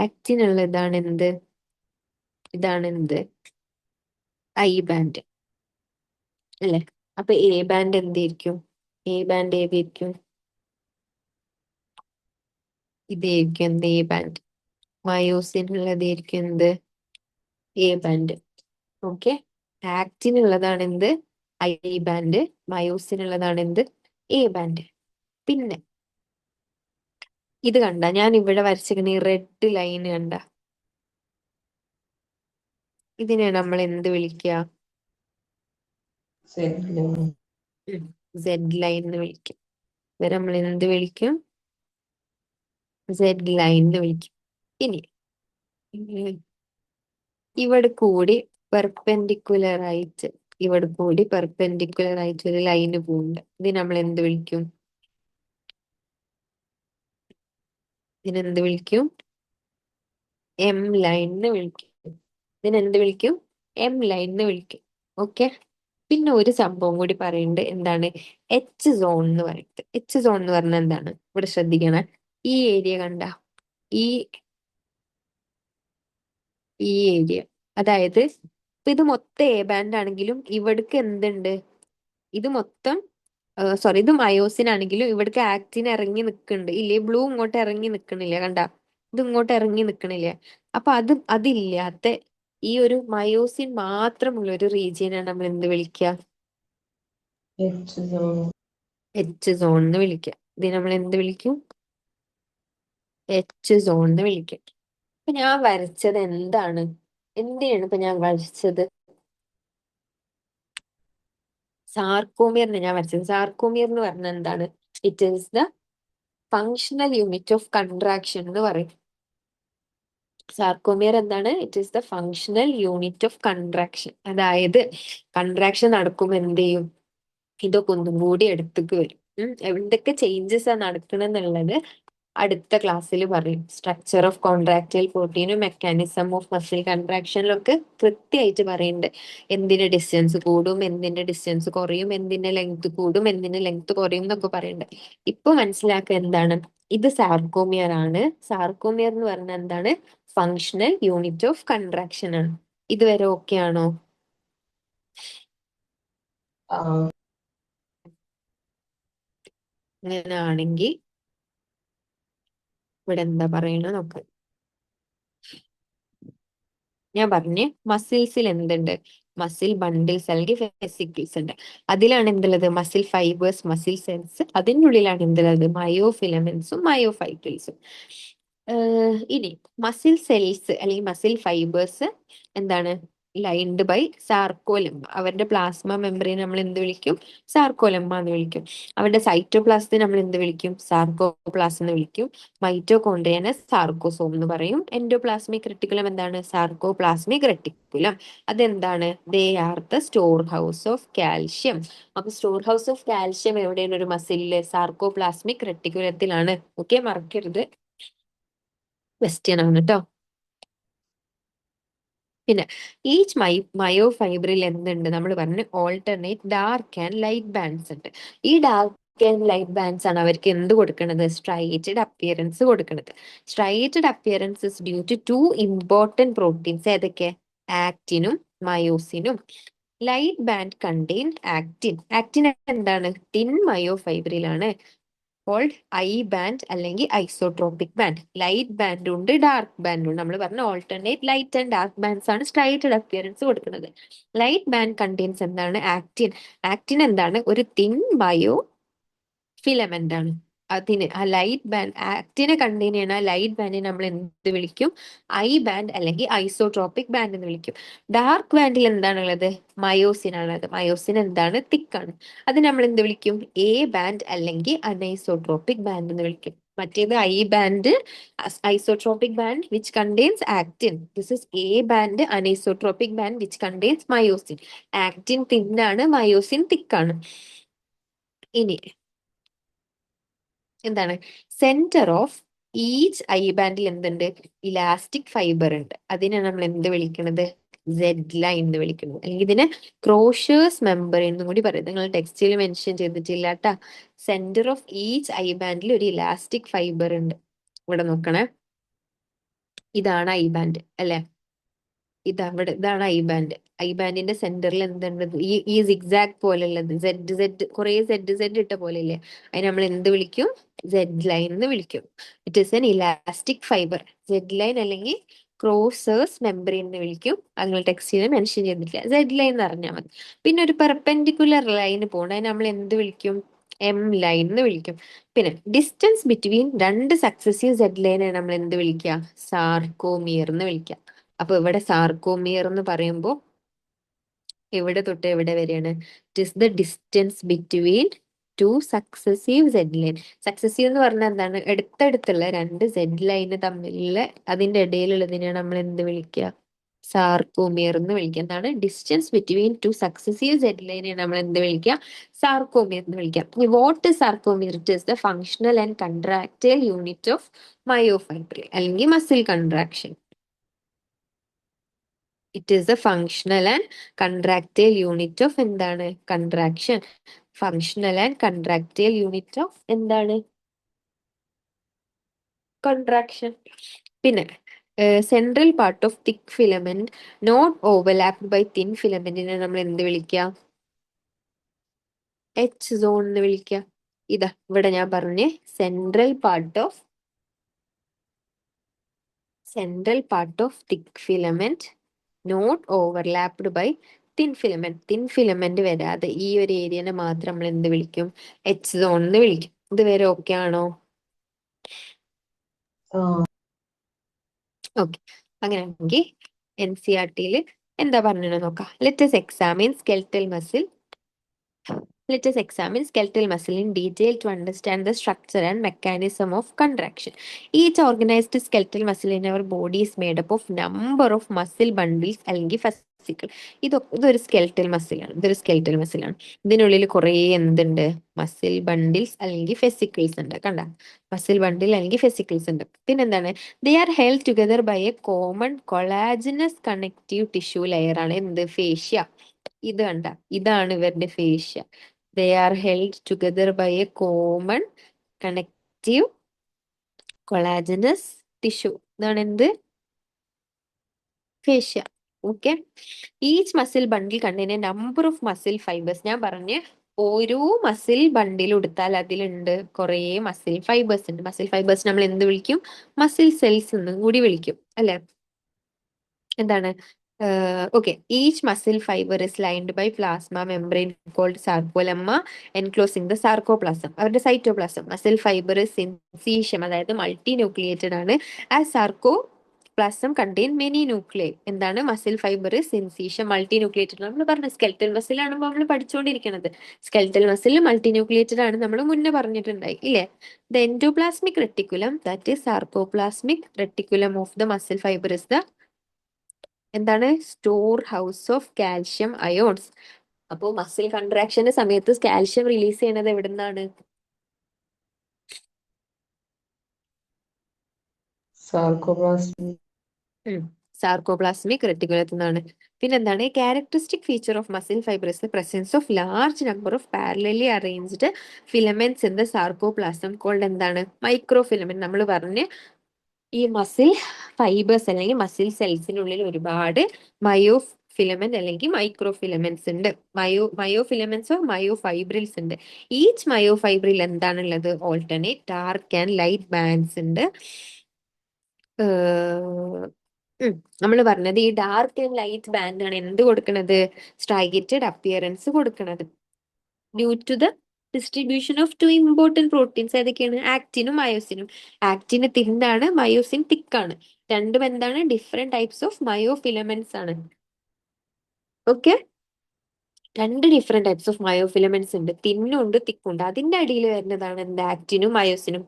ആക്റ്റിൻ ഉള്ള ഇതാണ് എന്ത്? ഇതാണ് എന്ത്? ഐ ബാൻഡ് അല്ലേ? അപ്പൊ എ ബാൻഡ് എന്തായിരിക്കും? എ ബാൻഡ് ഏതായിരിക്കും? ഇതായിരിക്കും എന്ത്? A band. മയോസിൻ ഉള്ളതായിരിക്കും എന്ത്? A band. ഓക്കെ, ആക്റ്റിൻ ഉള്ളതാണ് എന്ത്? I band. മയോസിൻ ഉള്ളതാണ് എന്ത്? A band. പിന്നെ ഇത് കണ്ട, ഞാൻ ഇവിടെ വരച്ചിരിക്കുന്ന ഈ റെഡ് ലൈൻ കണ്ട, ഇതിനെ നമ്മൾ എന്ത് വിളിക്കുക? Z. സെഡ് ലൈൻ എന്ന് വിളിക്കും. ഇവരെ നമ്മൾ എന്ത് വിളിക്കും? സെഡ് ലൈൻ എന്ന് വിളിക്കും. ഇനി ഉം, ഇവിടെ കൂടി പെർപെൻഡിക്കുലർ ആയിട്ട് ഇവിടെ കൂടി പെർപെൻഡിക്കുലർ ആയിട്ട് ഒരു ലൈന് പോകുന്നുണ്ട്. ഇത് നമ്മൾ എന്ത് വിളിക്കും? ഇതിനെന്ത് വിളിക്കും? എം ലൈൻ എന്ന് വിളിക്കും. ഇതിനെന്ത് വിളിക്കും? എം ലൈൻ എന്ന് വിളിക്കും. ഓക്കെ. പിന്നെ ഒരു സംഭവം കൂടി പറയുന്നുണ്ട്. എന്താണ്? എച്ച് സോൺ എന്ന് പറയുന്നത്. എച്ച് സോൺ എന്ന് പറഞ്ഞാൽ എന്താണ്? ഇവിടെ ശ്രദ്ധിക്കണം. ഈ ഏരിയ കണ്ട, ഈ ഈ ഏരിയ, അതായത് ഇപ്പൊ ഇത് മൊത്തം എ ബാൻഡ് ആണെങ്കിലും ഇവിടേക്ക് എന്തുണ്ട്? ഇത് മൊത്തം സോറി, ഇത് മയോസിൻ ആണെങ്കിലും ഇവിടേക്ക് ആക്റ്റിൻ ഇറങ്ങി നിൽക്കുന്നുണ്ട് ഇല്ലേ? ബ്ലൂ ഇങ്ങോട്ട് ഇറങ്ങി നിൽക്കണില്ലേ? കണ്ട, ഇത് ഇങ്ങോട്ട് ഇറങ്ങി നിൽക്കണില്ലേ? അപ്പൊ അതില്ലാത്ത ഈ ഒരു മയോസിൻ മാത്രമുള്ള ഒരു റീജിയനാണ് നമ്മൾ എന്ത് വിളിക്കുക? H zone. എച്ച് സോൺ എന്ന് വിളിക്കുക. ഇത് നമ്മൾ എന്ത് വിളിക്കും? എച്ച് സോൺ എന്ന് വിളിക്കും. ഇപ്പൊ ഞാൻ വരച്ചത് എന്താണ്? എന്തിനാണ് ഇപ്പൊ ഞാൻ വരച്ചത്? സാർക്കോമിയറിനെ ഞാൻ വരച്ചത്. സാർക്കോമിയർ എന്ന് പറഞ്ഞാൽ എന്താണ്? It is the functional unit of contraction എന്ന് പറയും. സാർക്കോമിയർ എന്താണ്? It is the functional unit of contraction. അതായത് കൺട്രാക്ഷൻ നടക്കുമ്പോൾ എന്ത് ചെയ്യും? ഇതൊക്കെ ഒന്നും കൂടി എടുത്തേക്ക് വരും. എന്തൊക്കെ ചേഞ്ചസ് ആ നടക്കണെന്നുള്ളത് അടുത്ത ക്ലാസ്സിൽ പറയും. സ്ട്രക്ചർ ഓഫ് കോൺട്രാക്റ്റൈൽ പ്രോട്ടീനും മെക്കാനിസം ഓഫ് മസിൽ കൺട്രാക്ഷനിലൊക്കെ കൃത്യമായിട്ട് പറയുന്നുണ്ട്. എന്തിന്റെ ഡിസ്റ്റൻസ് കൂടും, എന്തിന്റെ ഡിസ്റ്റൻസ് കുറയും, എന്തിന്റെ ലെങ്ത് കൂടും, എന്തിന്റെ ലെങ്ത് കുറയും എന്നൊക്കെ പറയുന്നുണ്ട്. ഇപ്പൊ മനസ്സിലാക്കുക എന്താണ്? ഇത് സാർക്കോമിയർ ആണ്. സാർക്കോമിയർ എന്ന് പറഞ്ഞാൽ എന്താണ്? ഫങ്ഷണൽ യൂണിറ്റ് ഓഫ് കൺട്രാക്ഷൻ ആണ്. ഇതുവരെ ഓക്കെ ആണോ? അങ്ങനെയാണെങ്കിൽ ഇവിടെ എന്താ പറയണ നോക്ക്. ഞാൻ പറഞ്ഞ് മസിൽസിൽ എന്തുണ്ട്? മസിൽ ബണ്ടിൽസ് അല്ലെങ്കിൽ വെസിക്കിൾസ് ഉണ്ട്. അതിലാണ് എന്തുള്ളത്? Muscle fibres, muscle cells. അതിൻ്റെ ഉള്ളിലാണ് എന്തുള്ളത്? മയോ ഫിലമെന്റ്സും മയോ ഫൈബിൾസും. ഇനി മസിൽ സെൽസ് അല്ലെങ്കിൽ മസിൽ ഫൈബേഴ്സ് എന്താണ്? Lined by sarcolemma. അവരുടെ പ്ലാസ്മ മെമ്പറിനെ നമ്മൾ എന്ത് വിളിക്കും? സാർക്കോലെമ്മ എന്ന് വിളിക്കും. അവരുടെ സൈറ്റോപ്ലാസത്തെ നമ്മൾ എന്ത് വിളിക്കും? സാർക്കോപ്ലാസം എന്ന് വിളിക്കും. മൈറ്റോകോൺഡ്രിയനെ സാർക്കോസോം എന്ന് പറയും. എൻഡോപ്ലാസ്മിക് റെട്ടിക്കുലം എന്താണ്? Sarcoplasmic reticulum. അതെന്താണ്? They are the storehouse of calcium. അപ്പൊ സ്റ്റോർ ഹൗസ് ഓഫ് കാൽഷ്യം എവിടെയാണ്? ഒരു മസിലില് സാർക്കോപ്ലാസ്മിക് റെട്ടിക്കുലത്തിലാണ്. ഓക്കെ, മറക്കരുത്. ക്വസ്റ്റ്യൻ ആണ് കേട്ടോ. പിന്നെ ഈച്ച് മയോ ഫൈബറിൽ എന്തുണ്ട്? നമ്മൾ പറഞ്ഞു alternate dark and light bands ഉണ്ട്. ഈ ഡാർക്ക് ആൻഡ് ലൈറ്റ് ബാൻഡ്സ് ആണ് അവർക്ക് എന്ത് കൊടുക്കുന്നത്? സ്ട്രൈറ്റഡ് അപ്പിയറൻസ് കൊടുക്കുന്നത്. Striated appearance is due to two important proteins. ഏതൊക്കെ? ആക്റ്റിനും മയോസിനും. Light band contain actin. Actin എന്താണ്? തിൻ മയോ ഫൈബറിലാണ്. കോൾഡ് ഐ ബാൻഡ് അല്ലെങ്കിൽ ഐസോട്രോപിക് ബാൻഡ്. ലൈറ്റ് ബാൻഡും ഉണ്ട്, ഡാർക്ക് ബാൻഡും ഉണ്ട്. നമ്മൾ പറഞ്ഞ alternate light and dark bands ആണ് സ്ട്രൈറ്റഡ് അപ്പിയറൻസ് കൊടുക്കുന്നത്. ലൈറ്റ് ബാൻഡ് കണ്ടെയ്ൻസ് എന്താണ്? ആക്റ്റിൻ. ആക്റ്റിൻ എന്താണ്? ഒരു തിൻ ബയോ ഫിലമെന്റ് ആണ്. അതിന് ആ ലൈറ്റ് ബാൻഡ് ആക്റ്റിനെ കണ്ടെയ്ൻ ചെയ്യണ ലൈറ്റ് ബാൻഡിനെ നമ്മൾ എന്ത് വിളിക്കും? ഐ ബാൻഡ് അല്ലെങ്കിൽ ഐസോട്രോപിക് ബാൻഡ് എന്ന് വിളിക്കും. ഡാർക്ക് ബാൻഡിൽ എന്താണുള്ളത്? മയോസിൻ ആണുള്ളത്. മയോസിൻ എന്താണ്? തിക്കാണ്. അത് നമ്മൾ എന്ത് വിളിക്കും? എ ബാൻഡ് അല്ലെങ്കിൽ അനൈസോട്രോപിക് ബാൻഡ് എന്ന് വിളിക്കും. മറ്റേത് I band, isotropic band which contains actin. This is A band anisotropic band which contains myosin. Actin തിന്നാണ്, മയോസിൻ തിക്കാണ്. ഇനി എന്താണ്? സെന്റർ ഓഫ് ഈച്ച് ഐ ബാൻഡിൽ എന്തുണ്ട്? ഇലാസ്റ്റിക് ഫൈബർ ഉണ്ട്. അതിനെ നമ്മൾ എന്ത് വിളിക്കുന്നത്? സെഡ് ലൈൻ എന്ന് വിളിക്കുന്നു. അല്ലെങ്കിൽ ഇതിനെ ക്രോഷേഴ്സ് മെമ്പർ എന്നും കൂടി പറയും. നിങ്ങൾ ടെക്സ്റ്റിൽ മെൻഷൻ ചെയ്തിട്ടില്ല കേട്ടാ. സെന്റർ ഓഫ് ഈച്ച് ഐ ബാൻഡിൽ ഒരു ഇലാസ്റ്റിക് ഫൈബർ ഉണ്ട്. ഇവിടെ നോക്കണേ, ഇതാണ് ഐ ബാൻഡ് അല്ലെ? ഇതാണ് ഐ ബാൻഡ്. ഐ ബാൻഡിന്റെ സെന്ററിൽ എന്തുണ്ട്? ഈ സിഗ്സാഗ് പോലുള്ളത് സെഡ് കുറെ സെഡ് ഇട്ട പോലെ ഇല്ലേ? അതിന് നമ്മൾ എന്ത് വിളിക്കും? സെഡ് ലൈൻ എന്ന് വിളിക്കും. It is an elastic fibre. Z line അല്ലെങ്കിൽ ക്രോസേഴ്സ് മെമ്പറിൻ എന്ന് വിളിക്കും. നിങ്ങൾ ടെക്സ്റ്റിൽ മെൻഷൻ ചെയ്തിട്ടില്ല. സെഡ് ലൈൻ എന്ന് പറഞ്ഞാൽ മതി. പിന്നെ ഒരു പെർപെൻഡിക്കുലർ ലൈൻ പോകണം, അതിന് നമ്മൾ എന്ത് വിളിക്കും? എം ലൈൻ എന്ന് വിളിക്കും. പിന്നെ ഡിസ്റ്റൻസ് ബിറ്റ്വീൻ രണ്ട് സക്സസീവ് സെഡ് ലൈനെ നമ്മൾ എന്ത് വിളിക്കുക? സാർക്കോമിയർ എന്ന് വിളിക്കുക. അപ്പൊ ഇവിടെ സാർക്കോമിയർ എന്ന് പറയുമ്പോൾ എവിടെ തൊട്ട് എവിടെ വരെയാണ്? It is the distance between two successive Z line. Successive എന്ന് പറഞ്ഞാൽ എന്താണ്? അടുത്തടുത്തുള്ള രണ്ട് സെഡ് ലൈന് തമ്മിലുള്ള അതിന്റെ ഇടയിലുള്ളതിനെയാണ് നമ്മൾ എന്ത് വിളിക്കുക? സാർക്കോമിയർ എന്ന് വിളിക്കുക. എന്താണ്? Distance between two successive Z ലൈനെ നമ്മൾ എന്ത് വിളിക്കുക? സാർക്കോമിയർ എന്ന് വിളിക്കാം. What sarcomere? It is the functional and contractile unit of myofibril അല്ലെങ്കിൽ muscle contraction. It is a functional and contractile unit of എന്താണ്? Contraction. Functional and contractile unit of എന്താണ്? Contraction. പിന്നെ central part of thick filament not overlapped by thin ഫിലമെന്റിനെ നമ്മൾ എന്ത് വിളിക്കുക? H zone എന്ന് വിളിക്കുക. ഇതാ ഇവിടെ ഞാൻ പറഞ്ഞ central part of thick filament not overlapped by thin filament. Thin filament വരാതെ ഈ ഒരു ഏരിയനെ മാത്രം നമ്മൾ എന്ത് വിളിക്കും? എച്ച് സോൺ എന്ന് വിളിക്കും. ഇതുവരെ ഓക്കെ ആണോ? ഓക്കെ. അങ്ങനെയാണെങ്കിൽ NCERT-യിൽ എന്താ പറഞ്ഞത് നോക്കാം. Let us examine skeletal muscle in detail to understand the structure and mechanism of contraction. Each organized skeletal muscle in our body is made up of number of muscle bundles അല്ലെങ്കിൽ ഫസിക്കിൾ. ഇതൊരു skeletal മസിലാണ്. ഇതിനുള്ളിൽ കുറേ എന്തുണ്ട്? Muscle bundles അല്ലെങ്കിൽ fascicles ഉണ്ട്. കണ്ട? Muscle ബണ്ടിൽ അല്ലെങ്കിൽ fascicles ഉണ്ട്. പിന്നെന്താണ്? They are held together by a common collagenous connective tissue layer ആണ് എന്ത്? ഫേഷ്യ. ഇത് കണ്ട? ഇതാണ് ഇവരുടെ fascia. They are held together by a common connective collagenous tissue. ഇതാണ് എന്ത്? Fascia. Okay. Each muscle bundle contain A number of muscle fibres. ഞാൻ പറഞ്ഞ് ഓരോ മസിൽ ബണ്ടിൽ എടുത്താൽ അതിലുണ്ട് കുറേ മസിൽ ഫൈബേഴ്സ് ഉണ്ട്. മസിൽ ഫൈബേഴ്സ് നമ്മൾ എന്ത് വിളിക്കും? മസിൽ സെൽസ് എന്നും കൂടി വിളിക്കും അല്ലെ? എന്താണ്? Okay, each muscle fiber is lined by plasma membrane called sarcolemma enclosing the sarcoplasm. അവരുടെ സൈറ്റോപ്ലാസം. മസിൽ ഫൈബർ സിൻസീഷ്യം അതായത് മൾട്ടി ന്യൂക്ലിയേറ്റഡ് ആണ്. As sarcoplasm contain many nuclei. എന്താണ്? Muscle fibre syncytium multinucleated. നമ്മൾ പറഞ്ഞ സ്കെൽറ്റൽ മസിൽ ആണ് നമ്മൾ പഠിച്ചുകൊണ്ടിരിക്കുന്നത്. Skeletal muscle multi nucleated ആണ് നമ്മൾ മുന്നേ പറഞ്ഞിട്ടുണ്ടായി ഇല്ലേ? The endoplasmic reticulum that is sarcoplasmic reticulum of the muscle fibre is the എന്താണ്? Storehouse of calcium ions. അപ്പോൾ മസിൽ കൺട്രാക്ഷന്റെ സമയത്ത് കാൽഷ്യം റിലീസ് ചെയ്യുന്നത് എവിടെ നിന്നാണ്? സാർക്കോപ്ലാസ്മിക് റെട്ടിക്കുലത്തിൽ നിന്നാണ്. പിന്നെന്താണ്? Characteristic feature of muscle fibre presence of large number of parallelly arranged filaments in the sarcoplasm called എന്താണ്? Microfilament. നമ്മൾ പറഞ്ഞ് ഈ മസിൽ ഫൈബേഴ്സ് അല്ലെങ്കിൽ മസിൽ സെൽസിനുള്ളിൽ ഒരുപാട് മയോ ഫിലമെന്റ് അല്ലെങ്കിൽ മൈക്രോ ഫിലമെന്റ്സ് ഉണ്ട്. മയോ ഫിലമെന്റ്സോ മയോ ഫൈബ്രിൽസ് ഉണ്ട്. ഈച്ച് മയോ ഫൈബ്രിൽ എന്താണുള്ളത്? Alternate dark and light bands ഉണ്ട്. നമ്മൾ പറഞ്ഞത് ഈ ഡാർക്ക് ആൻഡ് ലൈറ്റ് ബാൻഡ് ആണ് എന്ത് കൊടുക്കുന്നത്? സ്ട്രൈഗേറ്റഡ് അപ്പിയറൻസ് കൊടുക്കുന്നത്. Due to the distribution of two important proteins. ഏതൊക്കെയാണ്? ആക്റ്റിനും മയോസിനും. ആക്റ്റിന് തിന്നാണ്, മയോസിൻ തിക്കാണ്. രണ്ടും എന്താണ്? Different types of myofilaments ആണ്. ഓക്കെ. രണ്ട് different types of myofilaments ഉണ്ട്. തിന്നും ഉണ്ട്, തിക്കും ഉണ്ട്. അതിന്റെ അടിയിൽ വരുന്നതാണ് എന്ത്? ആക്റ്റിനും മയോസിനും.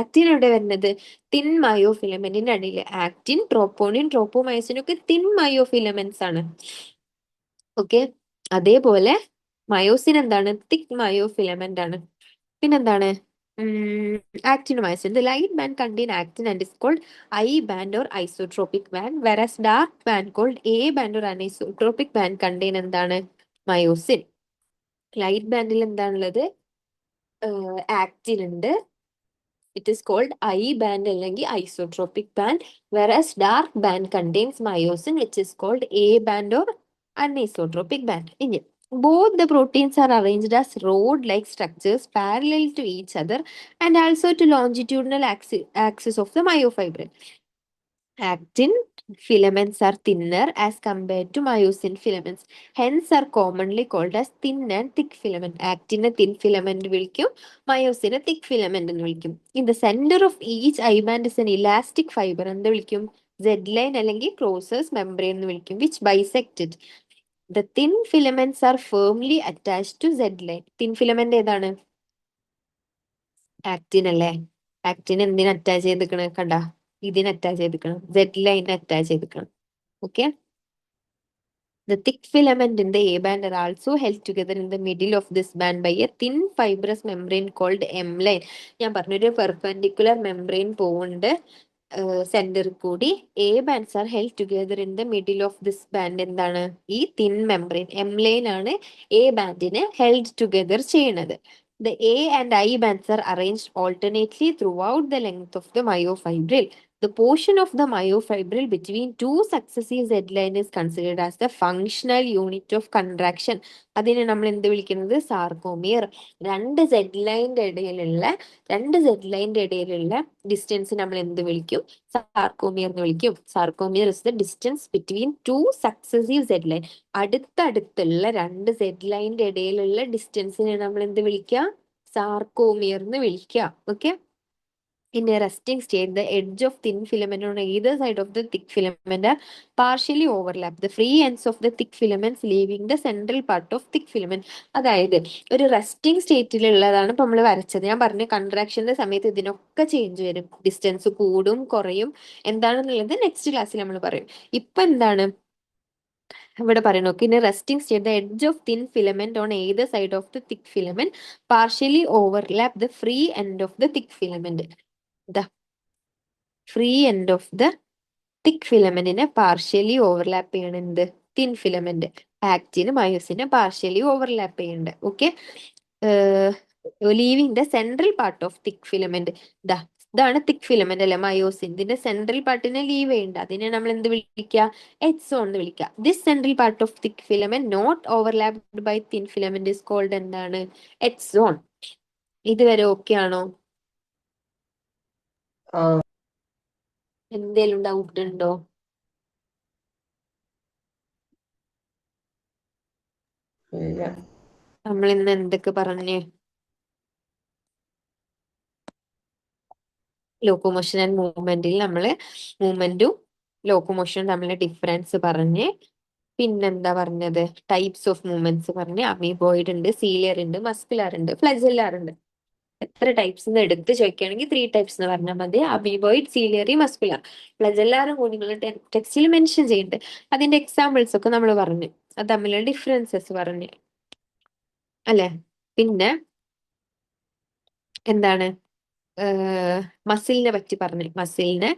ആക്റ്റിൻ എവിടെ വരുന്നത്? തിൻ മയോ ഫിലമെന്റിന്റെ അടിയിൽ. ആക്റ്റിൻ, ട്രോപ്പോണിൻ, ട്രോപ്പോമയോസിനും ഒക്കെ തിൻ മയോ ഫിലമെന്റ്സ് ആണ്. ഓക്കെ. അതേപോലെ മയോസിൻ എന്താണ്? തിക് മയോ ഫിലമെന്റ് ആണ്. പിന്നെന്താണ്? ആക്റ്റിനും light band contain actin and is called I band or isotropic band. Whereas dark band called A band or anisotropic band contain എന്താണ്? Myosin. Light ബാൻഡിൽ എന്താണുള്ളത്? Actin ഉണ്ട്. It is called I band അല്ലെങ്കിൽ isotropic band. Whereas dark band contains myosin which is called A band or anisotropic band. ഇനി both the proteins are arranged as rod-like structures parallel to each other and also to longitudinal axis of the myofibril. Actin filaments are thinner as compared to myosin filaments, hence are commonly called as thin and thick filament. Actin thin filament വിളിക്കും, myosin thick filament എന്ന് വിളിക്കും. In the center of each I band is an elastic fiber. എന്ത് വിളിക്കും? Z-line അല്ലെങ്കിൽ crosses membrane എന്ന് വിളിക്കും, which bisect it. The thin filaments are firmly attached to Z-line. Thin filament ഏതാണ്? Actin അല്ലേ? Actin എന്തിന് അറ്റാച്ച് ചെയ്തിരിക്കണ? കണ്ട, ഇതിന് അറ്റാച്ച് ചെയ്തിരിക്കണം, Z-line അറ്റാച്ച് ചെയ്തിരിക്കണം. Okay. The thick filament in the A band are also held together in the middle of this band by a thin fibrous membrane called M line. ഞാൻ പറഞ്ഞൊരു perpendicular membrane പോകുന്നുണ്ട് centre കൂടി. A bands R held together in the middle of this band. എന്താണ് ഈ thin membrane M line ആണ് A ബാൻഡിനെ held together ചെയ്യണത്. The A and I bands are arranged alternately throughout the length of the myofibril. The portion of the myofibril between two successive Z line is considered as the functional unit of contraction. അതിനെ നമ്മൾ എന്ത് വിളിക്കുന്നത്? Sarcomere. രണ്ട് Z ലൈൻ്റെ ഇടയിലുള്ള distance നമ്മൾ എന്ത് വിളിക്കും? Sarcomere എന്ന് വിളിക്കും. Sarcomere is the distance between two successive Z line. അടുത്തടുത്തുള്ള രണ്ട് സെഡ് ലൈൻ്റെ ഇടയിലുള്ള ഡിസ്റ്റൻസിനെ നമ്മൾ എന്ത് വിളിക്കുക? സാർക്കോമിയർ എന്ന് വിളിക്കുക. Okay. In a resting state, the edge of thin filament on either side of the thick filament are partially overlap. The free ends of the thick filaments leaving the central part of thick filament. അതായത് ഒരു resting സ്റ്റേറ്റിലുള്ളതാണ് ഇപ്പൊ നമ്മൾ വരച്ചത്. ഞാൻ പറഞ്ഞു കൺട്രാക്ഷന്റെ സമയത്ത് ഇതിനൊക്കെ change വരും, ഡിസ്റ്റൻസ് കൂടും കുറയും എന്താണെന്നുള്ളത് നെക്സ്റ്റ് ക്ലാസ്സിൽ നമ്മൾ പറയും. ഇപ്പൊ എന്താണ് ഇവിടെ പറയും നോക്കി. In resting state the edge of thin filament on either side of the thick filament partially overlap the free end of the thick filament. The free end of the thick ഫിലമെന്റിനെ partially overlap ചെയ്യണം എന്ത്? Thin filament. ആക്റ്റിന് മയോസിനെ partially overlap ചെയ്യുന്നുണ്ട്. Okay. Leaving the central part of thick filament. ഇതാണ് thick filament അല്ലെ, myosin. ഇതിന്റെ central പാർട്ടിനെ ലീവ് ചെയ്യണ്ട. അതിനെ നമ്മൾ എന്ത് വിളിക്കുക? എച്ച് സോൺ എന്ന് വിളിക്കുക. This central part of thick filament not overlapped by thin filament is called എന്താണ്? H zone. ഇതുവരെ ഓക്കെ ആണോ? ആ എന്തേലും ഡൗട്ട് ഉണ്ടോ? ഇല്ല. നമ്മൾ ഇന്ന് എന്തൊക്കെ പറഞ്ഞേ? ലോക്കോമോഷൻ ആൻഡ് മൂവ്മെന്റിൽ നമ്മൾ മൂവ്മെന്റും ലോക്കോമോഷനും തമ്മിലുള്ള ഡിഫറൻസ് പറഞ്ഞ്, പിന്നെന്താ പറഞ്ഞത്? ടൈപ്സ് ഓഫ് മൂവ്മെന്റ്സ് പറഞ്ഞ്. അമീബോയിഡ് ഉണ്ട്, സീലിയർ ഉണ്ട്, മസ്കുലാർ ഉണ്ട്, ഫ്ലജെല്ലാർ ഉണ്ട്. എത്ര ടൈപ്സ് എന്ന് എടുത്ത് ചോദിക്കുകയാണെങ്കിൽ 3 ടൈപ്സ് എന്ന് പറഞ്ഞാൽ മതി. Amoeboid, ciliary, muscular. ഫ്ലജെല്ലാറും കൂടി നിങ്ങൾ ടെക്സ്റ്റിൽ മെൻഷൻ ചെയ്യുന്നുണ്ട്. അതിന്റെ എക്സാമ്പിൾസ് ഒക്കെ നമ്മൾ പറഞ്ഞു, അത് തമ്മിലുള്ള ഡിഫറൻസസ് പറഞ്ഞ് അല്ലെ. പിന്നെ എന്താണ് മസിലിനെ പറ്റി പറഞ്ഞു. മസിലിന്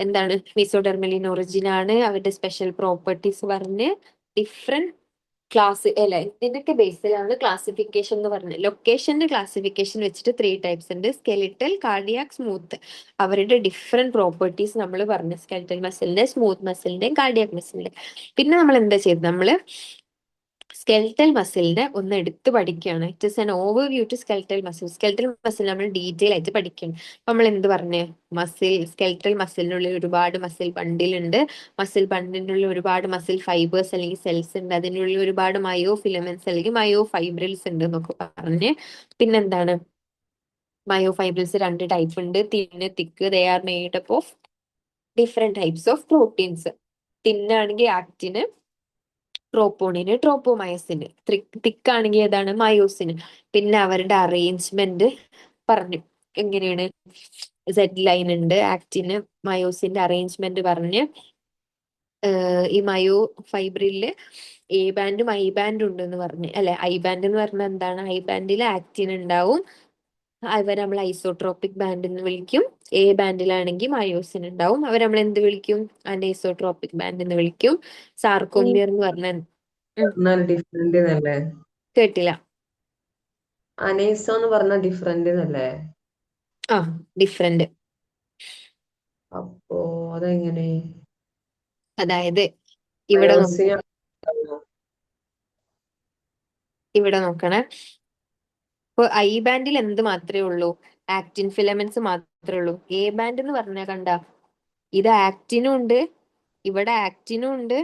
എന്താണ്? മീസോഡെർമലിൻ ഒറിജിൻ ആണ്, അവരുടെ സ്പെഷ്യൽ പ്രോപ്പർട്ടീസ് പറഞ്ഞ് ഡിഫറെന്റ് ക്ലാസ് അല്ലെ. ഇതിന്റെയൊക്കെ ബേസിലാണ് ക്ലാസിഫിക്കേഷൻ എന്ന് പറഞ്ഞത്. ലൊക്കേഷന്റെ ക്ലാസിഫിക്കേഷൻ വെച്ചിട്ട് 3 ടൈപ്സ് ഉണ്ട്: സ്കെലിറ്റൽ, കാർഡിയാക്, സ്മൂത്ത്. അവരുടെ ഡിഫറെന്റ് പ്രോപ്പർട്ടീസ് നമ്മൾ പറഞ്ഞു. സ്കെലിറ്റൽ മസിലിന്റെ, സ്മൂത്ത് മസിലിന്റെ, കാർഡിയാക് മസിലിന്റെ. പിന്നെ നമ്മൾ എന്താ ചെയ്തത്? നമ്മള് സ്കെൽറ്റൽ മസിലിനെ ഒന്ന് എടുത്ത് പഠിക്കുകയാണ്. It is an overview to skeletal muscle. Skeletal muscle നമ്മൾ ഡീറ്റെയിൽ ആയിട്ട് പഠിക്കണം. നമ്മൾ എന്ത് പറഞ്ഞേ? സ്കെൽറ്റൽ മസിലിനുള്ളിൽ ഒരുപാട് മസിൽ ബണ്ടിലുണ്ട്. മസിൽ ബണ്ടിനുള്ളിൽ ഒരുപാട് മസിൽ ഫൈബേഴ്സ് അല്ലെങ്കിൽ സെൽസ് ഉണ്ട്. അതിനുള്ളിൽ ഒരുപാട് മയോ ഫിലമെന്റ്സ് അല്ലെങ്കിൽ മയോ ഫൈബ്രിൽസ് ഉണ്ട് എന്നൊക്കെ പറഞ്ഞ്. പിന്നെന്താണ്? മയോ ഫൈബ്രിൽസ് 2 ടൈപ്പ് ഉണ്ട്: thin, thick. They are made up of different types of proteins. തിന്നാണെങ്കിൽ ആക്റ്റിന്, ട്രോപ്പോണിന്, ട്രോപ്പോമയസിന്. തിക്കാണെങ്കിൽ ഏതാണ്? മയോസിന്. പിന്നെ അവരുടെ അറേഞ്ച്മെന്റ് പറഞ്ഞു. എങ്ങനെയാണ്? സെഡ് ലൈൻ ഉണ്ട്, ആക്റ്റിന്, മയോസിന്റെ അറേഞ്ച്മെന്റ് പറഞ്ഞ്. ഈ മയോ ഫൈബ്രില് എ ബാൻഡും ഐ ബാൻഡും ഉണ്ടെന്ന് പറഞ്ഞ് അല്ലെ. ഐ ബാൻഡ് എന്ന് പറഞ്ഞാൽ എന്താണ്? ഐ ബാൻഡിൽ ആക്റ്റിൻ ഉണ്ടാവും, അവർ നമ്മൾ ഐസോട്രോപിക് ബാൻഡ് എന്ന് വിളിക്കും. എ ബാൻഡിലാണെങ്കിൽ മയോസിൻ ഉണ്ടാവും, അവർ നമ്മൾ എന്ത് വിളിക്കും? അനൈസോട്രോപിക് ബാൻഡ് എന്ന് വിളിക്കും. ഈ സാർക്കോമിയർ എന്ന് പറഞ്ഞാൽ പറഞ്ഞാൽ ഡിഫറെന്റ് എന്നല്ലേ? കേട്ടില്ല. അനൈസോ എന്ന് പറഞ്ഞ ഡിഫറെന്റ് എന്നല്ലേ? ആ, ഡിഫറെന്റ്. അപ്പോ അതെങ്ങനെ? അതായത് ഇവിടെ മയോസിൻ ഇവിടെ നോക്കണേ. ഇപ്പൊ ഐ ബാൻഡിൽ എന്ത് മാത്രമേ ഉള്ളൂ? ആക്റ്റിൻ ഫിലമെന്റ്സ് മാത്രമേ ഉള്ളൂ. എ ബാൻഡ് എന്ന് പറഞ്ഞാൽ കണ്ട, ഇത് ആക്റ്റിനും ഉണ്ട്, ഇവിടെ ആക്റ്റിനും ഉണ്ട്,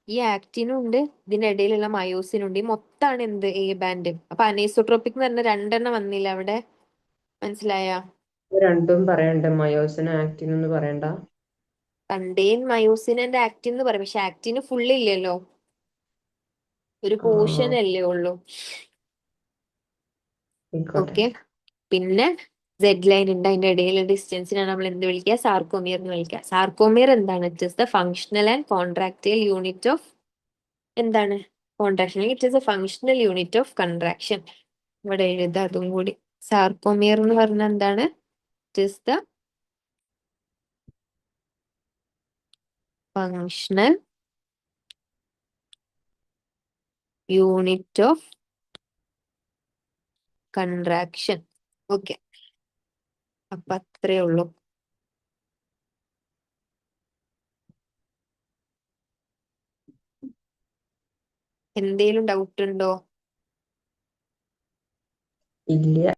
ഈ ആക്റ്റിനും ഉണ്ട്, ഇതിന്റെ ഇടയിലുള്ള മയോസിനും ഉണ്ട്. ഈ മൊത്താണ് എന്ത്? A band. അപ്പൊ അനൈസോട്രോപിക് എന്ന് പറഞ്ഞ 2 വന്നില്ല അവിടെ. മനസ്സിലായ? രണ്ടും പറയണ്ട, മയോസിനും ആക്റ്റിനും എന്ന് പറയണ്ട. കണ്ടെയ്ൻ മയോസിൻ ആൻഡ് ആക്റ്റിൻ എന്ന് പറയും, പക്ഷെ ആക്റ്റിന് ഫുൾ ഇല്ലല്ലോ, ഒരു ആ പോർഷൻ അല്ലേ ഉള്ളൂ. ആയിക്കോട്ടെ. ഓക്കെ. പിന്നെ സെഡ് ലൈൻ ഉണ്ട്, അതിന്റെ ഇടയിലുള്ള ഡിസ്റ്റൻസിനാണ് നമ്മൾ എന്ത് വിളിക്കുക? സാർക്കോമിയർ എന്ന് വിളിക്കുക. സാർക്കോമിയർ എന്താണ്? It is the functional and contractile unit of എന്താണ്? Contraction. It is a functional unit of contraction. ഇവിടെ എഴുതാം അതും കൂടി. സാർക്കോമിയർ എന്ന് പറഞ്ഞാൽ എന്താണ്? It is the functional unit of contraction. Okay, അപ്പൊ അത്രേ ഉള്ളൂ. എന്തേലും ഡൗട്ട് ഉണ്ടോ? ഇല്ല.